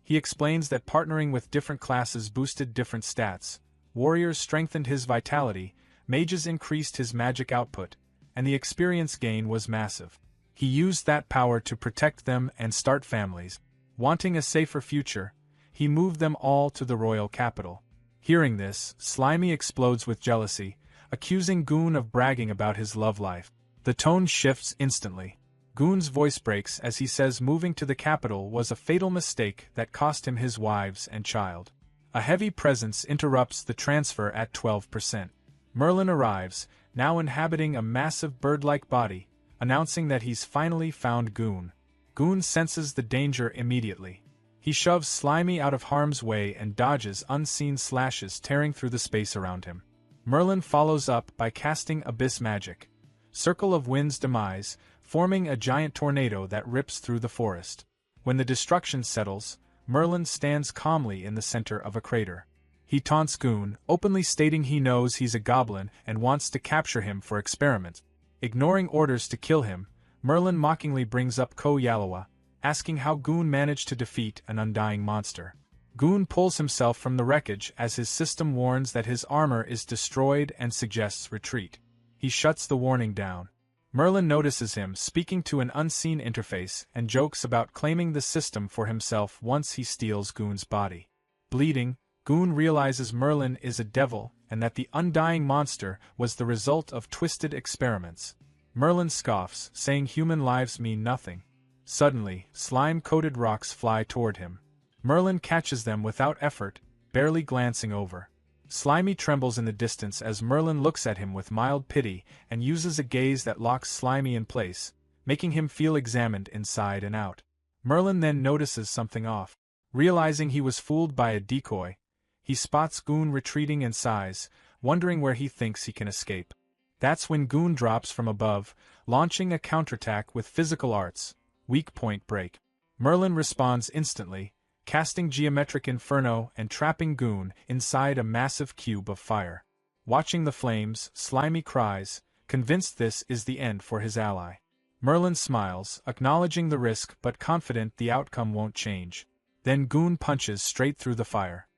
He explains that partnering with different classes boosted different stats, warriors strengthened his vitality, mages increased his magic output, and the experience gain was massive. He used that power to protect them and start families. Wanting a safer future, he moved them all to the royal capital. Hearing this, Slimy explodes with jealousy, accusing Goon of bragging about his love life. The tone shifts instantly. Goon's voice breaks as he says moving to the capital was a fatal mistake that cost him his wives and child. A heavy presence interrupts the transfer at 12%. Merlin arrives, now inhabiting a massive bird-like body, announcing that he's finally found Goon. Goon senses the danger immediately. He shoves Slimy out of harm's way and dodges unseen slashes tearing through the space around him. Merlin follows up by casting Abyss Magic, Circle of Wind's demise, forming a giant tornado that rips through the forest. When the destruction settles, Merlin stands calmly in the center of a crater. He taunts Goon, openly stating he knows he's a goblin and wants to capture him for experiments. Ignoring orders to kill him, Merlin mockingly brings up Yahello, asking how Goon managed to defeat an undying monster. Goon pulls himself from the wreckage as his system warns that his armor is destroyed and suggests retreat. He shuts the warning down. Merlin notices him speaking to an unseen interface and jokes about claiming the system for himself once he steals Goon's body. Bleeding, Goon realizes Merlin is a devil and that the undying monster was the result of twisted experiments. Merlin scoffs, saying human lives mean nothing. Suddenly, slime-coated rocks fly toward him. Merlin catches them without effort, barely glancing over. Slimy trembles in the distance as Merlin looks at him with mild pity and uses a gaze that locks Slimy in place, making him feel examined inside and out. Merlin then notices something off. Realizing he was fooled by a decoy, he spots Goon retreating in size, wondering where he thinks he can escape. That's when Goon drops from above, launching a counterattack with physical arts, Weak Point Break. Merlin responds instantly, casting Geometric Inferno and trapping Goon inside a massive cube of fire. Watching the flames, Slimy cries, convinced this is the end for his ally. Merlin smiles, acknowledging the risk but confident the outcome won't change. Then Goon punches straight through the fire.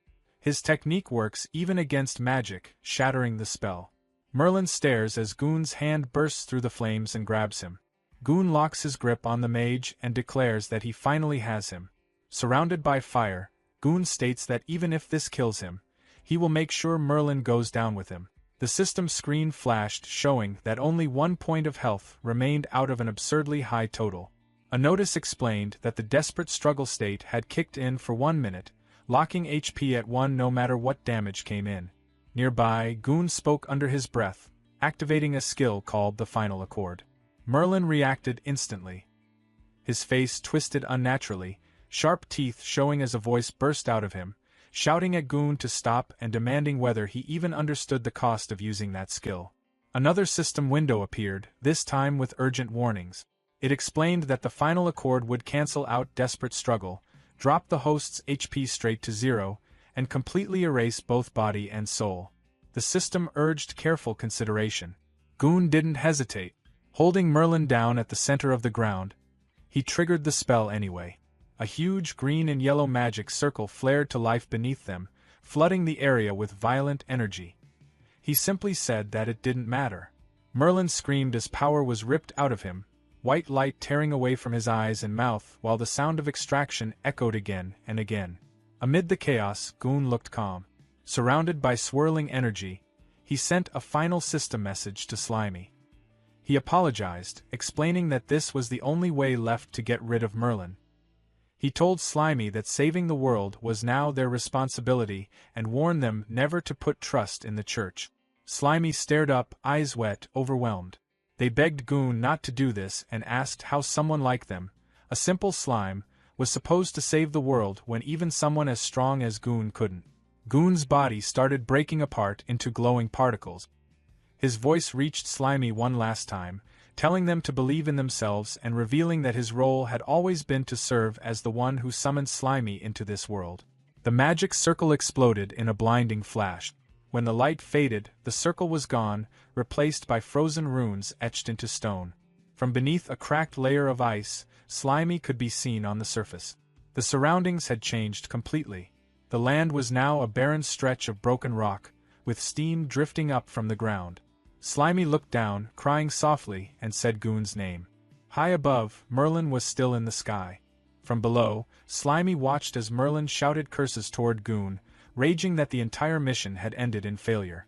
His technique works even against magic, shattering the spell. Merlin stares as Goon's hand bursts through the flames and grabs him. Goon locks his grip on the mage and declares that he finally has him. Surrounded by fire, Goon states that even if this kills him, he will make sure Merlin goes down with him. The system screen flashed showing that only 1 point of health remained out of an absurdly high total. A notice explained that the desperate struggle state had kicked in for 1 minute, locking HP at 1 no matter what damage came in. Nearby, Goon spoke under his breath, activating a skill called the Final Accord. Merlin reacted instantly. His face twisted unnaturally, sharp teeth showing as a voice burst out of him, shouting at Goon to stop and demanding whether he even understood the cost of using that skill. Another system window appeared, this time with urgent warnings. It explained that the Final Accord would cancel out desperate struggle, drop the host's HP straight to 0, and completely erase both body and soul. The system urged careful consideration. Goon didn't hesitate. Holding Merlin down at the center of the ground, he triggered the spell anyway. A huge green and yellow magic circle flared to life beneath them, flooding the area with violent energy. He simply said that it didn't matter. Merlin screamed as power was ripped out of him, white light tearing away from his eyes and mouth while the sound of extraction echoed again and again. Amid the chaos, Goon looked calm. Surrounded by swirling energy, he sent a final system message to Slimy. He apologized, explaining that this was the only way left to get rid of Merlin. He told Slimy that saving the world was now their responsibility and warned them never to put trust in the church. Slimy stared up, eyes wet, overwhelmed. They begged Goon not to do this and asked how someone like them, a simple slime, was supposed to save the world when even someone as strong as Goon couldn't. Goon's body started breaking apart into glowing particles. His voice reached Slimy one last time, telling them to believe in themselves and revealing that his role had always been to serve as the one who summoned Slimy into this world. The magic circle exploded in a blinding flash. When the light faded, the circle was gone, replaced by frozen runes etched into stone. From beneath a cracked layer of ice, Slimy could be seen on the surface. The surroundings had changed completely. The land was now a barren stretch of broken rock, with steam drifting up from the ground. Slimy looked down, crying softly, and said Goon's name. High above, Merlin was still in the sky. From below, Slimy watched as Merlin shouted curses toward Goon, raging that the entire mission had ended in failure.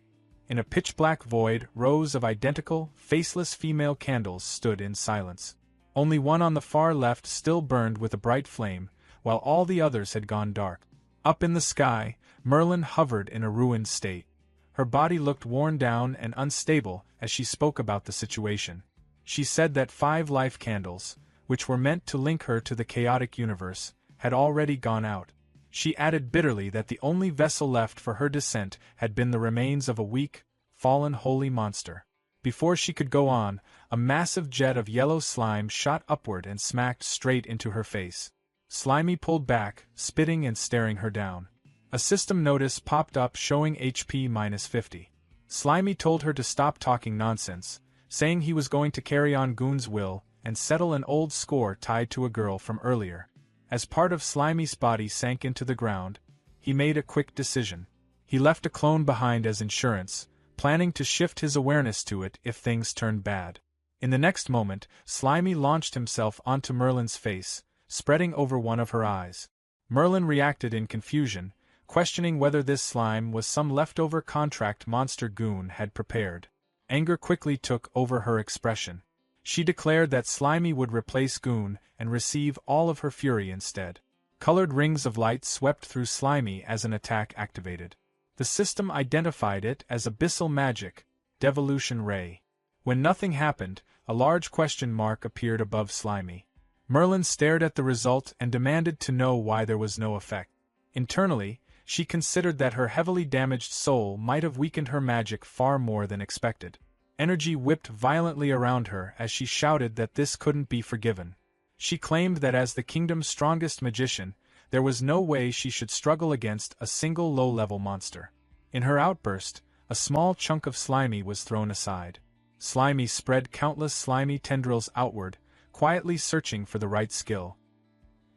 In a pitch-black void, rows of identical, faceless female candles stood in silence. Only one on the far left still burned with a bright flame, while all the others had gone dark. Up in the sky, Merlin hovered in a ruined state. Her body looked worn down and unstable as she spoke about the situation. She said that 5 life candles, which were meant to link her to the chaotic universe, had already gone out. She added bitterly that the only vessel left for her descent had been the remains of a weak, fallen holy monster. Before she could go on, a massive jet of yellow slime shot upward and smacked straight into her face. Slimy pulled back, spitting and staring her down. A system notice popped up showing HP -50. Slimy told her to stop talking nonsense, saying he was going to carry on Goon's will and settle an old score tied to a girl from earlier. As part of Slimy's body sank into the ground, he made a quick decision. He left a clone behind as insurance, planning to shift his awareness to it if things turned bad. In the next moment, Slimy launched himself onto Merlin's face, spreading over one of her eyes. Merlin reacted in confusion, questioning whether this slime was some leftover contract monster Goon had prepared. Anger quickly took over her expression. She declared that Slimy would replace Goon and receive all of her fury instead. Colored rings of light swept through Slimy as an attack activated. The system identified it as abyssal magic, devolution ray. When nothing happened, a large question mark appeared above Slimy. Merlin stared at the result and demanded to know why there was no effect. Internally, she considered that her heavily damaged soul might have weakened her magic far more than expected. Energy whipped violently around her as she shouted that this couldn't be forgiven. She claimed that as the kingdom's strongest magician, there was no way she should struggle against a single low-level monster. In her outburst, a small chunk of Slimy was thrown aside. Slimy spread countless slimy tendrils outward, quietly searching for the right skill.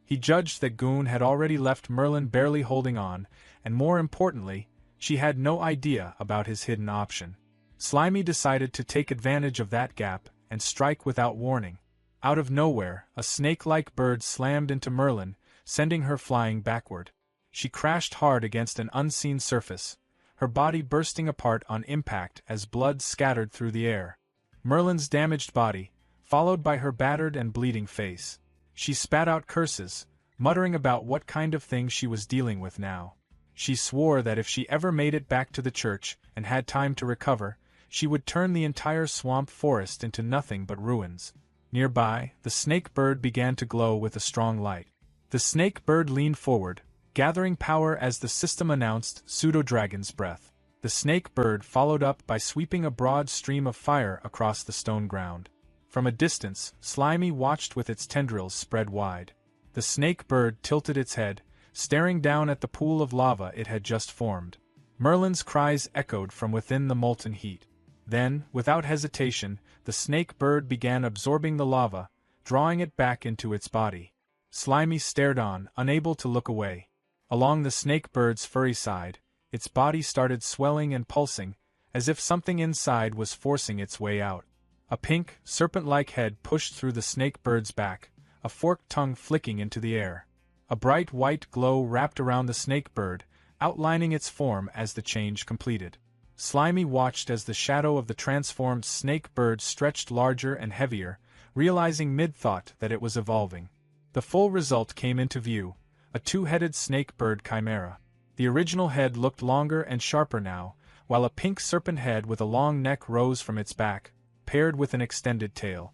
He judged that Goon had already left Merlin barely holding on, and more importantly, she had no idea about his hidden option. Slimy decided to take advantage of that gap and strike without warning. Out of nowhere, a snake-like bird slammed into Merlin, sending her flying backward. She crashed hard against an unseen surface, her body bursting apart on impact as blood scattered through the air. Merlin's damaged body, followed by her battered and bleeding face. She spat out curses, muttering about what kind of thing she was dealing with now. She swore that if she ever made it back to the church and had time to recover, she would turn the entire swamp forest into nothing but ruins. Nearby, the snake bird began to glow with a strong light. The snake bird leaned forward, gathering power as the system announced Pseudo-Dragon's Breath. The snake bird followed up by sweeping a broad stream of fire across the stone ground. From a distance, Slimy watched with its tendrils spread wide. The snake bird tilted its head, staring down at the pool of lava it had just formed. Merlin's cries echoed from within the molten heat. Then, without hesitation, the snake bird began absorbing the lava, drawing it back into its body. Slimy stared on, unable to look away. Along the snake bird's furry side, its body started swelling and pulsing, as if something inside was forcing its way out. A pink, serpent-like head pushed through the snake bird's back, a forked tongue flicking into the air. A bright white glow wrapped around the snake bird, outlining its form as the change completed. Slimy watched as the shadow of the transformed snake bird stretched larger and heavier, realizing mid-thought that it was evolving. The full result came into view, a two-headed snake bird chimera. The original head looked longer and sharper now, while a pink serpent head with a long neck rose from its back, paired with an extended tail.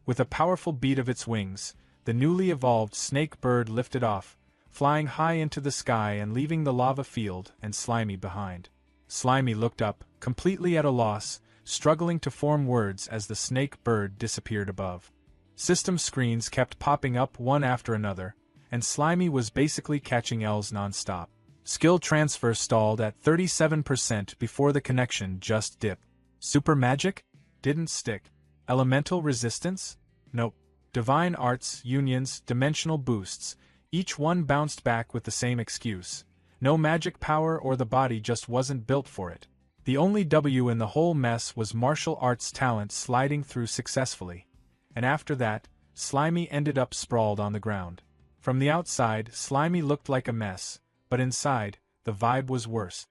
With a powerful beat of its wings, the newly evolved snake bird lifted off, flying high into the sky and leaving the lava field and Slimy behind. Slimy looked up, completely at a loss, struggling to form words as the snake bird disappeared above. System screens kept popping up one after another, and Slimy was basically catching L's non-stop. Skill transfer stalled at 37% before the connection just dipped. Super magic? Didn't stick. Elemental resistance? Nope. Divine arts, unions, dimensional boosts, each one bounced back with the same excuse. No magic power or the body just wasn't built for it. The only W in the whole mess was martial arts talent sliding through successfully. And after that, Slimy ended up sprawled on the ground. From the outside, Slimy looked like a mess, but inside, the vibe was worse.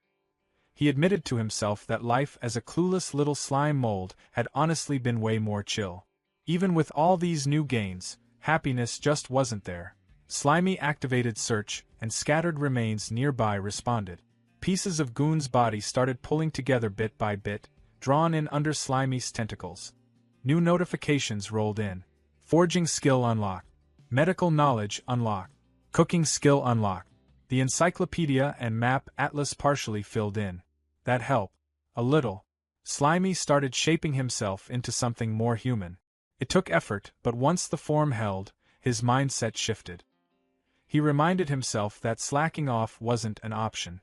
He admitted to himself that life as a clueless little slime mold had honestly been way more chill. Even with all these new gains, happiness just wasn't there. Slimy activated search, and scattered remains nearby responded. Pieces of Goon's body started pulling together bit by bit, drawn in under Slimy's tentacles. New notifications rolled in. Forging skill unlocked. Medical knowledge unlocked. Cooking skill unlocked. The encyclopedia and map atlas partially filled in. That helped. A little. Slimy started shaping himself into something more human. It took effort, but once the form held, his mindset shifted. He reminded himself that slacking off wasn't an option.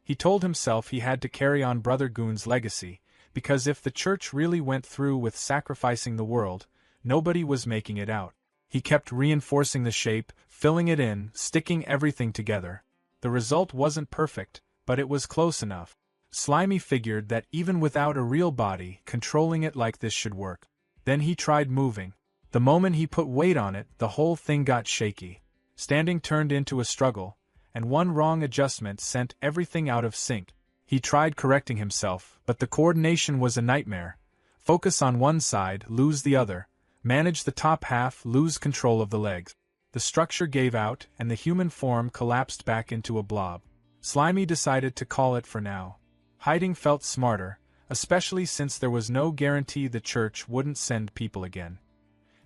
He told himself he had to carry on Brother Goon's legacy, because if the church really went through with sacrificing the world, nobody was making it out. He kept reinforcing the shape, filling it in, sticking everything together. The result wasn't perfect, but it was close enough. Slimy figured that even without a real body, controlling it like this should work. Then he tried moving. The moment he put weight on it, the whole thing got shaky. Standing turned into a struggle, and one wrong adjustment sent everything out of sync. He tried correcting himself, but the coordination was a nightmare. Focus on one side, lose the other. Manage the top half, lose control of the legs. The structure gave out, and the human form collapsed back into a blob. Slimy decided to call it for now. Hiding felt smarter, especially since there was no guarantee the church wouldn't send people again.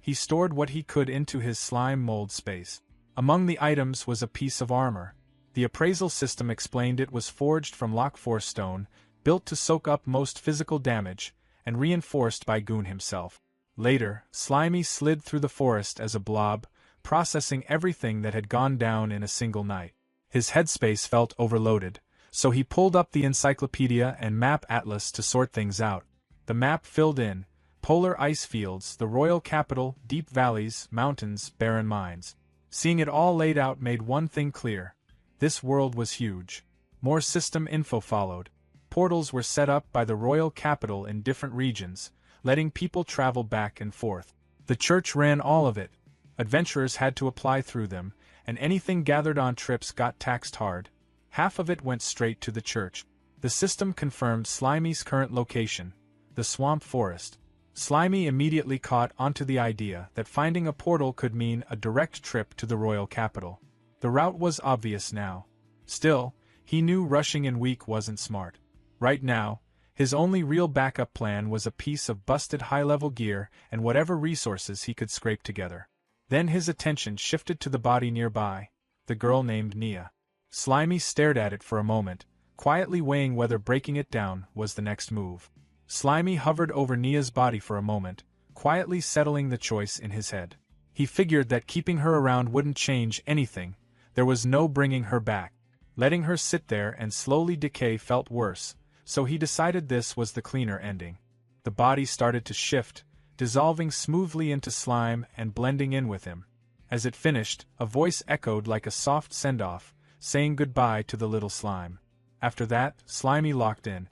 He stored what he could into his slime mold space. Among the items was a piece of armor. The appraisal system explained it was forged from Lockforce stone, built to soak up most physical damage, and reinforced by Goon himself. Later, Slimy slid through the forest as a blob, processing everything that had gone down in a single night. His headspace felt overloaded, so he pulled up the encyclopedia and map atlas to sort things out. The map filled in polar ice fields, the royal capital, deep valleys, mountains, barren mines. Seeing it all laid out made one thing clear. This world was huge. More system info followed. Portals were set up by the royal capital in different regions, letting people travel back and forth. The church ran all of it. Adventurers had to apply through them, and anything gathered on trips got taxed hard. Half of it went straight to the church. The system confirmed Slimy's current location, the swamp forest. Slimy immediately caught onto the idea that finding a portal could mean a direct trip to the royal capital. The route was obvious now. Still, he knew rushing in weak wasn't smart. Right now, his only real backup plan was a piece of busted high-level gear and whatever resources he could scrape together. Then his attention shifted to the body nearby, the girl named Nia. Slimy stared at it for a moment, quietly weighing whether breaking it down was the next move. Slimy hovered over Nia's body for a moment, quietly settling the choice in his head. He figured that keeping her around wouldn't change anything. There was no bringing her back. Letting her sit there and slowly decay felt worse, so he decided this was the cleaner ending. The body started to shift, dissolving smoothly into slime and blending in with him. As it finished, a voice echoed like a soft send-off, saying goodbye to the little slime. After that, Slimy locked in.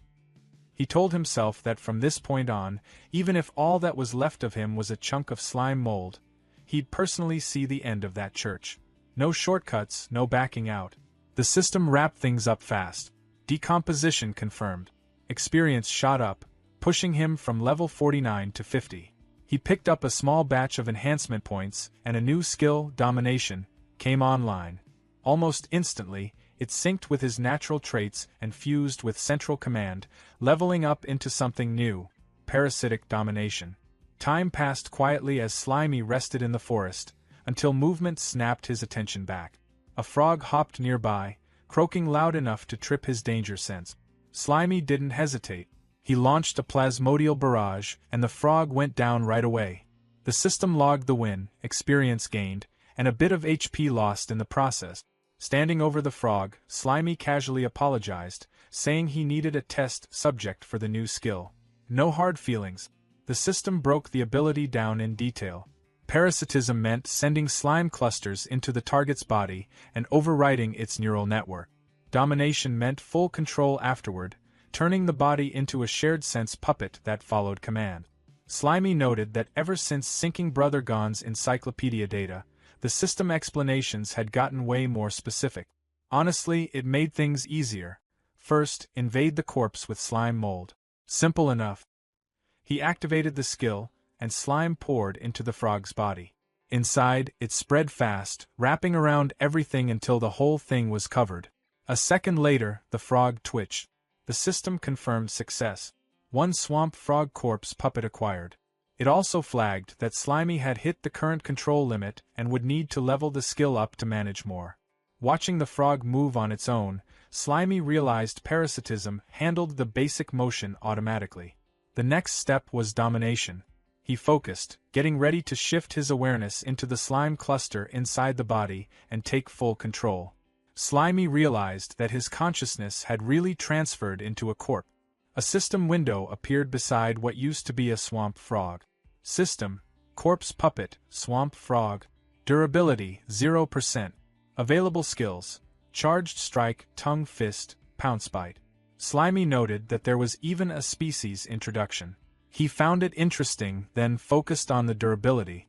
He told himself that from this point on, even if all that was left of him was a chunk of slime mold, he'd personally see the end of that church. No shortcuts, no backing out. The system wrapped things up fast. Decomposition confirmed. Experience shot up, pushing him from level 49 to 50. He picked up a small batch of enhancement points, and a new skill, Domination, came online. Almost instantly, it synced with his natural traits and fused with Central Command, leveling up into something new, Parasitic Domination. Time passed quietly as Slimy rested in the forest, until movement snapped his attention back. A frog hopped nearby, croaking loud enough to trip his danger sense. Slimy didn't hesitate. He launched a plasmodial barrage, and the frog went down right away. The system logged the win, experience gained, and a bit of HP lost in the process. Standing over the frog, Slimy casually apologized, saying he needed a test subject for the new skill. No hard feelings. The system broke the ability down in detail. Parasitism meant sending slime clusters into the target's body and overriding its neural network. Domination meant full control afterward, turning the body into a shared sense puppet that followed command. Slimy noted that ever since syncing Brother Gon's encyclopedia data, the system explanations had gotten way more specific. Honestly, it made things easier. First, invade the corpse with slime mold. Simple enough. He activated the skill, and slime poured into the frog's body. Inside, it spread fast, wrapping around everything until the whole thing was covered. A second later, the frog twitched. The system confirmed success. One swamp frog corpse puppet acquired. It also flagged that Slimy had hit the current control limit and would need to level the skill up to manage more. Watching the frog move on its own, Slimy realized parasitism handled the basic motion automatically. The next step was domination. He focused, getting ready to shift his awareness into the slime cluster inside the body and take full control. Slimy realized that his consciousness had really transferred into a corpse. A system window appeared beside what used to be a swamp frog. System, Corpse Puppet, Swamp Frog. Durability, 0%. Available skills, Charged Strike, Tongue Fist, Pounce Bite. Slimy noted that there was even a species introduction. He found it interesting, then focused on the durability.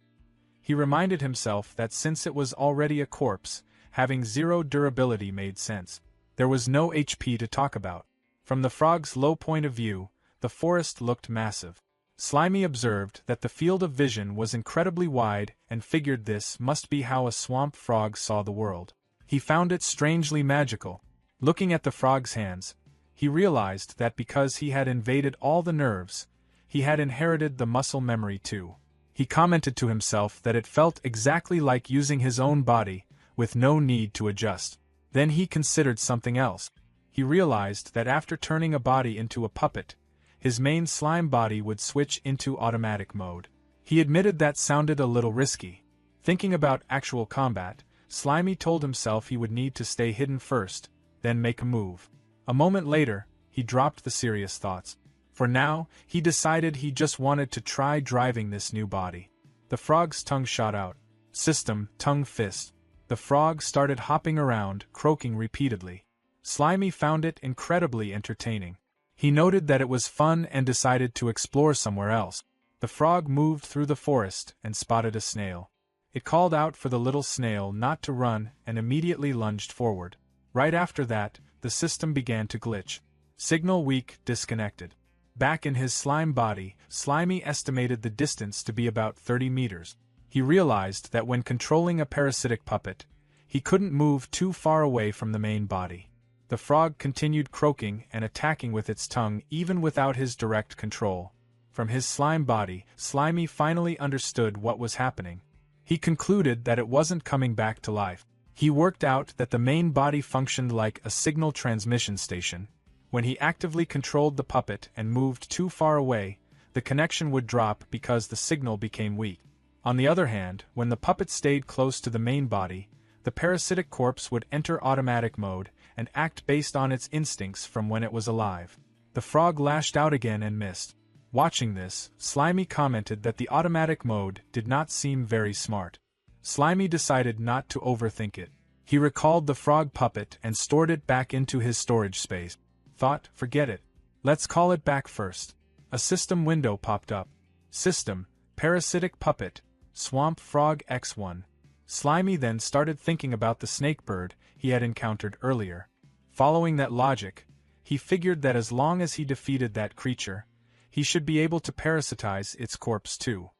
He reminded himself that since it was already a corpse, having 0 durability made sense. There was no HP to talk about. From the frog's low point of view, the forest looked massive. Slimy observed that the field of vision was incredibly wide and figured this must be how a swamp frog saw the world. He found it strangely magical. Looking at the frog's hands, he realized that because he had invaded all the nerves, he had inherited the muscle memory too. He commented to himself that it felt exactly like using his own body, with no need to adjust. Then he considered something else. He realized that after turning a body into a puppet, his main slime body would switch into automatic mode. He admitted that sounded a little risky. Thinking about actual combat, Slimy told himself he would need to stay hidden first, then make a move. A moment later, he dropped the serious thoughts. For now, he decided he just wanted to try driving this new body. The frog's tongue shot out. System, Tongue Fist. The frog started hopping around, croaking repeatedly. Slimy found it incredibly entertaining. He noted that it was fun and decided to explore somewhere else. The frog moved through the forest and spotted a snail. It called out for the little snail not to run and immediately lunged forward. Right after that, the system began to glitch. Signal weak, disconnected. Back in his slime body, Slimy estimated the distance to be about 30 meters. He realized that when controlling a parasitic puppet, he couldn't move too far away from the main body. The frog continued croaking and attacking with its tongue even without his direct control. From his slime body, Slimy finally understood what was happening. He concluded that it wasn't coming back to life. He worked out that the main body functioned like a signal transmission station. When he actively controlled the puppet and moved too far away, the connection would drop because the signal became weak. On the other hand, when the puppet stayed close to the main body, the parasitic corpse would enter automatic mode and act based on its instincts from when it was alive. The frog lashed out again and missed. Watching this, Slimy commented that the automatic mode did not seem very smart. Slimy decided not to overthink it. He recalled the frog puppet and stored it back into his storage space. Thought, forget it. Let's call it back first. A system window popped up. System, parasitic puppet, swamp frog X1. Slimy then started thinking about the snake bird he had encountered earlier. Following that logic, he figured that as long as he defeated that creature, he should be able to parasitize its corpse too.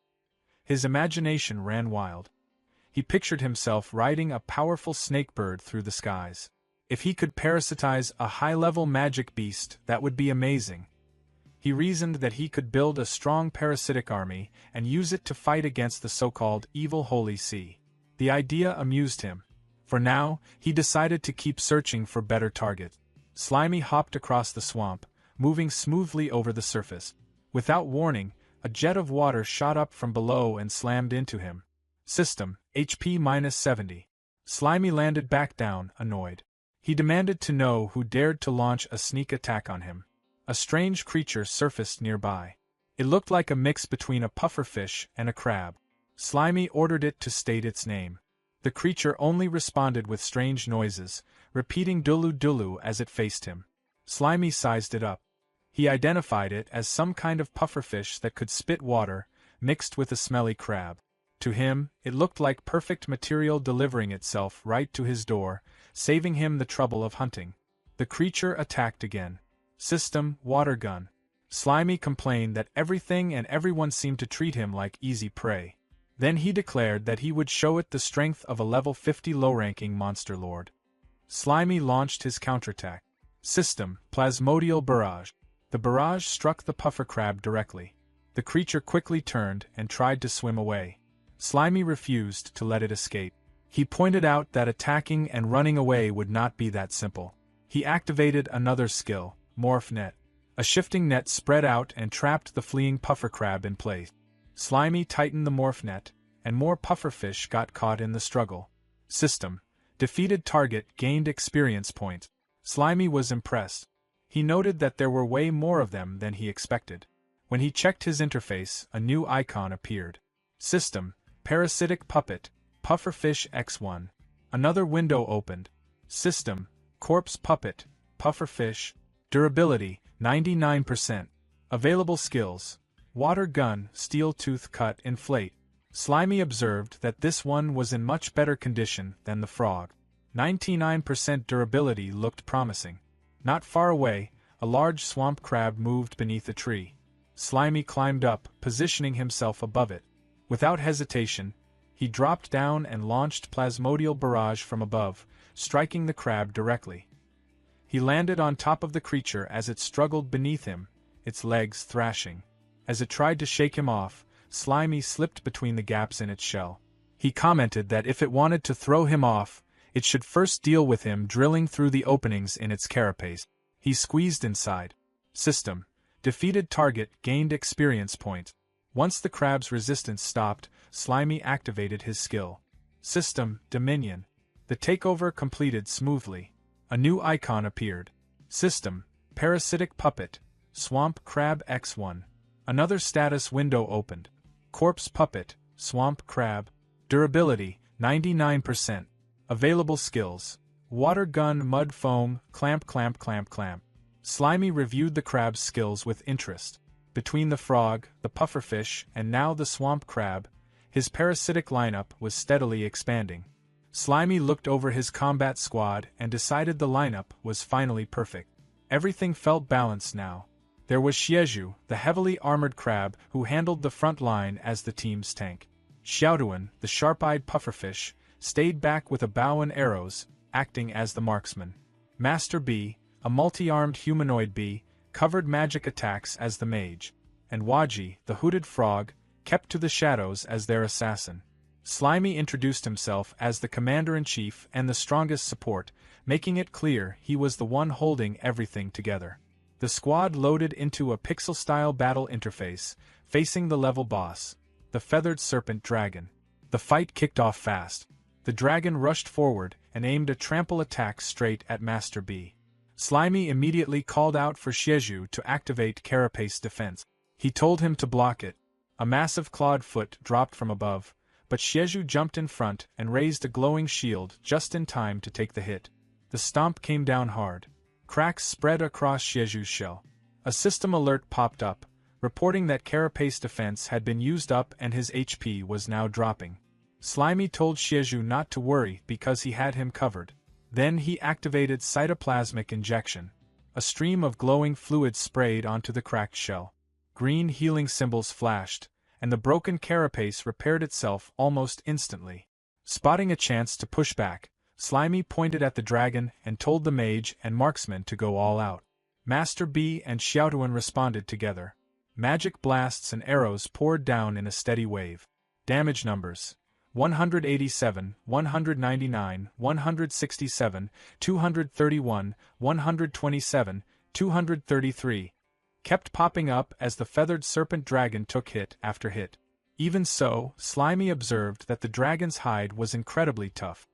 His imagination ran wild. He pictured himself riding a powerful snake bird through the skies. If he could parasitize a high-level magic beast, that would be amazing. He reasoned that he could build a strong parasitic army and use it to fight against the so-called evil Holy See. The idea amused him. For now, he decided to keep searching for better targets. Slimy hopped across the swamp, moving smoothly over the surface. Without warning, a jet of water shot up from below and slammed into him. System, HP-70. Slimy landed back down, annoyed. He demanded to know who dared to launch a sneak attack on him. A strange creature surfaced nearby. It looked like a mix between a pufferfish and a crab. Slimy ordered it to state its name. The creature only responded with strange noises, repeating dulu dulu as it faced him. Slimy sized it up. He identified it as some kind of pufferfish that could spit water, mixed with a smelly crab. To him, it looked like perfect material delivering itself right to his door, saving him the trouble of hunting. The creature attacked again. System, water gun. Slimy complained that everything and everyone seemed to treat him like easy prey. Then he declared that he would show it the strength of a level 50 low-ranking monster lord. Slimy launched his counterattack. System, plasmodial barrage. The barrage struck the puffer crab directly. The creature quickly turned and tried to swim away. Slimy refused to let it escape. He pointed out that attacking and running away would not be that simple. He activated another skill, Morph Net. A shifting net spread out and trapped the fleeing puffer crab in place. Slimy tightened the morph net, and more pufferfish got caught in the struggle. System. Defeated target gained experience points. Slimy was impressed. He noted that there were way more of them than he expected. When he checked his interface, a new icon appeared. System. Parasitic puppet. Pufferfish X1. Another window opened. System. Corpse puppet. Pufferfish. Durability, 99%. Available skills. Water gun, steel tooth cut, inflate. Slimy observed that this one was in much better condition than the frog. 99% durability looked promising. Not far away, a large swamp crab moved beneath a tree. Slimy climbed up, positioning himself above it. Without hesitation, he dropped down and launched plasmodial barrage from above, striking the crab directly. He landed on top of the creature as it struggled beneath him, its legs thrashing. As it tried to shake him off, Slimy slipped between the gaps in its shell. He commented that if it wanted to throw him off, it should first deal with him drilling through the openings in its carapace. He squeezed inside. System. Defeated target gained experience points. Once the crab's resistance stopped, Slimy activated his skill. System. Dominion. The takeover completed smoothly. A new icon appeared. System. Parasitic puppet. Swamp crab X1. Another status window opened. Corpse puppet. Swamp crab. Durability, 99%. Available skills. water gun, mud foam, clamp, clamp, clamp, clamp. Slimy reviewed the crab's skills with interest. Between the frog, the pufferfish, and now the swamp crab, his parasitic lineup was steadily expanding. Slimy looked over his combat squad and decided the lineup was finally perfect. Everything felt balanced now. There was Shieju, the heavily armored crab who handled the front line as the team's tank. Xiaotuan, the sharp-eyed pufferfish, stayed back with a bow and arrows, acting as the marksman. Master B, a multi-armed humanoid bee, covered magic attacks as the mage. And Waji, the hooded frog, kept to the shadows as their assassin. Slimy introduced himself as the commander-in-chief and the strongest support, making it clear he was the one holding everything together. The squad loaded into a pixel-style battle interface, facing the level boss, the feathered serpent dragon. The fight kicked off fast. The dragon rushed forward and aimed a trample attack straight at Master B. Slimy immediately called out for Shieju to activate Carapace defense. He told him to block it. A massive clawed foot dropped from above, but Shieju jumped in front and raised a glowing shield just in time to take the hit. The stomp came down hard. Cracks spread across Shieju's shell. A system alert popped up, reporting that Carapace defense had been used up and his HP was now dropping. Slimy told Shieju not to worry because he had him covered. Then he activated cytoplasmic injection. A stream of glowing fluid sprayed onto the cracked shell. Green healing symbols flashed, and the broken carapace repaired itself almost instantly. Spotting a chance to push back, Slimy pointed at the dragon and told the mage and marksman to go all out. Master B and Xiaotuan responded together. Magic blasts and arrows poured down in a steady wave. Damage numbers: 187, 199, 167, 231, 127, 233, kept popping up as the feathered serpent dragon took hit after hit. Even so, Slimy observed that the dragon's hide was incredibly tough.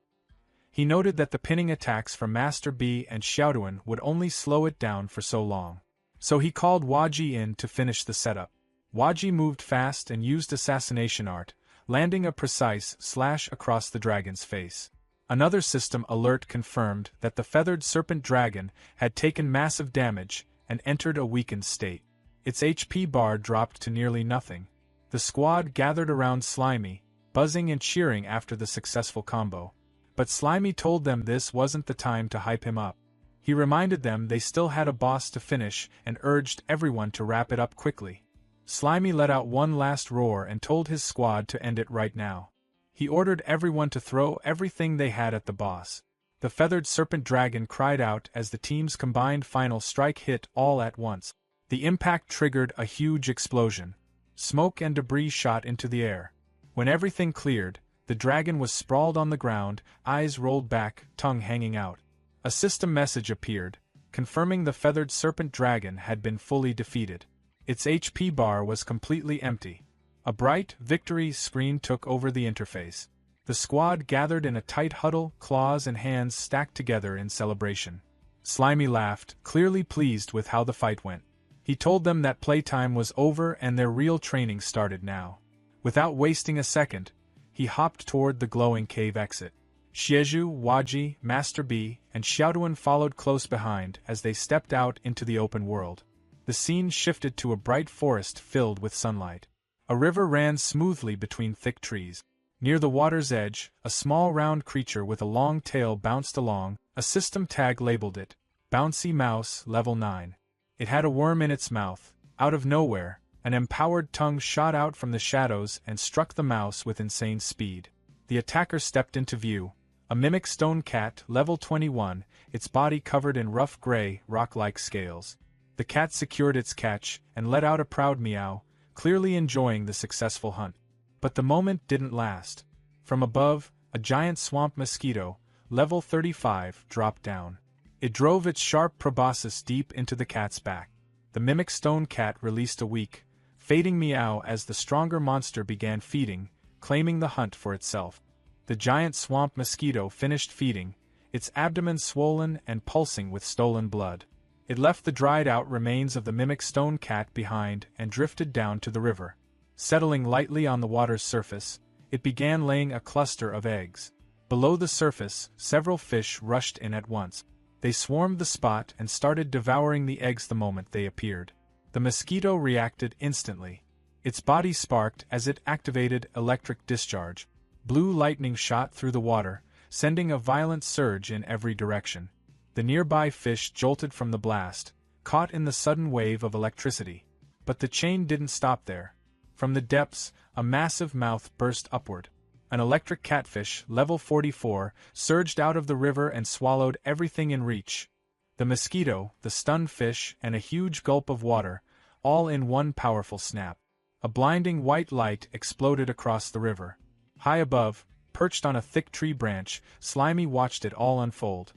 He noted that the pinning attacks from Master B and Xiaotuan would only slow it down for so long. So he called Waji in to finish the setup. Waji moved fast and used assassination art, landing a precise slash across the dragon's face. Another system alert confirmed that the feathered serpent dragon had taken massive damage and entered a weakened state. Its HP bar dropped to nearly nothing. The squad gathered around Slimy, buzzing and cheering after the successful combo. But Slimy told them this wasn't the time to hype him up. He reminded them they still had a boss to finish and urged everyone to wrap it up quickly. Slimy let out one last roar and told his squad to end it right now. He ordered everyone to throw everything they had at the boss. The feathered serpent dragon cried out as the team's combined final strike hit all at once. The impact triggered a huge explosion. Smoke and debris shot into the air. When everything cleared, the dragon was sprawled on the ground, eyes rolled back, tongue hanging out. A system message appeared, confirming the feathered serpent dragon had been fully defeated. Its HP bar was completely empty. A bright victory screen took over the interface. The squad gathered in a tight huddle, claws and hands stacked together in celebration. Slimy laughed, clearly pleased with how the fight went. He told them that playtime was over and their real training started now. Without wasting a second, he hopped toward the glowing cave exit. Shieju, Waji, Master B, and Xiaotuan followed close behind as they stepped out into the open world. The scene shifted to a bright forest filled with sunlight. A river ran smoothly between thick trees. Near the water's edge, a small round creature with a long tail bounced along. A system tag labeled it, Bouncy Mouse, Level 9. It had a worm in its mouth. Out of nowhere, an empowered tongue shot out from the shadows and struck the mouse with insane speed. The attacker stepped into view. A mimic stone cat, Level 21, its body covered in rough gray, rock-like scales. The cat secured its catch and let out a proud meow, clearly enjoying the successful hunt. But the moment didn't last. From above, a giant swamp mosquito, Level 35, dropped down. It drove its sharp proboscis deep into the cat's back. The mimic stone cat released a weak, fading meow as the stronger monster began feeding, claiming the hunt for itself. The giant swamp mosquito finished feeding, its abdomen swollen and pulsing with stolen blood. It left the dried-out remains of the mimic stone cat behind and drifted down to the river. Settling lightly on the water's surface, it began laying a cluster of eggs. Below the surface, several fish rushed in at once. They swarmed the spot and started devouring the eggs the moment they appeared. The mosquito reacted instantly. Its body sparked as it activated electric discharge. Blue lightning shot through the water, sending a violent surge in every direction. The nearby fish jolted from the blast, caught in the sudden wave of electricity. But the chain didn't stop there. From the depths, a massive mouth burst upward. An electric catfish, level 44, surged out of the river and swallowed everything in reach. The mosquito, the stunned fish, and a huge gulp of water, all in one powerful snap. A blinding white light exploded across the river. High above, perched on a thick tree branch, Slimy watched it all unfold.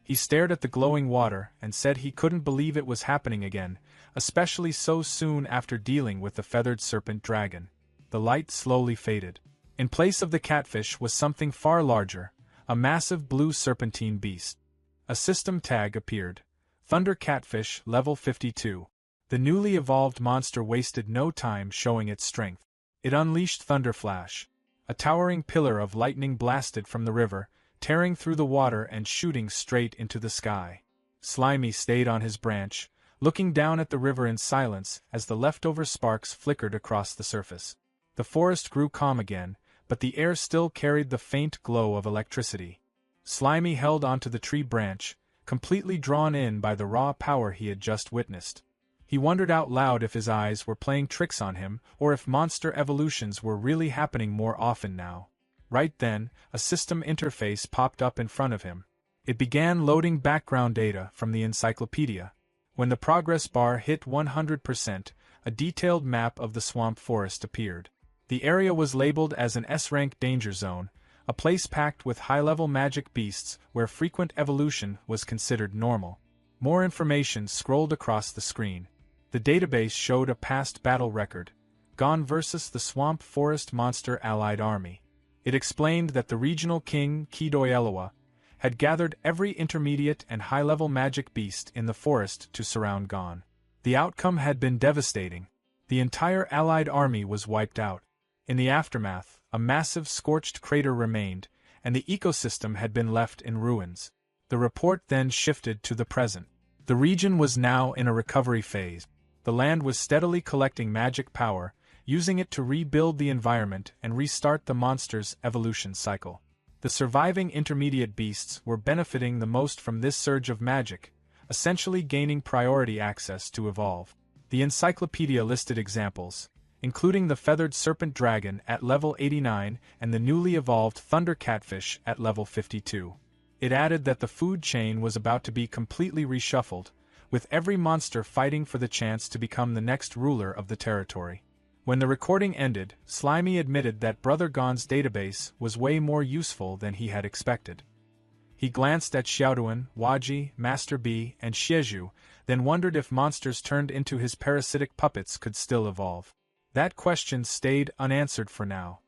He stared at the glowing water and said he couldn't believe it was happening again, especially so soon after dealing with the feathered serpent dragon. The light slowly faded. In place of the catfish was something far larger, a massive blue serpentine beast. A system tag appeared. Thunder Catfish, level 52. The newly evolved monster wasted no time showing its strength. It unleashed Thunder Flash. A towering pillar of lightning blasted from the river, tearing through the water and shooting straight into the sky. Slimy stayed on his branch, looking down at the river in silence as the leftover sparks flickered across the surface. The forest grew calm again, but the air still carried the faint glow of electricity. Slimy held onto the tree branch, completely drawn in by the raw power he had just witnessed. He wondered out loud if his eyes were playing tricks on him, or if monster evolutions were really happening more often now. Right then, a system interface popped up in front of him. It began loading background data from the encyclopedia. When the progress bar hit 100%, a detailed map of the swamp forest appeared. The area was labeled as an S-rank danger zone, a place packed with high-level magic beasts where frequent evolution was considered normal. More information scrolled across the screen. The database showed a past battle record, Gone versus the Swamp Forest Monster Allied Army. It explained that the regional king, Kidoyeloa, had gathered every intermediate and high-level magic beast in the forest to surround Gone. The outcome had been devastating. The entire Allied army was wiped out. In the aftermath, a massive scorched crater remained, and the ecosystem had been left in ruins. The report then shifted to the present. The region was now in a recovery phase. The land was steadily collecting magic power, using it to rebuild the environment and restart the monster's evolution cycle. The surviving intermediate beasts were benefiting the most from this surge of magic, essentially gaining priority access to evolve. The encyclopedia listed examples, including the feathered serpent dragon at level 89 and the newly evolved thunder catfish at level 52. It added that the food chain was about to be completely reshuffled, with every monster fighting for the chance to become the next ruler of the territory. When the recording ended, Slimy admitted that Brother Gon's database was way more useful than he had expected. He glanced at Xiaoduan, Waji, Master B, and Xieju, then wondered if monsters turned into his parasitic puppets could still evolve. That question stayed unanswered for now.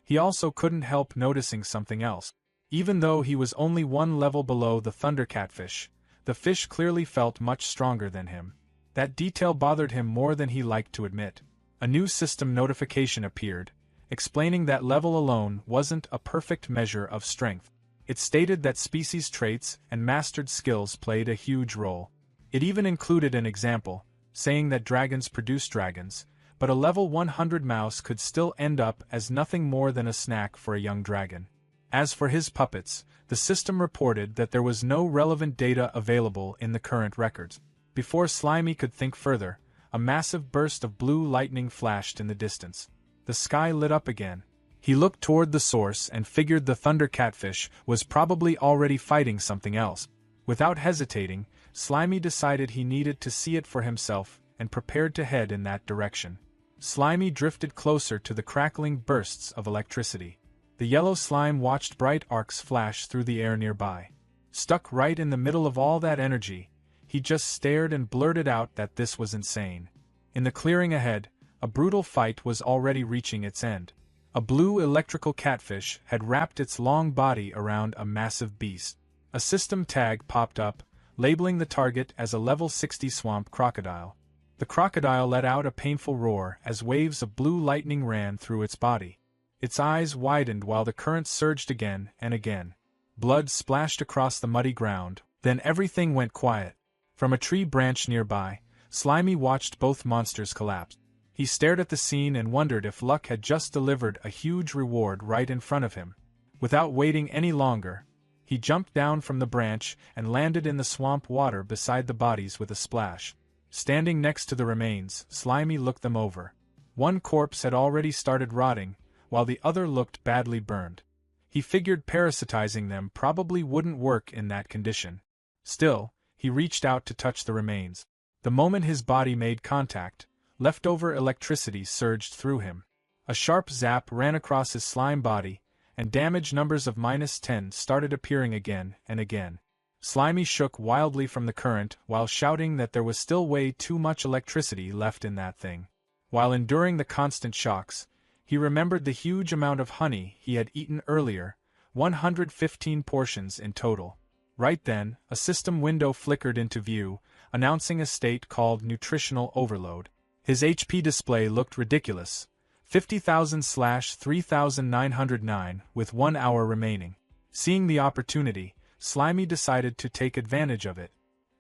He also couldn't help noticing something else. Even though he was only one level below the Thunder Catfish, the fish clearly felt much stronger than him. That detail bothered him more than he liked to admit. A new system notification appeared, explaining that level alone wasn't a perfect measure of strength. It stated that species traits and mastered skills played a huge role. It even included an example, saying that dragons produce dragons, but a level 100 mouse could still end up as nothing more than a snack for a young dragon. As for his puppets, the system reported that there was no relevant data available in the current records. Before Slimy could think further, a massive burst of blue lightning flashed in the distance. The sky lit up again. He looked toward the source and figured the thunder catfish was probably already fighting something else. Without hesitating, Slimy decided he needed to see it for himself and prepared to head in that direction. Slimy drifted closer to the crackling bursts of electricity. The yellow slime watched bright arcs flash through the air nearby. Stuck right in the middle of all that energy, he just stared and blurted out that this was insane. In the clearing ahead, a brutal fight was already reaching its end. A blue electrical catfish had wrapped its long body around a massive beast. A system tag popped up, labeling the target as a level 60 swamp crocodile. The crocodile let out a painful roar as waves of blue lightning ran through its body. Its eyes widened while the current surged again and again. Blood splashed across the muddy ground, then everything went quiet. From a tree branch nearby, Slimy watched both monsters collapse. He stared at the scene and wondered if luck had just delivered a huge reward right in front of him. Without waiting any longer, he jumped down from the branch and landed in the swamp water beside the bodies with a splash. Standing next to the remains, Slimy looked them over. One corpse had already started rotting, while the other looked badly burned. He figured parasitizing them probably wouldn't work in that condition. Still, he reached out to touch the remains. The moment his body made contact, leftover electricity surged through him. A sharp zap ran across his slime body, and damage numbers of -10 started appearing again and again. Slimy shook wildly from the current while shouting that there was still way too much electricity left in that thing. While enduring the constant shocks, he remembered the huge amount of honey he had eaten earlier, 115 portions in total. Right then, a system window flickered into view, announcing a state called nutritional overload. His HP display looked ridiculous, 50,000/3,909 with 1 hour remaining. Seeing the opportunity, Slimy decided to take advantage of it.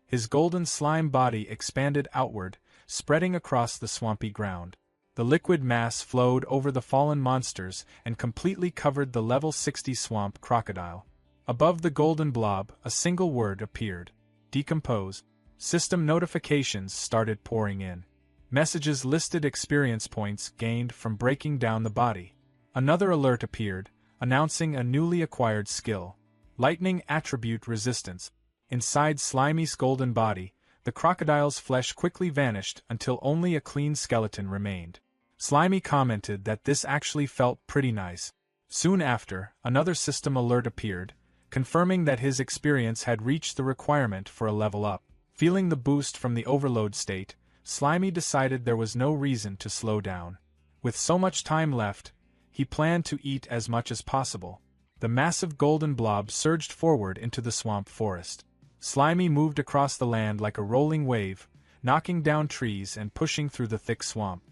His golden slime body expanded outward, spreading across the swampy ground. The liquid mass flowed over the fallen monsters and completely covered the level 60 swamp crocodile. Above the golden blob, a single word appeared: decompose. System notifications started pouring in. Messages listed experience points gained from breaking down the body. Another alert appeared, announcing a newly acquired skill: lightning attribute resistance. Inside Slimy's golden body, the crocodile's flesh quickly vanished until only a clean skeleton remained. Slimy commented that this actually felt pretty nice. Soon after, another system alert appeared, confirming that his experience had reached the requirement for a level up. Feeling the boost from the overload state, Slimy decided there was no reason to slow down. With so much time left, he planned to eat as much as possible. The massive golden blob surged forward into the swamp forest. Slimy moved across the land like a rolling wave, knocking down trees and pushing through the thick swamp.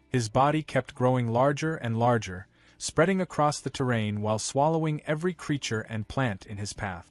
His body kept growing larger and larger, spreading across the terrain while swallowing every creature and plant in his path.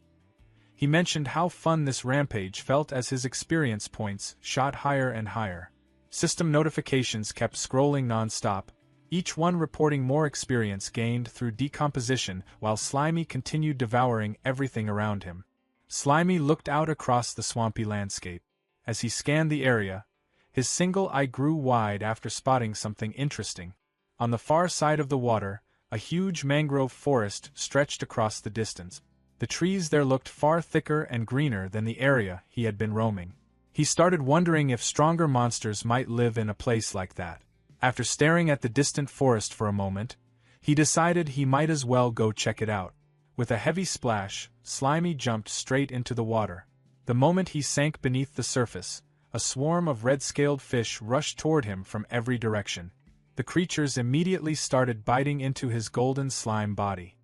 He mentioned how fun this rampage felt as his experience points shot higher and higher. System notifications kept scrolling non-stop, each one reporting more experience gained through decomposition while Slimy continued devouring everything around him. Slimy looked out across the swampy landscape. As he scanned the area, his single eye grew wide after spotting something interesting. On the far side of the water, a huge mangrove forest stretched across the distance. The trees there looked far thicker and greener than the area he had been roaming. He started wondering if stronger monsters might live in a place like that. After staring at the distant forest for a moment, he decided he might as well go check it out. With a heavy splash, Slimy jumped straight into the water. The moment he sank beneath the surface, a swarm of red-scaled fish rushed toward him from every direction. The creatures immediately started biting into his golden slime body.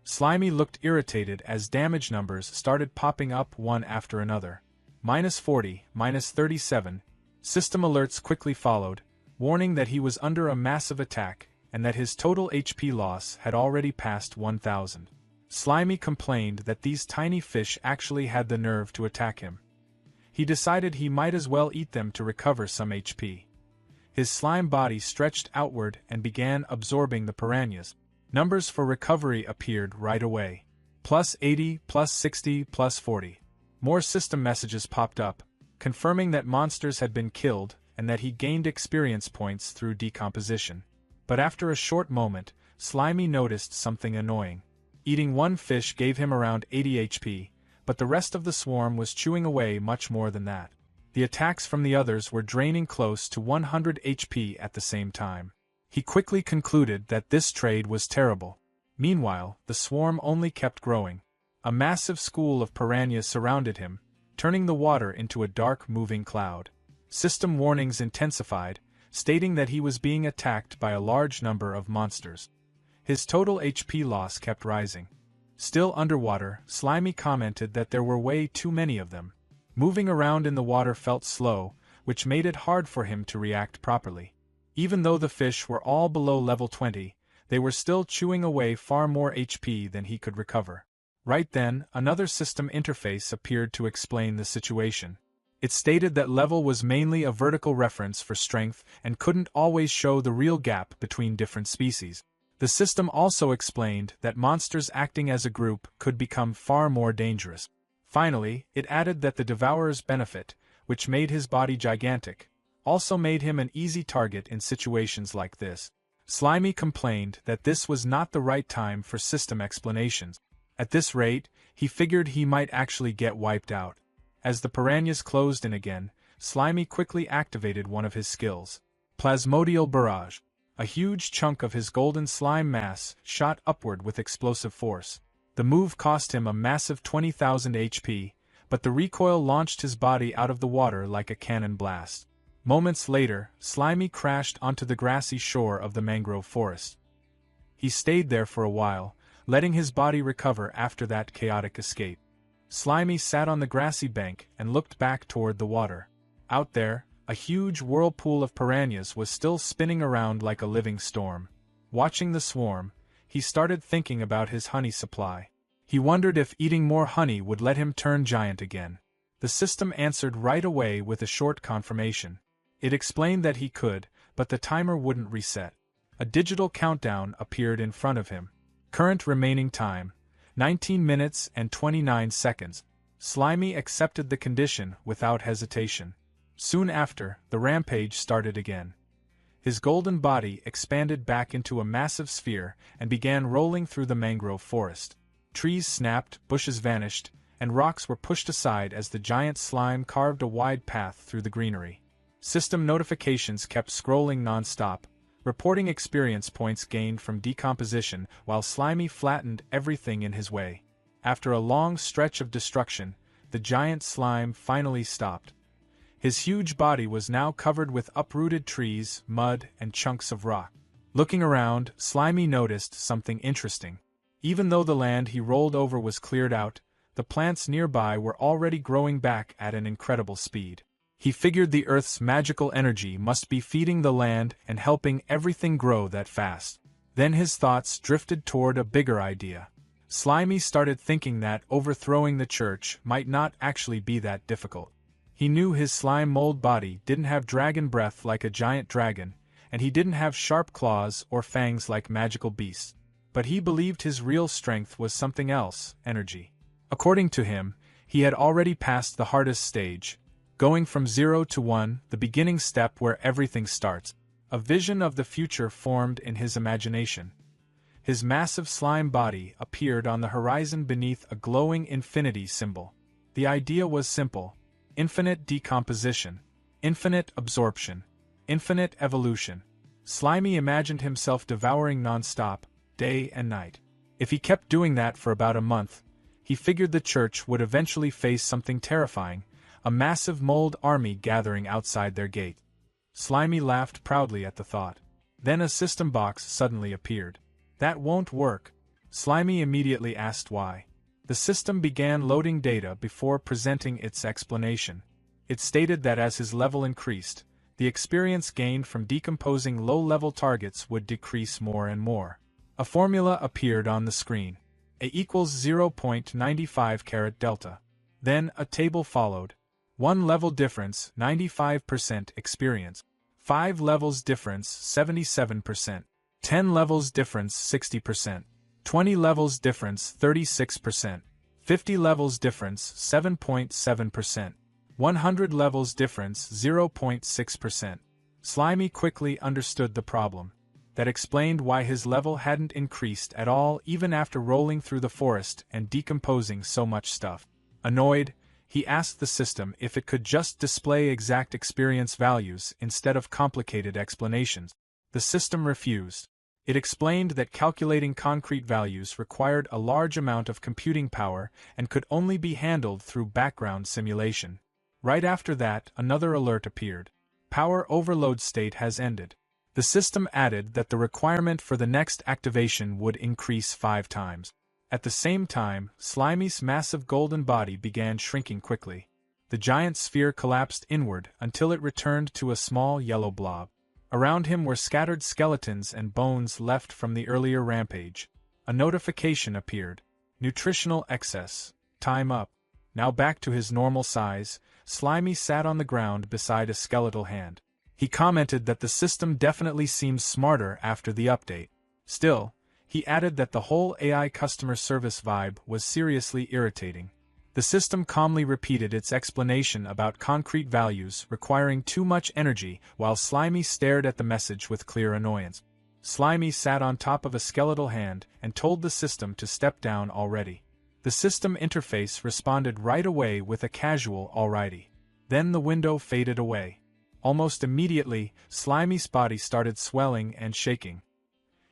Slimy looked irritated as damage numbers started popping up one after another. -40, -37. System alerts quickly followed, warning that he was under a massive attack and that his total HP loss had already passed 1,000. Slimy complained that these tiny fish actually had the nerve to attack him. He decided he might as well eat them to recover some HP. His slime body stretched outward and began absorbing the piranhas. Numbers for recovery appeared right away. +80, +60, +40. More system messages popped up, confirming that monsters had been killed and that he gained experience points through decomposition. But after a short moment, Slimy noticed something annoying. Eating one fish gave him around 80 HP, but the rest of the swarm was chewing away much more than that. The attacks from the others were draining close to 100 HP at the same time. He quickly concluded that this trade was terrible. Meanwhile, the swarm only kept growing. A massive school of piranhas surrounded him, turning the water into a dark moving cloud. System warnings intensified, stating that he was being attacked by a large number of monsters. His total HP loss kept rising. Still underwater, Slimy commented that there were way too many of them. Moving around in the water felt slow, which made it hard for him to react properly. Even though the fish were all below level 20, They were still chewing away far more HP than he could recover. Right then, another system interface appeared to explain the situation. It stated that level was mainly a vertical reference for strength and couldn't always show the real gap between different species. The system also explained that monsters acting as a group could become far more dangerous. Finally, it added that the Devourer's benefit, which made his body gigantic, also made him an easy target in situations like this. Slimy complained that this was not the right time for system explanations. At this rate, he figured he might actually get wiped out. As the piranhas closed in again, Slimy quickly activated one of his skills, Plasmodial Barrage. A huge chunk of his golden slime mass shot upward with explosive force. The move cost him a massive 20,000 HP, but the recoil launched his body out of the water like a cannon blast. Moments later, Slimy crashed onto the grassy shore of the mangrove forest. He stayed there for a while, letting his body recover after that chaotic escape. Slimy sat on the grassy bank and looked back toward the water. Out there, a huge whirlpool of piranhas was still spinning around like a living storm. Watching the swarm, he started thinking about his honey supply. He wondered if eating more honey would let him turn giant again. The system answered right away with a short confirmation. It explained that he could, but the timer wouldn't reset. A digital countdown appeared in front of him. Current remaining time, 19 minutes and 29 seconds. Slimy accepted the condition without hesitation. Soon after, the rampage started again. His golden body expanded back into a massive sphere and began rolling through the mangrove forest. Trees snapped, bushes vanished, and rocks were pushed aside as the giant slime carved a wide path through the greenery. System notifications kept scrolling non-stop, reporting experience points gained from decomposition while Slimy flattened everything in his way. After a long stretch of destruction, the giant slime finally stopped. His huge body was now covered with uprooted trees, mud, and chunks of rock. Looking around, Slimy noticed something interesting. Even though the land he rolled over was cleared out, the plants nearby were already growing back at an incredible speed. He figured the Earth's magical energy must be feeding the land and helping everything grow that fast. Then his thoughts drifted toward a bigger idea. Slimy started thinking that overthrowing the church might not actually be that difficult. He knew his slime mold body didn't have dragon breath like a giant dragon, and he didn't have sharp claws or fangs like magical beasts. But he believed his real strength was something else, energy. According to him, he had already passed the hardest stage, going from 0 to 1, the beginning step where everything starts. A vision of the future formed in his imagination. His massive slime body appeared on the horizon beneath a glowing infinity symbol. The idea was simple: infinite decomposition, infinite absorption, infinite evolution. Slimy imagined himself devouring non-stop, day and night. If he kept doing that for about a month, he figured the church would eventually face something terrifying, a massive mold army gathering outside their gate. Slimy laughed proudly at the thought. Then a system box suddenly appeared. That won't work. Slimy immediately asked why. The system began loading data before presenting its explanation. It stated that as his level increased, the experience gained from decomposing low-level targets would decrease more and more. A formula appeared on the screen. A equals 0.95 carat delta. Then a table followed. 1 level difference, 95% experience. 5 levels difference, 77%. 10 levels difference, 60%. 20 levels difference, 36%. 50 levels difference, 7.7%. 100 levels difference, 0.6%. Slimy quickly understood the problem. That explained why his level hadn't increased at all even after rolling through the forest and decomposing so much stuff. Annoyed, he asked the system if it could just display exact experience values instead of complicated explanations. The system refused. It explained that calculating concrete values required a large amount of computing power and could only be handled through background simulation. Right after that, another alert appeared. Power overload state has ended. The system added that the requirement for the next activation would increase 5 times. At the same time, Slimy's massive golden body began shrinking quickly. The giant sphere collapsed inward until it returned to a small yellow blob. Around him were scattered skeletons and bones left from the earlier rampage. A notification appeared. Nutritional excess. Time up. Now back to his normal size, Slimy sat on the ground beside a skeletal hand. He commented that the system definitely seems smarter after the update. Still, he added that the whole AI customer service vibe was seriously irritating. The system calmly repeated its explanation about concrete values requiring too much energy while Slimy stared at the message with clear annoyance. Slimy sat on top of a skeletal hand and told the system to step down already. The system interface responded right away with a casual alrighty. Then the window faded away. Almost immediately, Slimy's body started swelling and shaking.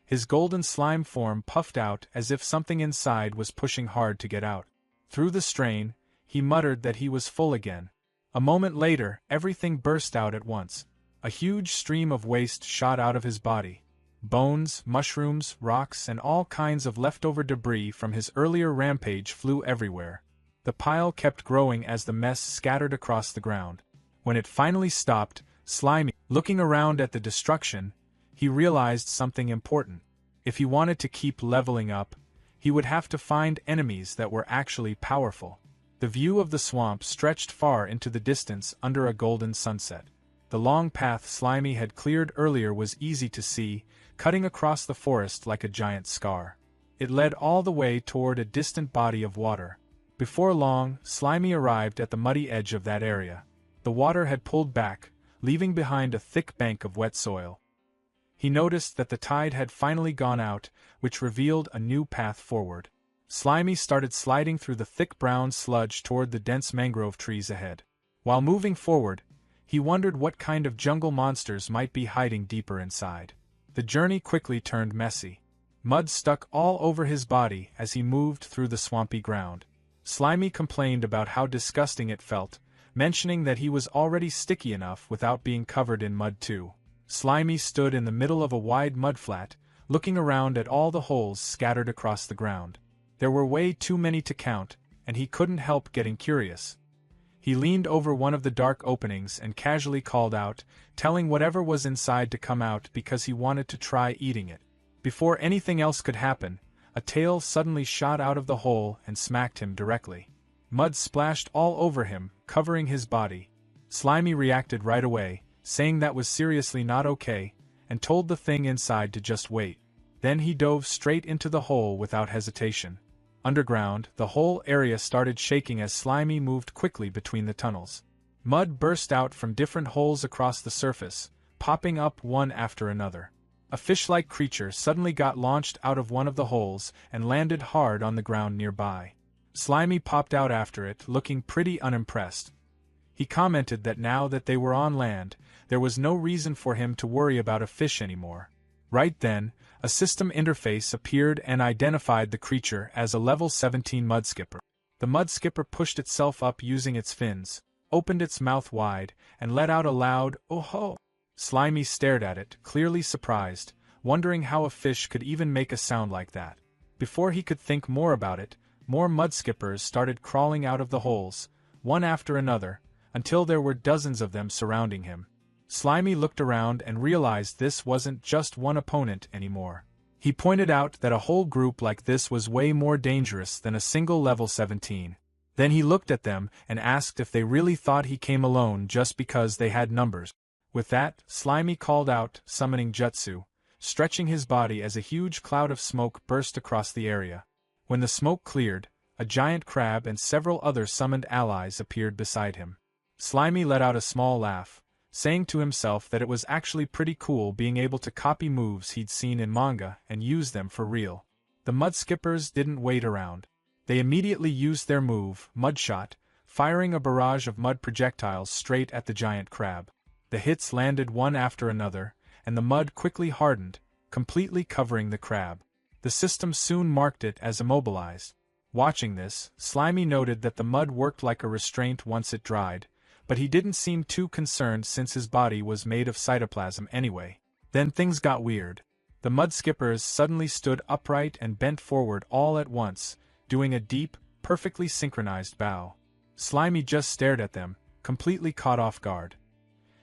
His golden slime form puffed out as if something inside was pushing hard to get out. Through the strain, he muttered that he was full again. A moment later, everything burst out at once. A huge stream of waste shot out of his body. Bones, mushrooms, rocks, and all kinds of leftover debris from his earlier rampage flew everywhere. The pile kept growing as the mess scattered across the ground. When it finally stopped, Slimy, looking around at the destruction, he realized something important. If he wanted to keep leveling up, he would have to find enemies that were actually powerful. The view of the swamp stretched far into the distance under a golden sunset. The long path Slimy had cleared earlier was easy to see, cutting across the forest like a giant scar. It led all the way toward a distant body of water. Before long, Slimy arrived at the muddy edge of that area. The water had pulled back, leaving behind a thick bank of wet soil. He noticed that the tide had finally gone out, which revealed a new path forward. Slimy started sliding through the thick brown sludge toward the dense mangrove trees ahead. While moving forward, he wondered what kind of jungle monsters might be hiding deeper inside. The journey quickly turned messy. Mud stuck all over his body as he moved through the swampy ground. Slimy complained about how disgusting it felt, mentioning that he was already sticky enough without being covered in mud too. Slimy stood in the middle of a wide mudflat, looking around at all the holes scattered across the ground. There were way too many to count, and he couldn't help getting curious. He leaned over one of the dark openings and casually called out, telling whatever was inside to come out because he wanted to try eating it. Before anything else could happen, a tail suddenly shot out of the hole and smacked him directly. Mud splashed all over him, covering his body. Slimy reacted right away, saying that was seriously not okay, and told the thing inside to just wait. Then he dove straight into the hole without hesitation. Underground, the whole area started shaking as Slimy moved quickly between the tunnels. Mud burst out from different holes across the surface, popping up one after another. A fish-like creature suddenly got launched out of one of the holes and landed hard on the ground nearby. Slimy popped out after it, looking pretty unimpressed. He commented that now that they were on land, there was no reason for him to worry about a fish anymore. Right then, a system interface appeared and identified the creature as a level 17 mudskipper. The mudskipper pushed itself up using its fins, opened its mouth wide, and let out a loud "oh-ho." Slimy stared at it, clearly surprised, wondering how a fish could even make a sound like that. Before he could think more about it, more mudskippers started crawling out of the holes, one after another, until there were dozens of them surrounding him. Slimy looked around and realized this wasn't just one opponent anymore. He pointed out that a whole group like this was way more dangerous than a single level 17. Then he looked at them and asked if they really thought he came alone just because they had numbers. With that, Slimy called out, summoning Jutsu, stretching his body as a huge cloud of smoke burst across the area. When the smoke cleared, a giant crab and several other summoned allies appeared beside him. Slimy let out a small laugh, saying to himself that it was actually pretty cool being able to copy moves he'd seen in manga and use them for real. The mudskippers didn't wait around. They immediately used their move, Mudshot, firing a barrage of mud projectiles straight at the giant crab. The hits landed one after another, and the mud quickly hardened, completely covering the crab. The system soon marked it as immobilized. Watching this, Slimy noted that the mud worked like a restraint once it dried, but he didn't seem too concerned since his body was made of cytoplasm anyway. Then things got weird. The mudskippers suddenly stood upright and bent forward all at once, doing a deep, perfectly synchronized bow. Slimy just stared at them, completely caught off guard.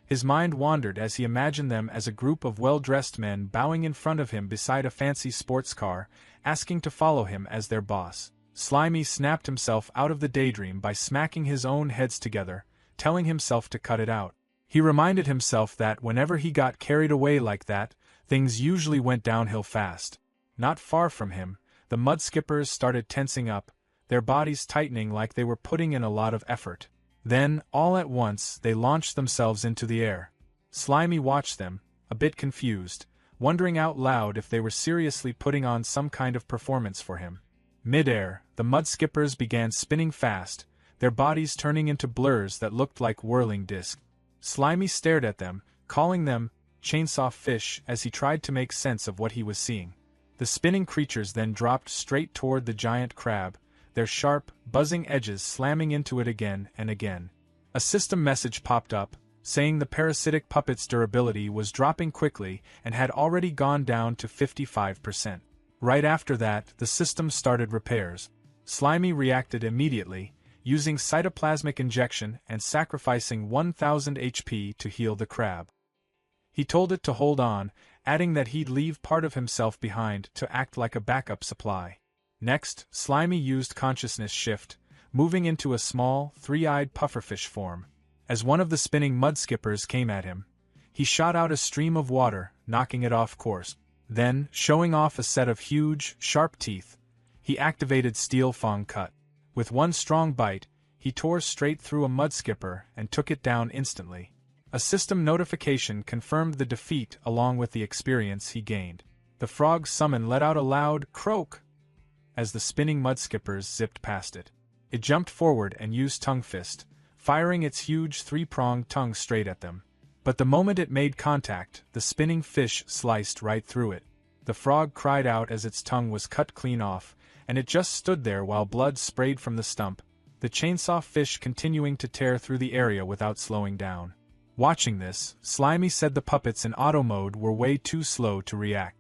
His mind wandered as he imagined them as a group of well-dressed men bowing in front of him beside a fancy sports car, asking to follow him as their boss. Slimy snapped himself out of the daydream by smacking his own heads together, telling himself to cut it out. He reminded himself that whenever he got carried away like that, things usually went downhill fast. Not far from him, the mudskippers started tensing up, their bodies tightening like they were putting in a lot of effort. Then, all at once, they launched themselves into the air. Slimy watched them, a bit confused, wondering out loud if they were seriously putting on some kind of performance for him. Mid-air, the mudskippers began spinning fast, their bodies turning into blurs that looked like whirling discs. Slimy stared at them, calling them chainsaw fish as he tried to make sense of what he was seeing. The spinning creatures then dropped straight toward the giant crab, their sharp, buzzing edges slamming into it again and again. A system message popped up, saying the parasitic puppet's durability was dropping quickly and had already gone down to 55%. Right after that, the system started repairs. Slimy reacted immediately, using cytoplasmic injection and sacrificing 1000 HP to heal the crab. He told it to hold on, adding that he'd leave part of himself behind to act like a backup supply. Next, Slimy used consciousness shift, moving into a small, three-eyed pufferfish form. As one of the spinning mudskippers came at him, he shot out a stream of water, knocking it off course. Then, showing off a set of huge, sharp teeth, he activated Steel Fang Cut. With one strong bite, he tore straight through a mudskipper and took it down instantly. A system notification confirmed the defeat along with the experience he gained. The frog summon let out a loud croak as the spinning mudskippers zipped past it. It jumped forward and used Tongue Fist, firing its huge three-pronged tongue straight at them. But the moment it made contact, the spinning fish sliced right through it. The frog cried out as its tongue was cut clean off, and it just stood there while blood sprayed from the stump, the chainsaw fish continuing to tear through the area without slowing down. Watching this, Slimy said the puppets in auto mode were way too slow to react.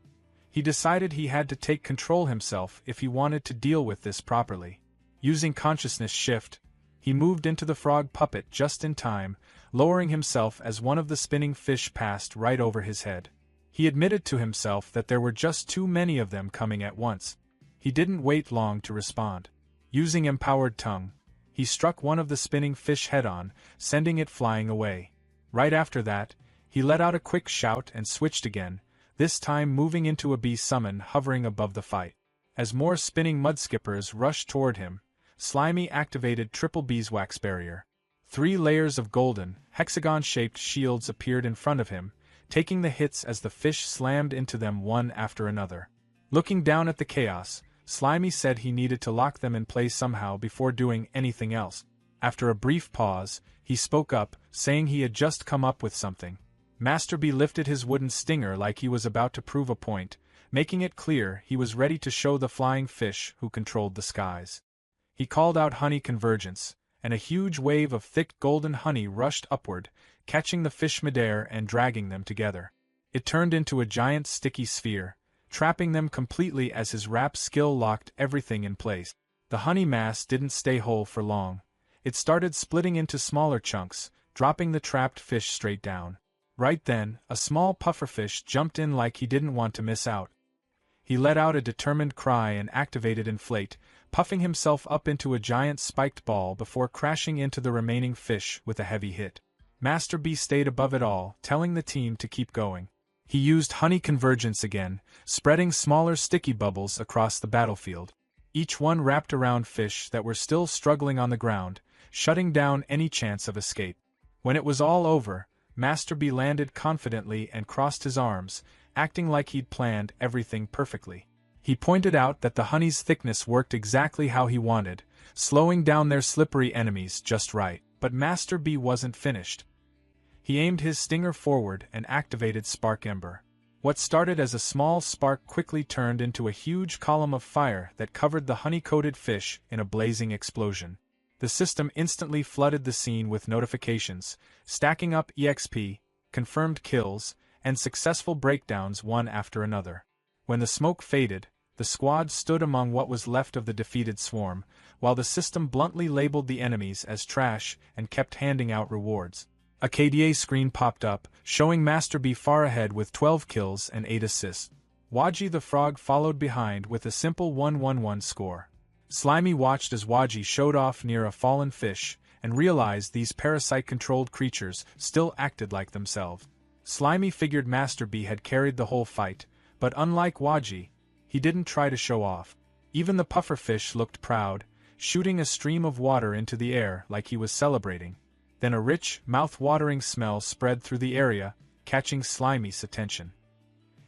He decided he had to take control himself if he wanted to deal with this properly. Using consciousness shift, he moved into the frog puppet just in time, lowering himself as one of the spinning fish passed right over his head. He admitted to himself that there were just too many of them coming at once. He didn't wait long to respond. Using empowered tongue, he struck one of the spinning fish head-on, sending it flying away. Right after that, he let out a quick shout and switched again, this time moving into a bee summon hovering above the fight. As more spinning mudskippers rushed toward him, Slimy activated Triple Beeswax Barrier. 3 layers of golden, hexagon-shaped shields appeared in front of him, taking the hits as the fish slammed into them one after another. Looking down at the chaos, Slimy said he needed to lock them in place somehow before doing anything else. After a brief pause, he spoke up, saying he had just come up with something. Master Bee lifted his wooden stinger like he was about to prove a point, making it clear he was ready to show the flying fish who controlled the skies. He called out honey convergence, and a huge wave of thick golden honey rushed upward, catching the fish midair and dragging them together. It turned into a giant sticky sphere, trapping them completely as his wrap skill locked everything in place. The honey mass didn't stay whole for long. It started splitting into smaller chunks, dropping the trapped fish straight down. Right then, a small pufferfish jumped in like he didn't want to miss out. He let out a determined cry and activated Inflate, puffing himself up into a giant spiked ball before crashing into the remaining fish with a heavy hit. Master Bee stayed above it all, telling the team to keep going. He used honey convergence again, spreading smaller sticky bubbles across the battlefield. Each one wrapped around fish that were still struggling on the ground, shutting down any chance of escape. When it was all over, Master Bee landed confidently and crossed his arms, acting like he'd planned everything perfectly. He pointed out that the honey's thickness worked exactly how he wanted, slowing down their slippery enemies just right. But Master Bee wasn't finished. He aimed his stinger forward and activated Spark Ember. What started as a small spark quickly turned into a huge column of fire that covered the honey-coated fish in a blazing explosion. The system instantly flooded the scene with notifications, stacking up EXP, confirmed kills, and successful breakdowns one after another. When the smoke faded, the squad stood among what was left of the defeated swarm, while the system bluntly labeled the enemies as trash and kept handing out rewards. A KDA screen popped up, showing Master B far ahead with 12 kills and 8 assists. Waji the Frog followed behind with a simple 1-1-1 score. Slimy watched as Waji showed off near a fallen fish, and realized these parasite-controlled creatures still acted like themselves. Slimy figured Master B had carried the whole fight, but unlike Waji, he didn't try to show off. Even the pufferfish looked proud, shooting a stream of water into the air like he was celebrating. Then a rich, mouth-watering smell spread through the area, catching Slimy's attention.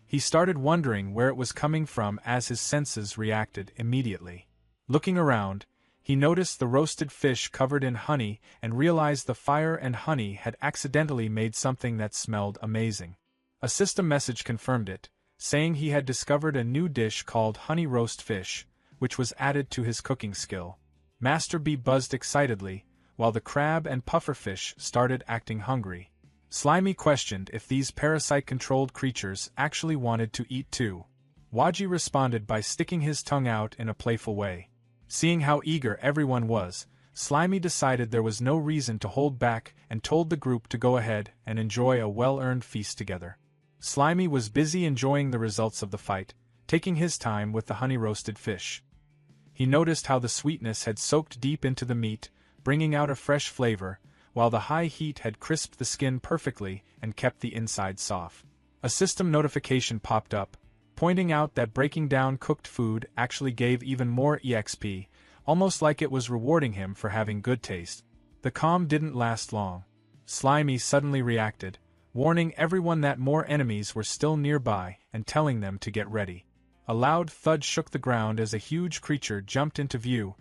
He started wondering where it was coming from as his senses reacted immediately. Looking around, he noticed the roasted fish covered in honey and realized the fire and honey had accidentally made something that smelled amazing. A system message confirmed it, saying he had discovered a new dish called honey roast fish, which was added to his cooking skill. Master B buzzed excitedly, while the crab and pufferfish started acting hungry. Slimy questioned if these parasite-controlled creatures actually wanted to eat too. Waji responded by sticking his tongue out in a playful way. Seeing how eager everyone was, Slimy decided there was no reason to hold back and told the group to go ahead and enjoy a well-earned feast together. Slimy was busy enjoying the results of the fight, taking his time with the honey-roasted fish. He noticed how the sweetness had soaked deep into the meat, bringing out a fresh flavor, while the high heat had crisped the skin perfectly and kept the inside soft. A system notification popped up, pointing out that breaking down cooked food actually gave even more EXP, almost like it was rewarding him for having good taste. The calm didn't last long. Slimy suddenly reacted, warning everyone that more enemies were still nearby and telling them to get ready. A loud thud shook the ground as a huge creature jumped into view.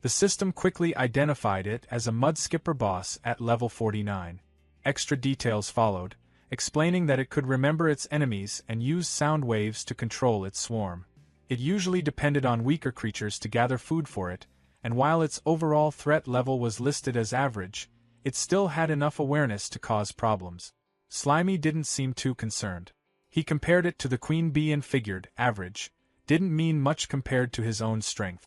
The system quickly identified it as a mudskipper boss at level 49. Extra details followed, explaining that it could remember its enemies and use sound waves to control its swarm. It usually depended on weaker creatures to gather food for it, and while its overall threat level was listed as average, it still had enough awareness to cause problems. Slimy didn't seem too concerned. He compared it to the queen bee and figured average didn't mean much compared to his own strength.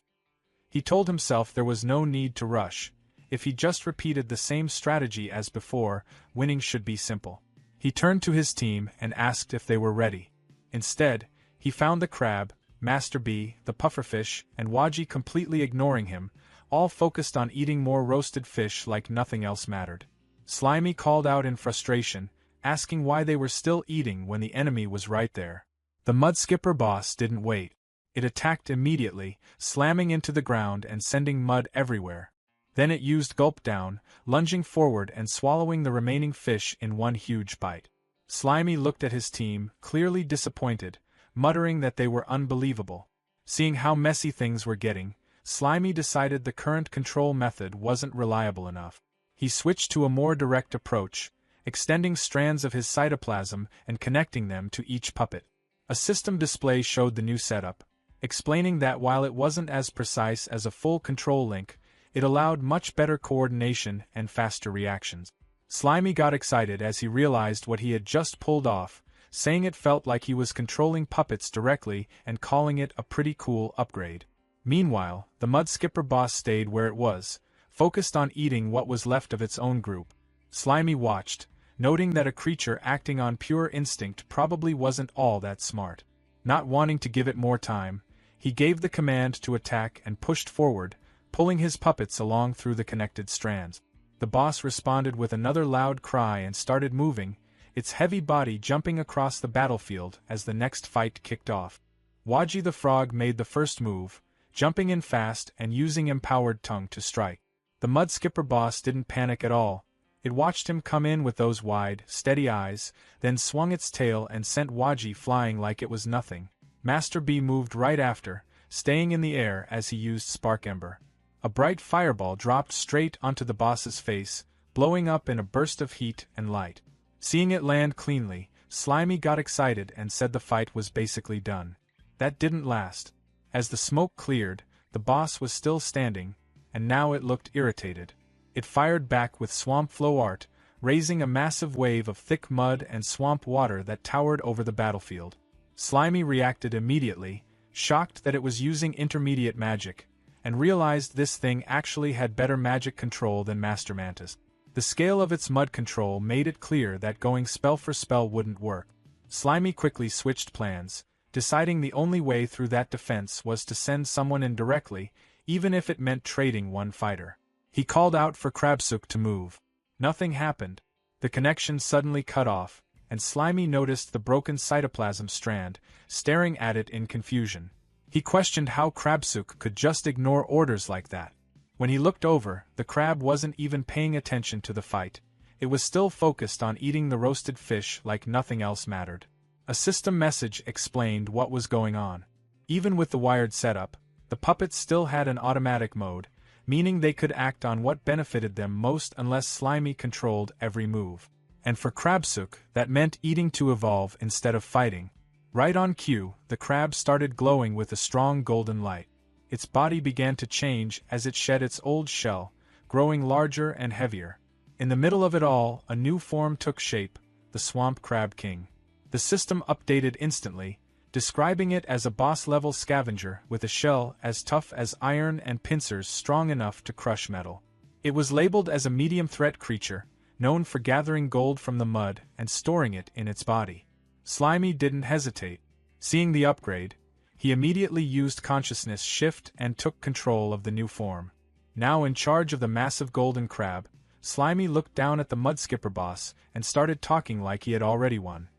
He told himself there was no need to rush. If he just repeated the same strategy as before, winning should be simple. He turned to his team and asked if they were ready. Instead, he found the crab, Master B, the pufferfish, and Waji completely ignoring him, all focused on eating more roasted fish like nothing else mattered. Slimy called out in frustration, asking why they were still eating when the enemy was right there. The mudskipper boss didn't wait. It attacked immediately, slamming into the ground and sending mud everywhere. Then it used Gulp Down, lunging forward and swallowing the remaining fish in one huge bite. Slimy looked at his team, clearly disappointed, muttering that they were unbelievable. Seeing how messy things were getting, Slimy decided the current control method wasn't reliable enough. He switched to a more direct approach, extending strands of his cytoplasm and connecting them to each puppet. A system display showed the new setup, explaining that while it wasn't as precise as a full control link, it allowed much better coordination and faster reactions. Slimy got excited as he realized what he had just pulled off, saying it felt like he was controlling puppets directly and calling it a pretty cool upgrade. Meanwhile, the mudskipper boss stayed where it was, focused on eating what was left of its own group. Slimy watched, noting that a creature acting on pure instinct probably wasn't all that smart. Not wanting to give it more time, he gave the command to attack and pushed forward, pulling his puppets along through the connected strands. The boss responded with another loud cry and started moving, its heavy body jumping across the battlefield as the next fight kicked off. Waji the Frog made the first move, jumping in fast and using empowered tongue to strike. The mudskipper boss didn't panic at all. It watched him come in with those wide, steady eyes, then swung its tail and sent Waji flying like it was nothing. Master B moved right after, staying in the air as he used Spark Ember. A bright fireball dropped straight onto the boss's face, blowing up in a burst of heat and light. Seeing it land cleanly, Slimy got excited and said the fight was basically done. That didn't last. As the smoke cleared, the boss was still standing, and now it looked irritated. It fired back with swamp flow art, raising a massive wave of thick mud and swamp water that towered over the battlefield. Slimy reacted immediately, shocked that it was using intermediate magic, and realized this thing actually had better magic control than Master Mantis. The The scale of its mud control made it clear that going spell for spell wouldn't work. Slimy quickly switched plans, deciding the only way through that defense was to send someone in directly, even if it meant trading one fighter. He called out for Krabsuk to move. Nothing happened. The connection suddenly cut off, and Slimy noticed the broken cytoplasm strand, staring at it in confusion. He questioned how Krabsuk could just ignore orders like that. When he looked over, the crab wasn't even paying attention to the fight. It was still focused on eating the roasted fish like nothing else mattered. A system message explained what was going on. Even with the wired setup, the puppets still had an automatic mode, meaning they could act on what benefited them most unless Slimy controlled every move. And for Krabsuk, that meant eating to evolve instead of fighting. Right on cue, the crab started glowing with a strong golden light. Its body began to change as it shed its old shell, growing larger and heavier. In the middle of it all, a new form took shape, the Swamp Crab King. The system updated instantly, describing it as a boss-level scavenger with a shell as tough as iron and pincers strong enough to crush metal. It was labeled as a medium-threat creature, known for gathering gold from the mud and storing it in its body. Slimy didn't hesitate. Seeing the upgrade, he immediately used consciousness shift and took control of the new form. Now in charge of the massive golden crab, Slimy looked down at the Mudskipper boss and started talking like he had already won.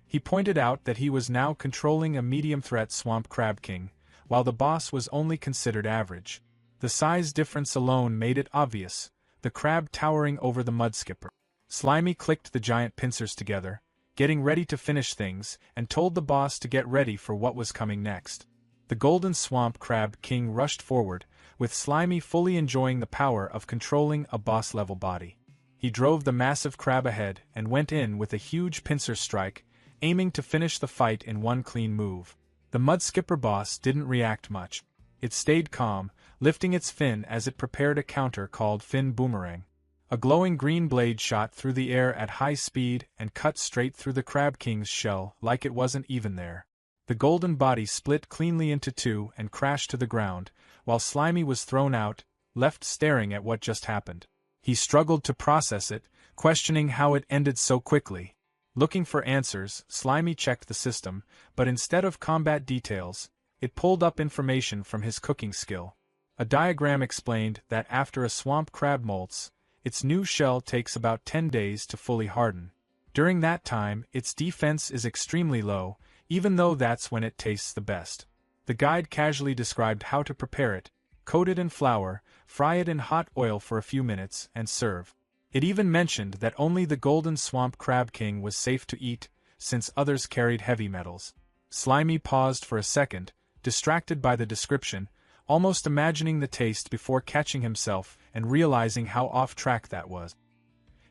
He pointed out that he was now controlling a medium-threat Swamp Crab King, while the boss was only considered average. The size difference alone made it obvious, the crab towering over the Mudskipper. Slimy clicked the giant pincers together, getting ready to finish things, and told the boss to get ready for what was coming next. The Golden Swamp Crab King rushed forward, with Slimy fully enjoying the power of controlling a boss-level body. He drove the massive crab ahead and went in with a huge pincer strike, aiming to finish the fight in one clean move. The Mudskipper boss didn't react much. It stayed calm, lifting its fin as it prepared a counter called Fin Boomerang. A glowing green blade shot through the air at high speed and cut straight through the Crab King's shell like it wasn't even there. The golden body split cleanly into two and crashed to the ground, while Slimy was thrown out, left staring at what just happened. He struggled to process it, questioning how it ended so quickly. Looking for answers, Slimy checked the system, but instead of combat details, it pulled up information from his cooking skill. A diagram explained that after a swamp crab molts, its new shell takes about 10 days to fully harden. During that time, its defense is extremely low, even though that's when it tastes the best. The guide casually described how to prepare it: coat it in flour, fry it in hot oil for a few minutes, and serve. It even mentioned that only the Golden Swamp Crab King was safe to eat, since others carried heavy metals. Slimy paused for a second, distracted by the description, almost imagining the taste before catching himself and realizing how off-track that was.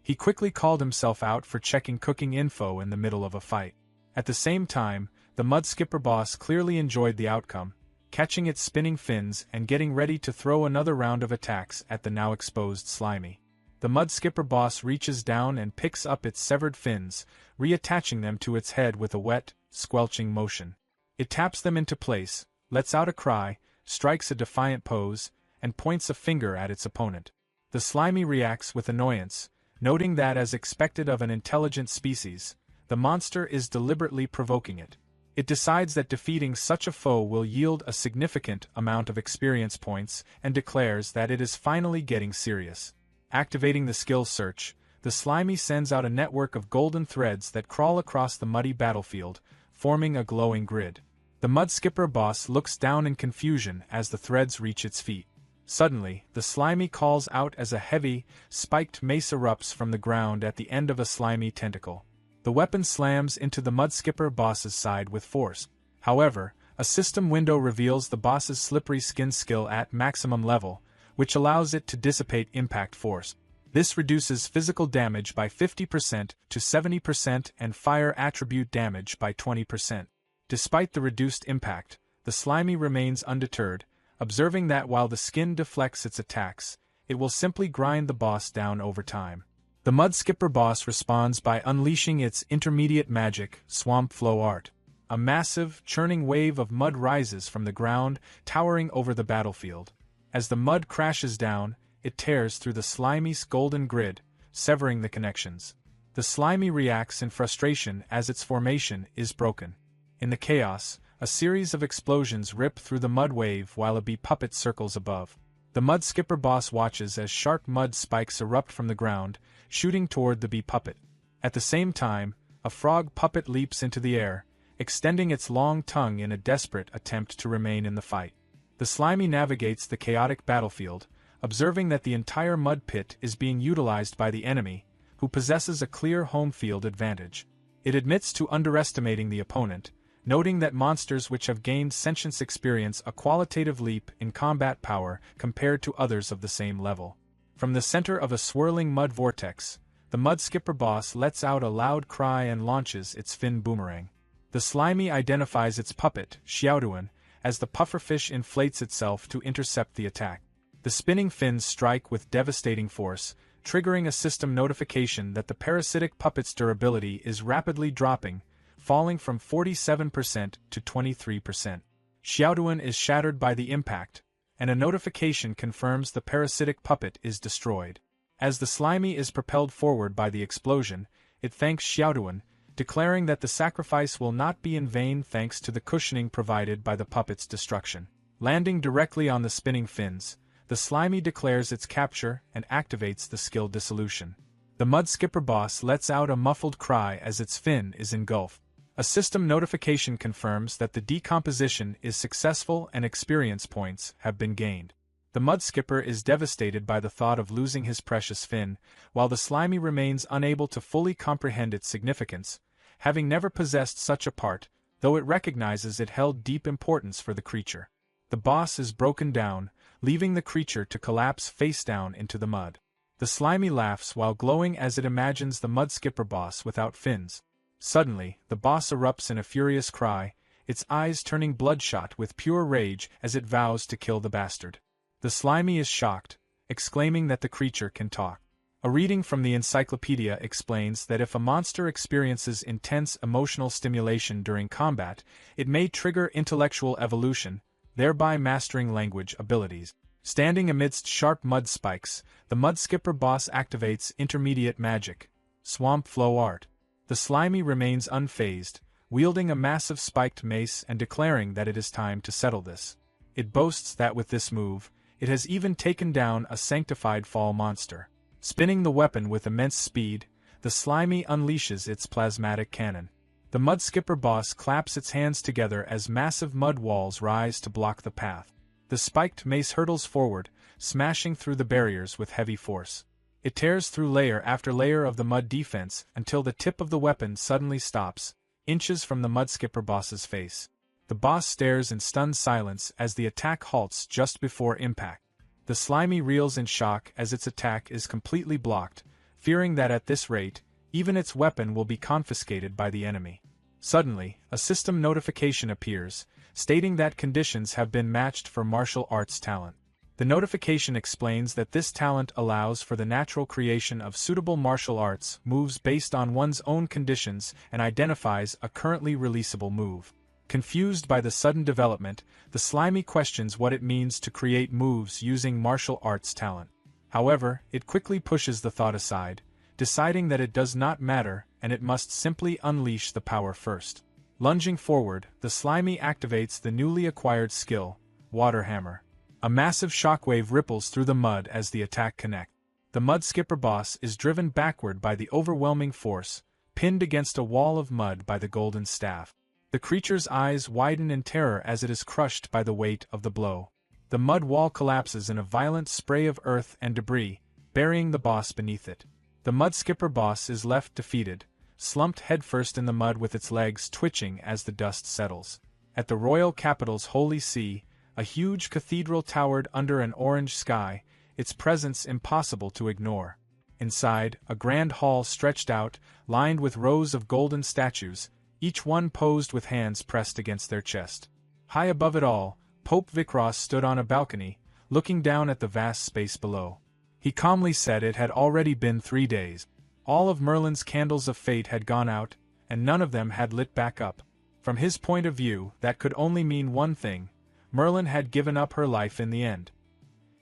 He quickly called himself out for checking cooking info in the middle of a fight. At the same time, the Mudskipper boss clearly enjoyed the outcome, catching its spinning fins and getting ready to throw another round of attacks at the now exposed Slimy. The Mudskipper boss reaches down and picks up its severed fins, reattaching them to its head with a wet, squelching motion. It taps them into place, lets out a cry, strikes a defiant pose, and points a finger at its opponent. The Slimy reacts with annoyance, noting that as expected of an intelligent species, the monster is deliberately provoking it. It decides that defeating such a foe will yield a significant amount of experience points and declares that it is finally getting serious. Activating the skill search, the Slimy sends out a network of golden threads that crawl across the muddy battlefield, forming a glowing grid. The Mudskipper boss looks down in confusion as the threads reach its feet. Suddenly, the Slimy calls out as a heavy, spiked mace erupts from the ground at the end of a slimy tentacle. The weapon slams into the Mudskipper boss's side with force. However, a system window reveals the boss's slippery skin skill at maximum level, which allows it to dissipate impact force. This reduces physical damage by 50% to 70% and fire attribute damage by 20%. Despite the reduced impact, the Slimy remains undeterred, observing that while the skin deflects its attacks, it will simply grind the boss down over time. The Mudskipper boss responds by unleashing its intermediate magic, Swamp Flow Art. A massive, churning wave of mud rises from the ground, towering over the battlefield. As the mud crashes down, it tears through the Slimy's golden grid, severing the connections. The slimy reacts in frustration as its formation is broken. In the chaos, a series of explosions rip through the mud wave while a bee puppet circles above. The mud skipper boss watches as sharp mud spikes erupt from the ground, shooting toward the bee puppet. At the same time, a frog puppet leaps into the air, extending its long tongue in a desperate attempt to remain in the fight. The slimy navigates the chaotic battlefield, observing that the entire mud pit is being utilized by the enemy, who possesses a clear home field advantage. It admits to underestimating the opponent, noting that monsters which have gained sentience experience a qualitative leap in combat power compared to others of the same level. From the center of a swirling mud vortex, the mud skipper boss lets out a loud cry and launches its fin boomerang. The slimy identifies its puppet, Xiaoduan, as the pufferfish inflates itself to intercept the attack. The spinning fins strike with devastating force, triggering a system notification that the parasitic puppet's durability is rapidly dropping, falling from 47% to 23%. Xiaoduan is shattered by the impact, and a notification confirms the parasitic puppet is destroyed. As the slimy is propelled forward by the explosion, it thanks Xiaoduan, declaring that the sacrifice will not be in vain thanks to the cushioning provided by the puppet's destruction. Landing directly on the spinning fins, the slimy declares its capture and activates the skill dissolution. The mud skipper boss lets out a muffled cry as its fin is engulfed. A system notification confirms that the decomposition is successful and experience points have been gained. The mud skipper is devastated by the thought of losing his precious fin, while the slimy remains unable to fully comprehend its significance, having never possessed such a part, though it recognizes it held deep importance for the creature. The boss is broken down, leaving the creature to collapse face down into the mud. The slimy laughs while glowing as it imagines the mud skipper boss without fins. Suddenly, the boss erupts in a furious cry, its eyes turning bloodshot with pure rage as it vows to kill the bastard. The slimy is shocked, exclaiming that the creature can talk. A reading from the encyclopedia explains that if a monster experiences intense emotional stimulation during combat, it may trigger intellectual evolution, thereby mastering language abilities. Standing amidst sharp mud spikes, the mud skipper boss activates intermediate magic, swamp flow art. The slimy remains unfazed, wielding a massive spiked mace and declaring that it is time to settle this. It boasts that with this move, it has even taken down a sanctified fall monster. Spinning the weapon with immense speed, the slimy unleashes its plasmatic cannon. The mud skipper boss claps its hands together as massive mud walls rise to block the path. The spiked mace hurtles forward, smashing through the barriers with heavy force. It tears through layer after layer of the mud defense until the tip of the weapon suddenly stops, inches from the mud skipper boss's face. The boss stares in stunned silence as the attack halts just before impact. The slimy reels in shock as its attack is completely blocked, fearing that at this rate, even its weapon will be confiscated by the enemy. Suddenly, a system notification appears, stating that conditions have been matched for martial arts talent. The notification explains that this talent allows for the natural creation of suitable martial arts moves based on one's own conditions and identifies a currently releasable move. Confused by the sudden development, the slimy questions what it means to create moves using martial arts talent. However, it quickly pushes the thought aside, deciding that it does not matter and it must simply unleash the power first. Lunging forward, the slimy activates the newly acquired skill, Water Hammer. A massive shockwave ripples through the mud as the attack connects. The mud skipper boss is driven backward by the overwhelming force, pinned against a wall of mud by the golden staff. The creature's eyes widen in terror as it is crushed by the weight of the blow. The mud wall collapses in a violent spray of earth and debris, burying the boss beneath it. The mud skipper boss is left defeated, slumped headfirst in the mud with its legs twitching as the dust settles. At the royal capital's holy see, a huge cathedral towered under an orange sky, its presence impossible to ignore. Inside, a grand hall stretched out, lined with rows of golden statues, each one posed with hands pressed against their chest. High above it all, Pope Vikros stood on a balcony, looking down at the vast space below. He calmly said it had already been 3 days. All of Merlin's candles of fate had gone out, and none of them had lit back up. From his point of view, that could only mean one thing: Merlin had given up her life in the end.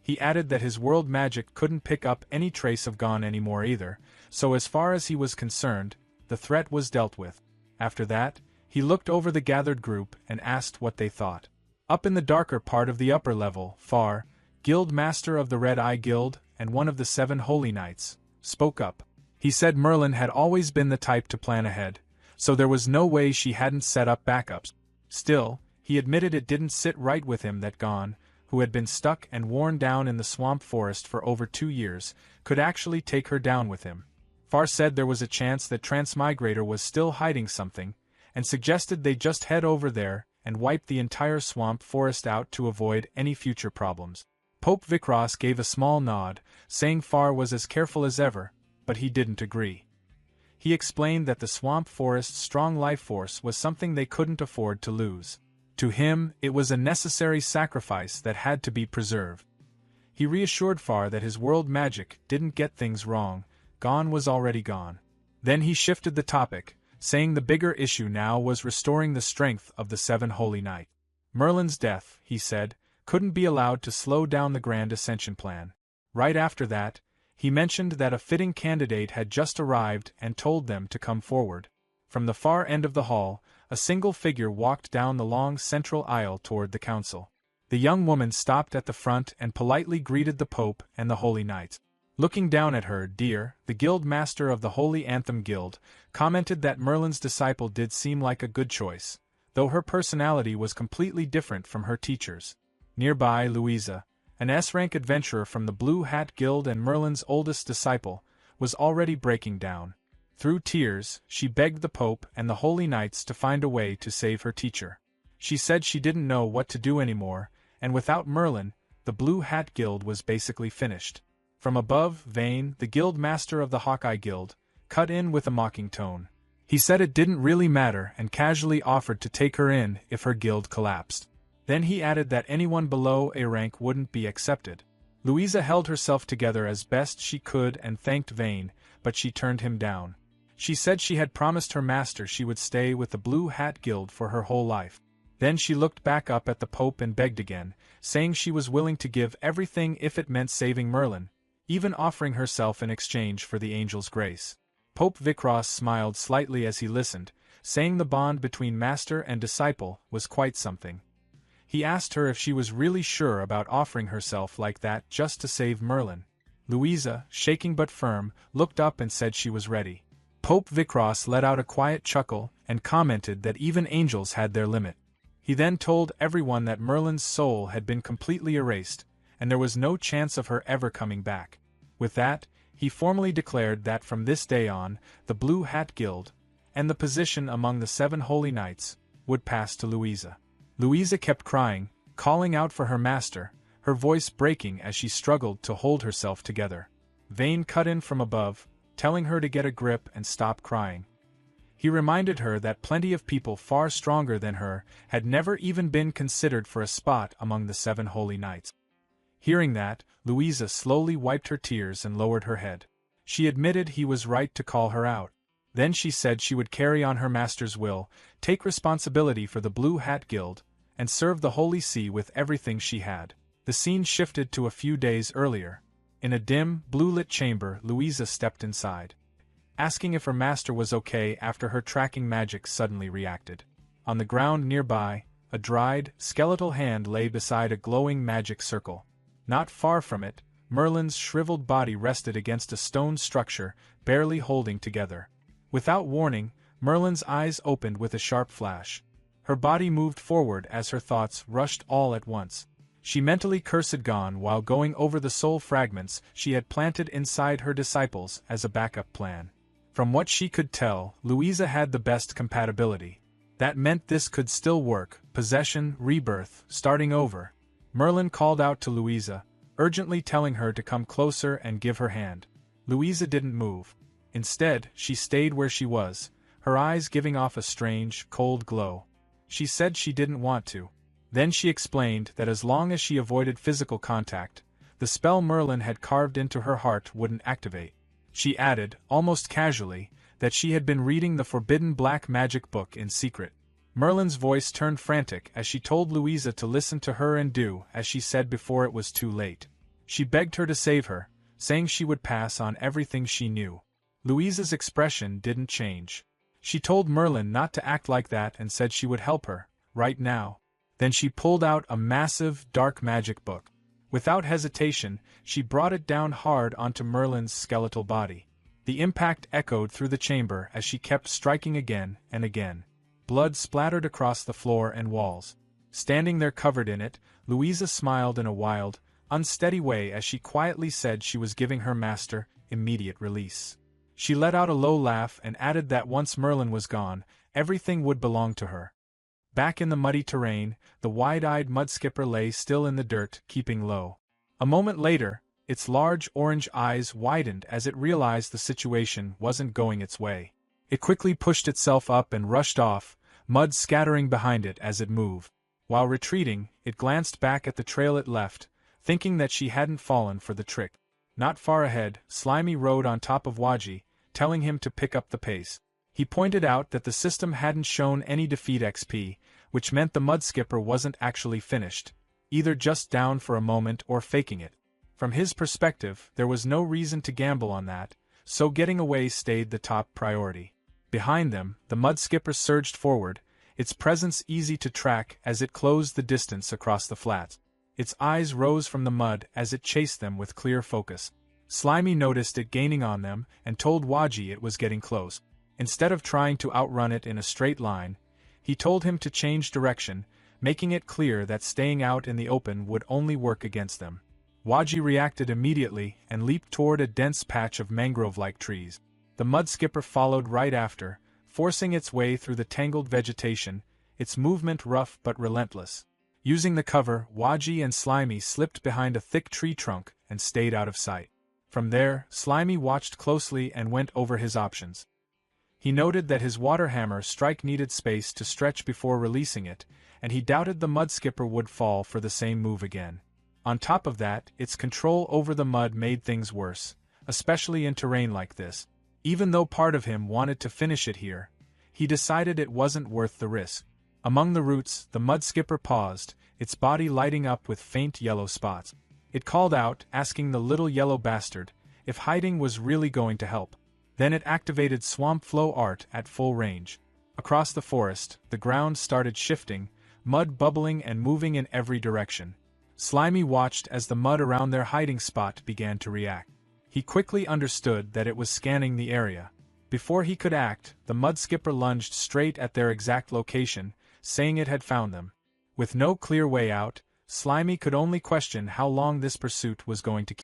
He added that his world magic couldn't pick up any trace of Gon anymore either, so as far as he was concerned, the threat was dealt with. After that, he looked over the gathered group and asked what they thought. Up in the darker part of the upper level, Far, Guild Master of the Red Eye Guild and one of the 7 Holy Knights, spoke up. He said Merlin had always been the type to plan ahead, so there was no way she hadn't set up backups. Still, he admitted it didn't sit right with him that Gon, who had been stuck and worn down in the swamp forest for over 2 years, could actually take her down with him. Far said there was a chance that Transmigrator was still hiding something, and suggested they just head over there and wipe the entire swamp forest out to avoid any future problems. Pope Vikros gave a small nod, saying Far was as careful as ever, but he didn't agree. He explained that the swamp forest's strong life force was something they couldn't afford to lose. To him, it was a necessary sacrifice that had to be preserved. He reassured Far that his world magic didn't get things wrong. Gon was already gone. Then he shifted the topic, saying the bigger issue now was restoring the strength of the 7 Holy Knights. Merlin's death, he said, couldn't be allowed to slow down the Grand Ascension plan. Right after that, he mentioned that a fitting candidate had just arrived and told them to come forward. From the far end of the hall, a single figure walked down the long central aisle toward the council. The young woman stopped at the front and politely greeted the Pope and the Holy Knights. Looking down at her, Dear, the Guild Master of the Holy Anthem Guild, commented that Merlin's disciple did seem like a good choice, though her personality was completely different from her teachers. Nearby, Louisa, an S-rank adventurer from the Blue Hat Guild and Merlin's oldest disciple, was already breaking down. Through tears, she begged the Pope and the Holy Knights to find a way to save her teacher. She said she didn't know what to do anymore, and without Merlin, the Blue Hat Guild was basically finished. From above, Vane, the Guild Master of the Hawkeye Guild, cut in with a mocking tone. He said it didn't really matter and casually offered to take her in if her guild collapsed. Then he added that anyone below A rank wouldn't be accepted. Louisa held herself together as best she could and thanked Vane, but she turned him down. She said she had promised her master she would stay with the Blue Hat Guild for her whole life. Then she looked back up at the Pope and begged again, saying she was willing to give everything if it meant saving Merlin, even offering herself in exchange for the angel's grace. Pope Vikros smiled slightly as he listened, saying the bond between master and disciple was quite something. He asked her if she was really sure about offering herself like that just to save Merlin. Louisa, shaking but firm, looked up and said she was ready. Pope Vikros let out a quiet chuckle and commented that even angels had their limit. He then told everyone that Merlin's soul had been completely erased, and there was no chance of her ever coming back. With that, he formally declared that from this day on, the Blue Hat Guild, and the position among the 7 Holy Knights, would pass to Louisa. Louisa kept crying, calling out for her master, her voice breaking as she struggled to hold herself together. Vane cut in from above, telling her to get a grip and stop crying. He reminded her that plenty of people far stronger than her had never even been considered for a spot among the 7 Holy Knights. Hearing that, Louisa slowly wiped her tears and lowered her head. She admitted he was right to call her out. Then she said she would carry on her master's will, take responsibility for the Blue Hat Guild, and serve the Holy See with everything she had. The scene shifted to a few days earlier. In a dim, blue-lit chamber, Louisa stepped inside, asking if her master was okay after her tracking magic suddenly reacted. On the ground nearby, a dried, skeletal hand lay beside a glowing magic circle. Not far from it, Merlin's shriveled body rested against a stone structure, barely holding together. Without warning, Merlin's eyes opened with a sharp flash. Her body moved forward as her thoughts rushed all at once. She mentally cursed Gon while going over the soul fragments she had planted inside her disciples as a backup plan. From what she could tell, Louisa had the best compatibility. That meant this could still work: possession, rebirth, starting over. Merlin called out to Louisa, urgently telling her to come closer and give her hand. Louisa didn't move. Instead, she stayed where she was, her eyes giving off a strange, cold glow. She said she didn't want to. Then she explained that as long as she avoided physical contact, the spell Merlin had carved into her heart wouldn't activate. She added, almost casually, that she had been reading the forbidden black magic book in secret. Merlin's voice turned frantic as she told Louisa to listen to her and do as she said before it was too late. She begged her to save her, saying she would pass on everything she knew. Louisa's expression didn't change. She told Merlin not to act like that and said she would help her, right now. Then she pulled out a massive, dark magic book. Without hesitation, she brought it down hard onto Merlin's skeletal body. The impact echoed through the chamber as she kept striking again and again. Blood splattered across the floor and walls. Standing there covered in it, Louisa smiled in a wild, unsteady way as she quietly said she was giving her master immediate release. She let out a low laugh and added that once Merlin was gone, everything would belong to her. Back in the muddy terrain, the wide-eyed mudskipper lay still in the dirt, keeping low. A moment later, its large orange eyes widened as it realized the situation wasn't going its way. It quickly pushed itself up and rushed off, mud scattering behind it as it moved. While retreating, it glanced back at the trail it left, thinking that she hadn't fallen for the trick. Not far ahead, Slimy rode on top of Waji, telling him to pick up the pace. He pointed out that the system hadn't shown any defeat XP, which meant the mudskipper wasn't actually finished, either just down for a moment or faking it. From his perspective, there was no reason to gamble on that, so getting away stayed the top priority. Behind them, the mudskipper surged forward, its presence easy to track as it closed the distance across the flats. Its eyes rose from the mud as it chased them with clear focus. Slimy noticed it gaining on them and told Waji it was getting close. Instead of trying to outrun it in a straight line, he told him to change direction, making it clear that staying out in the open would only work against them. Waji reacted immediately and leaped toward a dense patch of mangrove-like trees. The mudskipper followed right after, forcing its way through the tangled vegetation, its movement rough but relentless. Using the cover, Waji and Slimy slipped behind a thick tree trunk and stayed out of sight. From there, Slimy watched closely and went over his options. He noted that his water hammer strike needed space to stretch before releasing it, and he doubted the mudskipper would fall for the same move again. On top of that, its control over the mud made things worse, especially in terrain like this. Even though part of him wanted to finish it here, he decided it wasn't worth the risk. Among the roots, the mudskipper paused, its body lighting up with faint yellow spots. It called out, asking the little yellow bastard if hiding was really going to help. Then it activated swamp flow art at full range. Across the forest, the ground started shifting, mud bubbling and moving in every direction. Slimy watched as the mud around their hiding spot began to react. He quickly understood that it was scanning the area. Before he could act, the mudskipper lunged straight at their exact location, saying it had found them. With no clear way out, Slimy could only question how long this pursuit was going to keep.